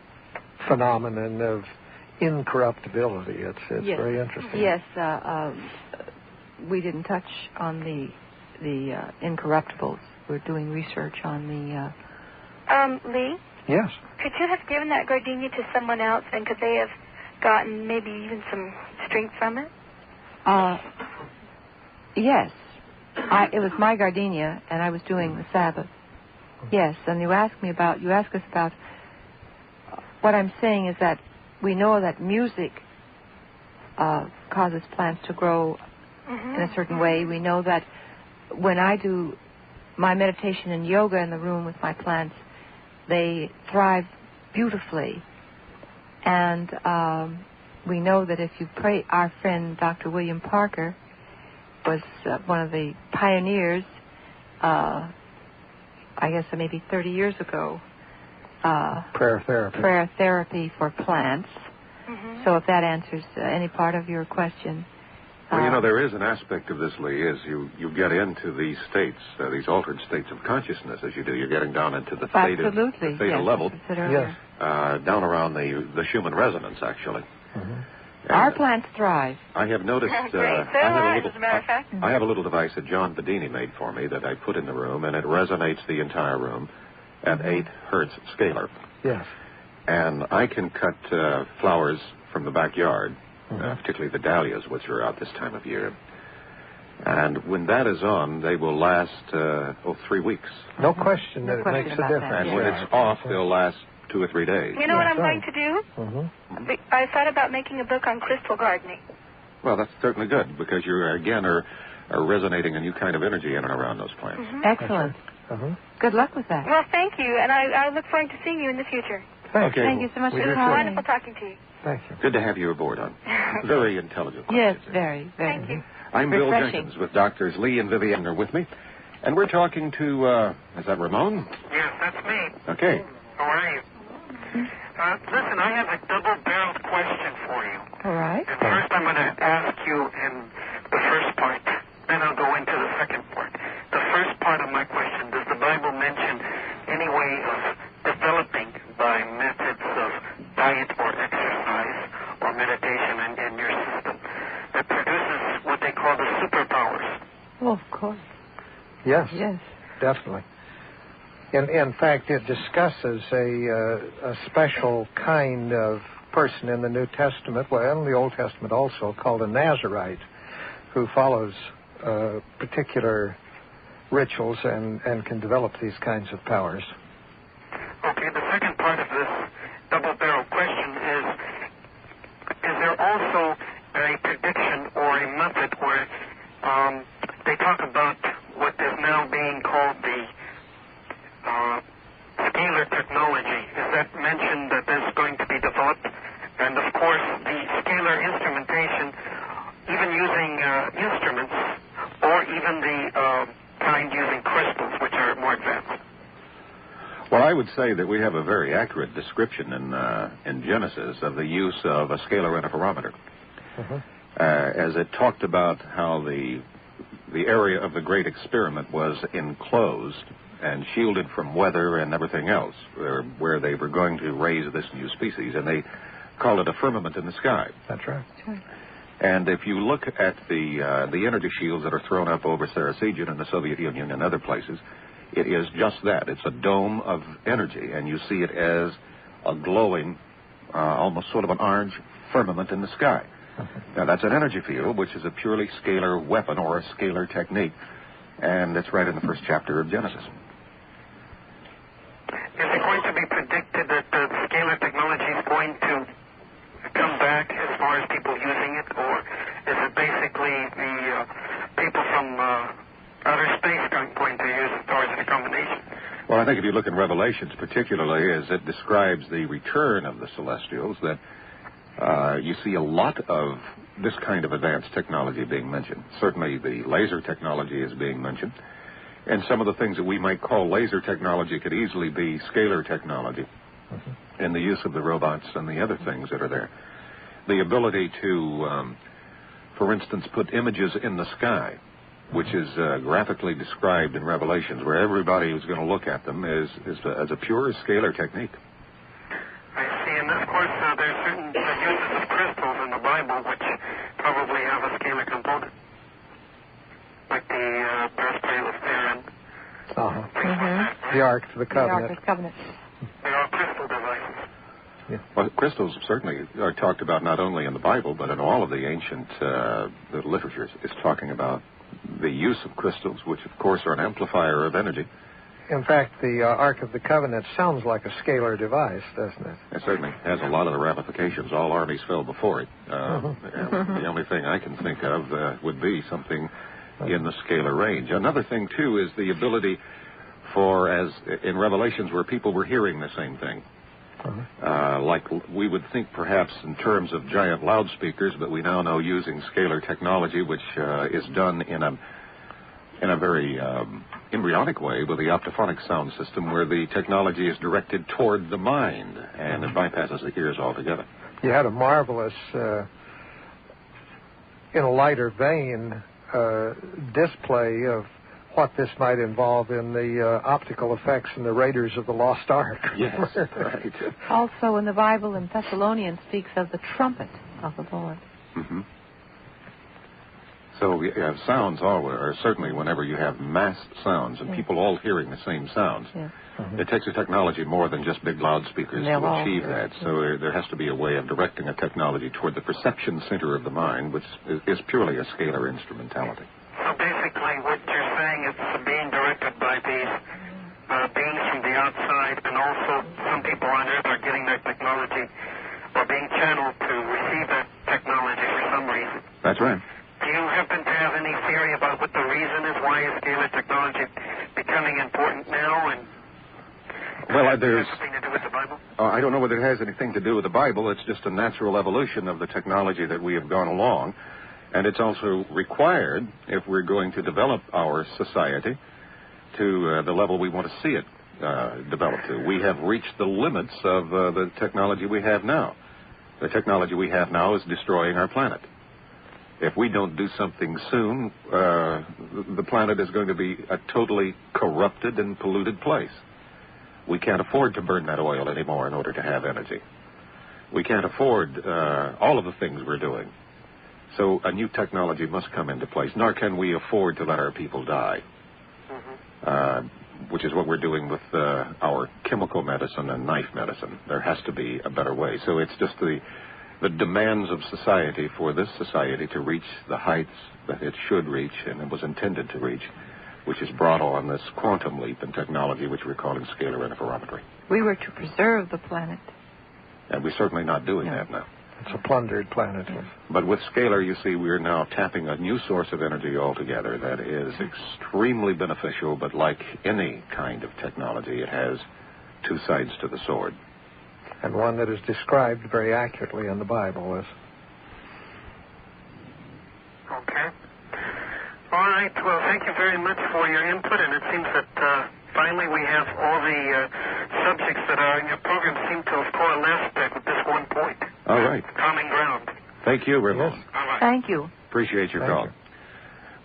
Speaker 4: phenomenon of incorruptibility. It's very interesting.
Speaker 2: Yes, we didn't touch on the incorruptibles. We're doing research on the...
Speaker 13: Lee?
Speaker 4: Yes?
Speaker 13: Could you have given that gardenia to someone else, and could they have gotten maybe even some strength from it?
Speaker 2: Yes. It was my gardenia, and I was doing the Sabbath. Yes, and you ask us about, what I'm saying is that we know that music causes plants to grow in a certain way. We know that when I do my meditation and yoga in the room with my plants, they thrive beautifully. And we know that if you pray, our friend Dr. William Parker was one of the pioneers, I guess maybe 30 years ago,
Speaker 4: prayer
Speaker 2: therapy for plants. So if that answers any part of your question.
Speaker 6: Well, there is an aspect of this, Lee, as you get into these states, these altered states of consciousness as you do. You're getting down into the theta level.
Speaker 2: Yes.
Speaker 6: Down around the Schumann resonance, actually.
Speaker 2: Our plants thrive.
Speaker 6: I have noticed.
Speaker 13: As a matter of fact.
Speaker 6: I have a little device that John Bedini made for me that I put in the room, and it resonates the entire room at 8 hertz scalar.
Speaker 4: Yes.
Speaker 6: And I can cut flowers from the backyard, particularly the dahlias, which are out this time of year. And when that is on, they will last 3 weeks.
Speaker 4: No question that it makes a difference.
Speaker 6: And when it's off, they'll last 2 or 3 days.
Speaker 13: You know what I'm going to do? I thought about making a book on crystal gardening.
Speaker 6: Well, that's certainly good, because you, again, are resonating a new kind of energy in and around those plants.
Speaker 2: Excellent. Good luck with that.
Speaker 13: Well, thank you, and I look forward to seeing you in the future.
Speaker 4: Thank
Speaker 2: you so much for calling.
Speaker 13: Wonderful talking to you.
Speaker 4: Thank you.
Speaker 6: Good to have you aboard, hon. Very intelligent.
Speaker 2: Yes, very, very.
Speaker 13: Thank you.
Speaker 6: I'm Bill Jenkins with Doctors Lee and Vivian are with me.
Speaker 1: And we're talking to, is that Ramon?
Speaker 10: Yes, that's me.
Speaker 1: Okay.
Speaker 10: How are you? Listen, I have a double-barreled question for you.
Speaker 2: All right.
Speaker 10: And first I'm going to ask you in the first part, then I'll go into the second part. The first part of my question, does the Bible mention any way of developing by methods of diet or exercise or meditation in your system that produces what they call the superpowers?
Speaker 2: Oh, of course.
Speaker 4: Yes.
Speaker 2: Yes.
Speaker 4: Definitely. In fact, it discusses a special kind of person in the New Testament, well, in the Old Testament also, called a Nazarite, who follows particular rituals and can develop these kinds of powers.
Speaker 10: Okay, the second part of this double-barrel question is there also a prediction or a method where they talk about what is now being called the scalar technology? Is that mentioned that there's going to be developed? And of course, the scalar instrumentation, even using instruments, or even the kind using crystals, which are more advanced.
Speaker 1: Well, I would say that we have a very accurate description in Genesis of the use of a scalar interferometer. As it talked about how the area of the great experiment was enclosed and shielded from weather and everything else, where they were going to raise this new species, and they call it a firmament in the sky.
Speaker 4: That's right.
Speaker 1: And if you look at the energy shields that are thrown up over Sarajevo in the Soviet Union and other places, it is just that. It's a dome of energy, and you see it as a glowing, almost sort of an orange firmament in the sky. Now, that's an energy field, which is a purely scalar weapon or a scalar technique, and it's right in the first chapter of Genesis.
Speaker 10: Is it going to be predicted that the scalar technology is going to come back as far as people using it, or is it basically the people from outer space going to use it, or is it a combination?
Speaker 1: Well, I think if you look in Revelations, particularly as it describes the return of the celestials, that you see a lot of this kind of advanced technology being mentioned. Certainly the laser technology is being mentioned. And some of the things that we might call laser technology could easily be scalar technology in the use of the robots and the other things that are there. The ability to, for instance, put images in the sky, which is graphically described in Revelations, where everybody who's going to look at them is as a pure scalar technique.
Speaker 10: I see, and of course there's certain uses of crystals in the Bible which probably have a scalar component, like the breastplate of Aaron.
Speaker 4: The Ark of the Covenant.
Speaker 2: The Ark of the Covenant.
Speaker 10: They are crystal devices.
Speaker 1: Yeah. Well, crystals certainly are talked about not only in the Bible, but in all of the ancient literatures. Is talking about the use of crystals, which of course are an amplifier of energy.
Speaker 4: In fact, the Ark of the Covenant sounds like a scalar device, doesn't it?
Speaker 1: It certainly has a lot of the ramifications. All armies fell before it. The only thing I can think of would be something in the scalar range. Another thing, too, is the ability for, as in Revelations, where people were hearing the same thing. Like we would think perhaps in terms of giant loudspeakers, but we now know using scalar technology, which is done in a very embryonic way with the optophonic sound system, where the technology is directed toward the mind and it bypasses the ears altogether.
Speaker 4: You had a marvelous, in a lighter vein, display of what this might involve in the optical effects in the Raiders of the Lost Ark.
Speaker 1: Yes, right.
Speaker 2: Also in the Bible in Thessalonians speaks of the trumpet of the Lord.
Speaker 1: So sounds are certainly whenever you have massed sounds and people all hearing the same sounds, it takes a technology more than just big loudspeakers to achieve that. So there has to be a way of directing a technology toward the perception center of the mind, which is purely a scalar instrumentality.
Speaker 10: So basically what you're saying is being directed by these beings from the outside, and also some people on Earth are getting that technology or being channeled to receive that technology for some reason.
Speaker 1: That's right.
Speaker 10: Do you happen to have any theory about what the reason is why is scalar technology becoming important now? And
Speaker 1: well, there's
Speaker 10: something to do with the Bible?
Speaker 1: I don't know whether it has anything to do with the Bible. It's just a natural evolution of the technology that we have gone along. And it's also required, if we're going to develop our society, to the level we want to see it develop to. We have reached the limits of the technology we have now. The technology we have now is destroying our planet. If we don't do something soon, the planet is going to be a totally corrupted and polluted place. We can't afford to burn that oil anymore in order to have energy. We can't afford all of the things we're doing. So a new technology must come into place, nor can we afford to let our people die, which is what we're doing with our chemical medicine and knife medicine. There has to be a better way. So it's just the demands of society for this society to reach the heights that it should reach and it was intended to reach, which has brought on this quantum leap in technology, which we're calling scalar interferometry.
Speaker 2: We were to preserve the planet.
Speaker 1: And we're certainly not doing that now.
Speaker 14: It's a plundered planet.
Speaker 1: But with scalar, you see, we're now tapping a new source of energy altogether that is extremely beneficial, but like any kind of technology, it has two sides to the sword.
Speaker 14: And one that is described very accurately in the Bible as...
Speaker 10: Okay. All right. Well, thank you very much for your input, and it seems that finally we have all the subjects that are in your program seem to have coalesced at this one point.
Speaker 1: All right.
Speaker 10: Common ground.
Speaker 1: Thank you, Ramon.
Speaker 10: Yes. All right.
Speaker 2: Thank you.
Speaker 1: Appreciate your call.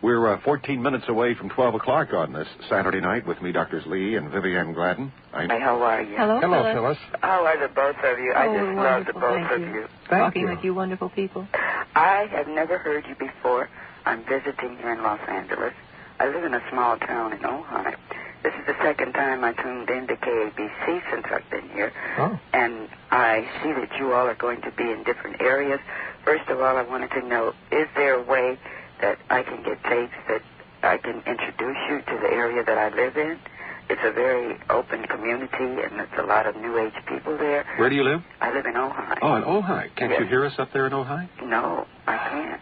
Speaker 1: We're 14 minutes away from 12 o'clock on this Saturday night with me, Drs. Lee and Vivian Gladden.
Speaker 15: Hi, how are you?
Speaker 2: Hello,
Speaker 14: Phyllis.
Speaker 15: How are the both of you? I just love the both of you.
Speaker 2: Talking with you wonderful people.
Speaker 15: I have never heard you before. I'm visiting here in Los Angeles. I live in a small town in Ojai. This is the second time I tuned into KABC since I've been here.
Speaker 14: Oh.
Speaker 15: And I see that you all are going to be in different areas. First of all, I wanted to know, is there a way that I can get tapes that I can introduce you to the area that I live in? It's a very open community, and there's a lot of New Age people there.
Speaker 1: Where do you live?
Speaker 15: I live in Ojai.
Speaker 1: Oh, in Ojai. Can't you hear us up there in Ojai?
Speaker 15: No, I can't.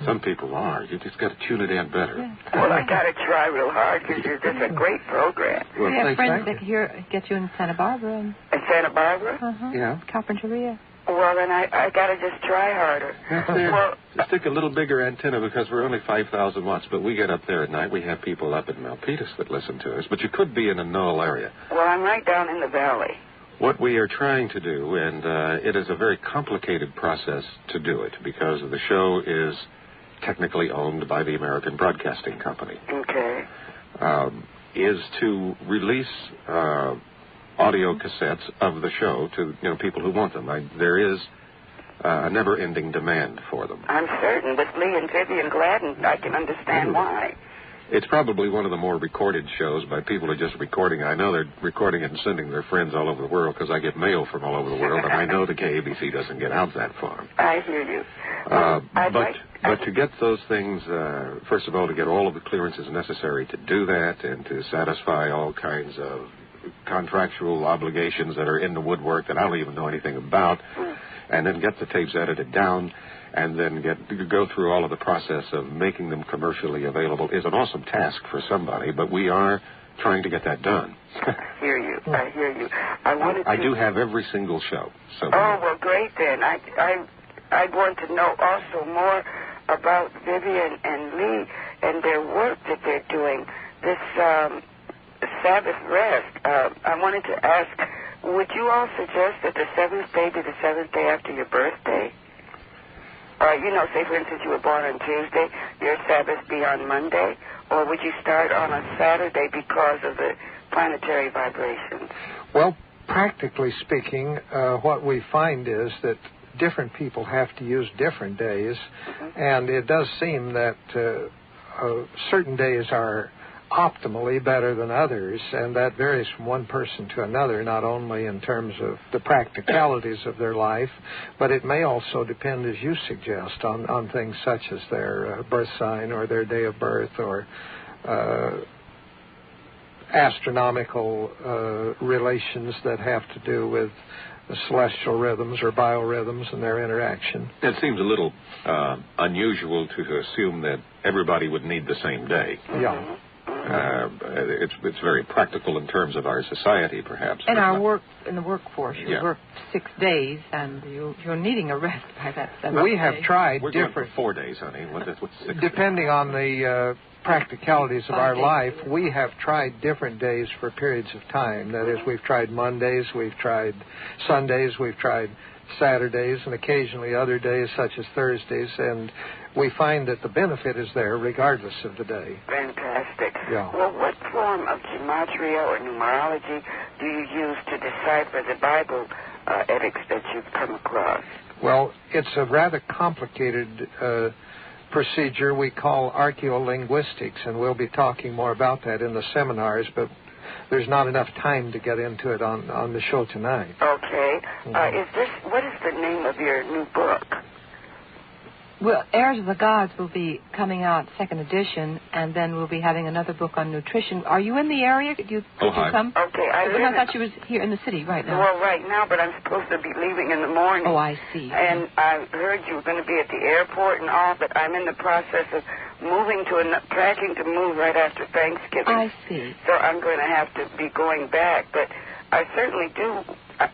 Speaker 1: Some people are. You just got to tune it in better.
Speaker 15: Yeah. Well, I got to try real hard because it's just a great program.
Speaker 1: Well,
Speaker 2: we have friends that can get you in Santa Barbara.
Speaker 15: In Santa Barbara?
Speaker 1: Yeah.
Speaker 2: Carpinteria.
Speaker 15: Well, then I got to just try harder.
Speaker 1: Well, just stick a little bigger antenna because we're only 5,000 watts, but we get up there at night. We have people up in Milpitas that listen to us, but you could be in a null area.
Speaker 15: Well, I'm right down in the valley.
Speaker 1: What we are trying to do, and it is a very complicated process to do it because the show is technically owned by the American Broadcasting Company.
Speaker 15: Okay.
Speaker 1: Is to release audio cassettes of the show to people who want them. There is a never-ending demand for them.
Speaker 15: I'm certain. With Lee and Vivian Gladden, I can understand why.
Speaker 1: It's probably one of the more recorded shows by people who are just recording. I know they're recording it and sending their friends all over the world because I get mail from all over the world, and I know the KABC doesn't get out that far.
Speaker 15: I hear you.
Speaker 1: But to get those things, first of all, to get all of the clearances necessary to do that and to satisfy all kinds of contractual obligations that are in the woodwork that I don't even know anything about, and then get the tapes edited down, and then go through all of the process of making them commercially available is an awesome task for somebody, but we are trying to get that done.
Speaker 15: I hear you.
Speaker 1: I do have every single show. So
Speaker 15: well, great then. I want to know also more about Vivian and Lee and their work that they're doing. This Sabbath rest. I wanted to ask, would you all suggest that the seventh day be the seventh day after your birthday? Say for instance you were born on Tuesday, your Sabbath be on Monday, or would you start on a Saturday because of the planetary vibrations?
Speaker 14: Well, practically speaking, what we find is that different people have to use different days, and it does seem that certain days are optimally better than others, and that varies from one person to another, not only in terms of the practicalities of their life, but it may also depend, as you suggest, on things such as their birth sign or their day of birth or astronomical relations that have to do with the celestial rhythms or biorhythms and their interaction.
Speaker 1: It seems a little unusual to assume that everybody would need the same day.
Speaker 14: Yeah.
Speaker 6: It's very practical in terms of our society, perhaps.
Speaker 2: And our work in the workforce, you
Speaker 6: Yeah.
Speaker 2: work 6 days, and you're needing a rest by that 7th
Speaker 14: We have
Speaker 2: day.
Speaker 14: tried
Speaker 6: We're
Speaker 14: different.
Speaker 6: going for 4 days, honey. What's 6
Speaker 14: Depending on the practicalities of
Speaker 2: 5
Speaker 14: our
Speaker 2: days.
Speaker 14: life, we have tried different days for periods of time. That is, we've tried Mondays, we've tried Sundays, we've tried Saturdays, and occasionally other days such as Thursdays, and we find that the benefit is there regardless of the day.
Speaker 15: Fantastic.
Speaker 14: Yeah.
Speaker 15: Well, what form of gematria or numerology do you use to decipher the Bible edicts that you've come across?
Speaker 14: Well, it's a rather complicated procedure we call archaeolinguistics, and we'll be talking more about that in the seminars, but there's not enough time to get into it on the show tonight.
Speaker 15: Okay.
Speaker 14: Mm-hmm.
Speaker 15: What is the name of your new book?
Speaker 2: Well, Heirs of the Gods will be coming out 2nd edition, and then we'll be having another book on nutrition. Are you in the area? Could you come?
Speaker 15: Okay,
Speaker 2: I thought you was here in the city right now.
Speaker 15: Well, right now, but I'm supposed to be leaving in the morning.
Speaker 2: Oh, I see.
Speaker 15: And I heard you were going to be at the airport and all, but I'm in the process of packing to move right after Thanksgiving.
Speaker 2: I see.
Speaker 15: So I'm going to have to be going back, but I certainly do.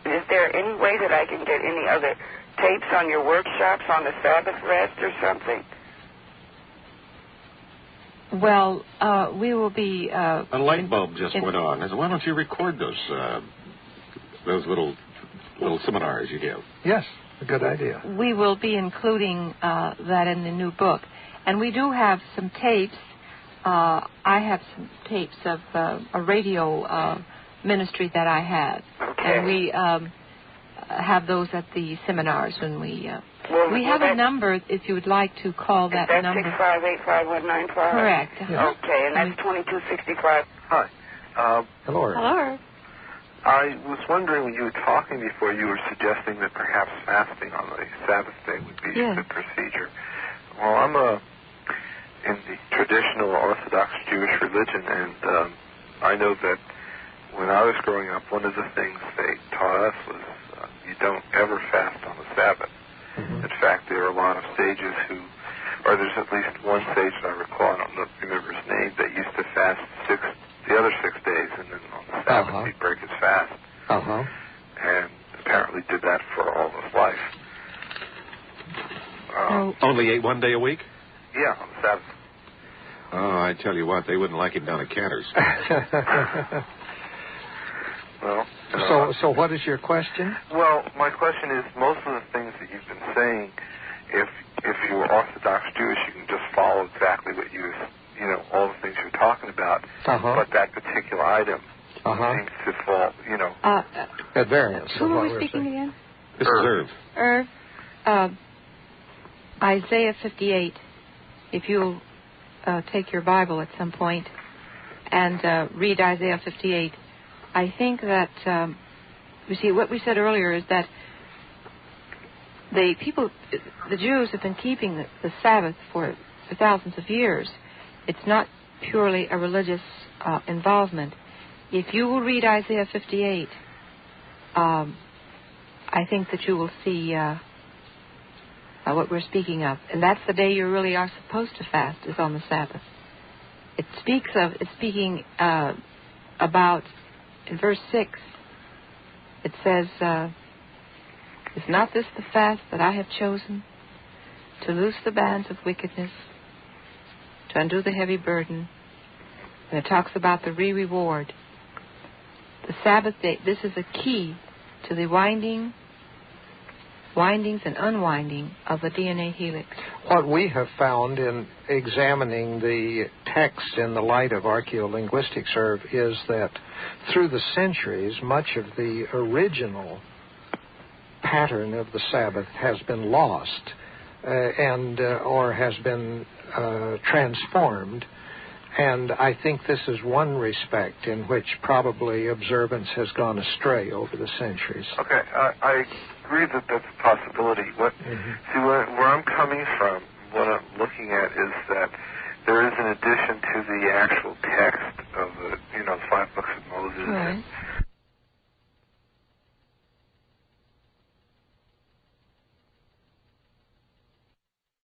Speaker 15: Is there any way that I can get any other tapes on your workshops on the Sabbath rest or something?
Speaker 2: Well, we will be...
Speaker 6: a light bulb just went on. I said, why don't you record those little seminars you give?
Speaker 14: Yes, a good idea.
Speaker 2: We will be including that in the new book. And we do have some tapes. I have some tapes of a radio ministry that I had.
Speaker 15: Okay.
Speaker 2: And we have those at the seminars when we have a number if you would like to call that number.
Speaker 15: 658-5195?
Speaker 2: Correct.
Speaker 14: Yeah.
Speaker 15: Okay, and that's 2265.
Speaker 16: Hi.
Speaker 14: Hello.
Speaker 2: Hello.
Speaker 16: I was wondering, when you were talking before, you were suggesting that perhaps fasting on the Sabbath day would be a good procedure. Well, I'm in the traditional Orthodox Jewish religion, and I know that when I was growing up, one of the things they taught us was you don't ever fast on the Sabbath. Mm-hmm. In fact, there are a lot of sages or there's at least one sage that I recall, I don't remember his name, that used to fast the other 6 days, and then on the Sabbath he'd break his fast. And apparently did that for all of his life.
Speaker 6: Only ate 1 day a week?
Speaker 16: Yeah, on the Sabbath.
Speaker 6: Oh, I tell you what, they wouldn't like him down at Cantor's.
Speaker 16: Well,
Speaker 14: so what is your question?
Speaker 16: Well, my question is, most of the things that you've been saying, if you were Orthodox Jewish, you can just follow exactly what all the things you're talking about. But that particular item seems to fall,
Speaker 14: at variance.
Speaker 2: Who are we speaking again?
Speaker 6: This is
Speaker 2: Irv. Isaiah 58. If you'll take your Bible at some point and read Isaiah 58, I think that, you see, what we said earlier is that the Jews have been keeping the Sabbath for thousands of years. It's not purely a religious involvement. If you will read Isaiah 58, I think that you will see what we're speaking of. And that's the day you really are supposed to fast, is on the Sabbath. It's speaking about, in verse 6, it says, is not this the fast that I have chosen, to loose the bands of wickedness, to undo the heavy burden? And it talks about the reward. The Sabbath day, this is a key to the windings and unwinding of the DNA helix.
Speaker 14: What we have found in examining the text in the light of archaeolinguistics, Irv, is that through the centuries, much of the original pattern of the Sabbath has been lost or has been transformed. And I think this is one respect in which probably observance has gone astray over the centuries.
Speaker 16: Okay, I agree that that's a possibility. See, where I'm coming from, what I'm looking at is that there is an addition to the actual text of the 5 books of Moses and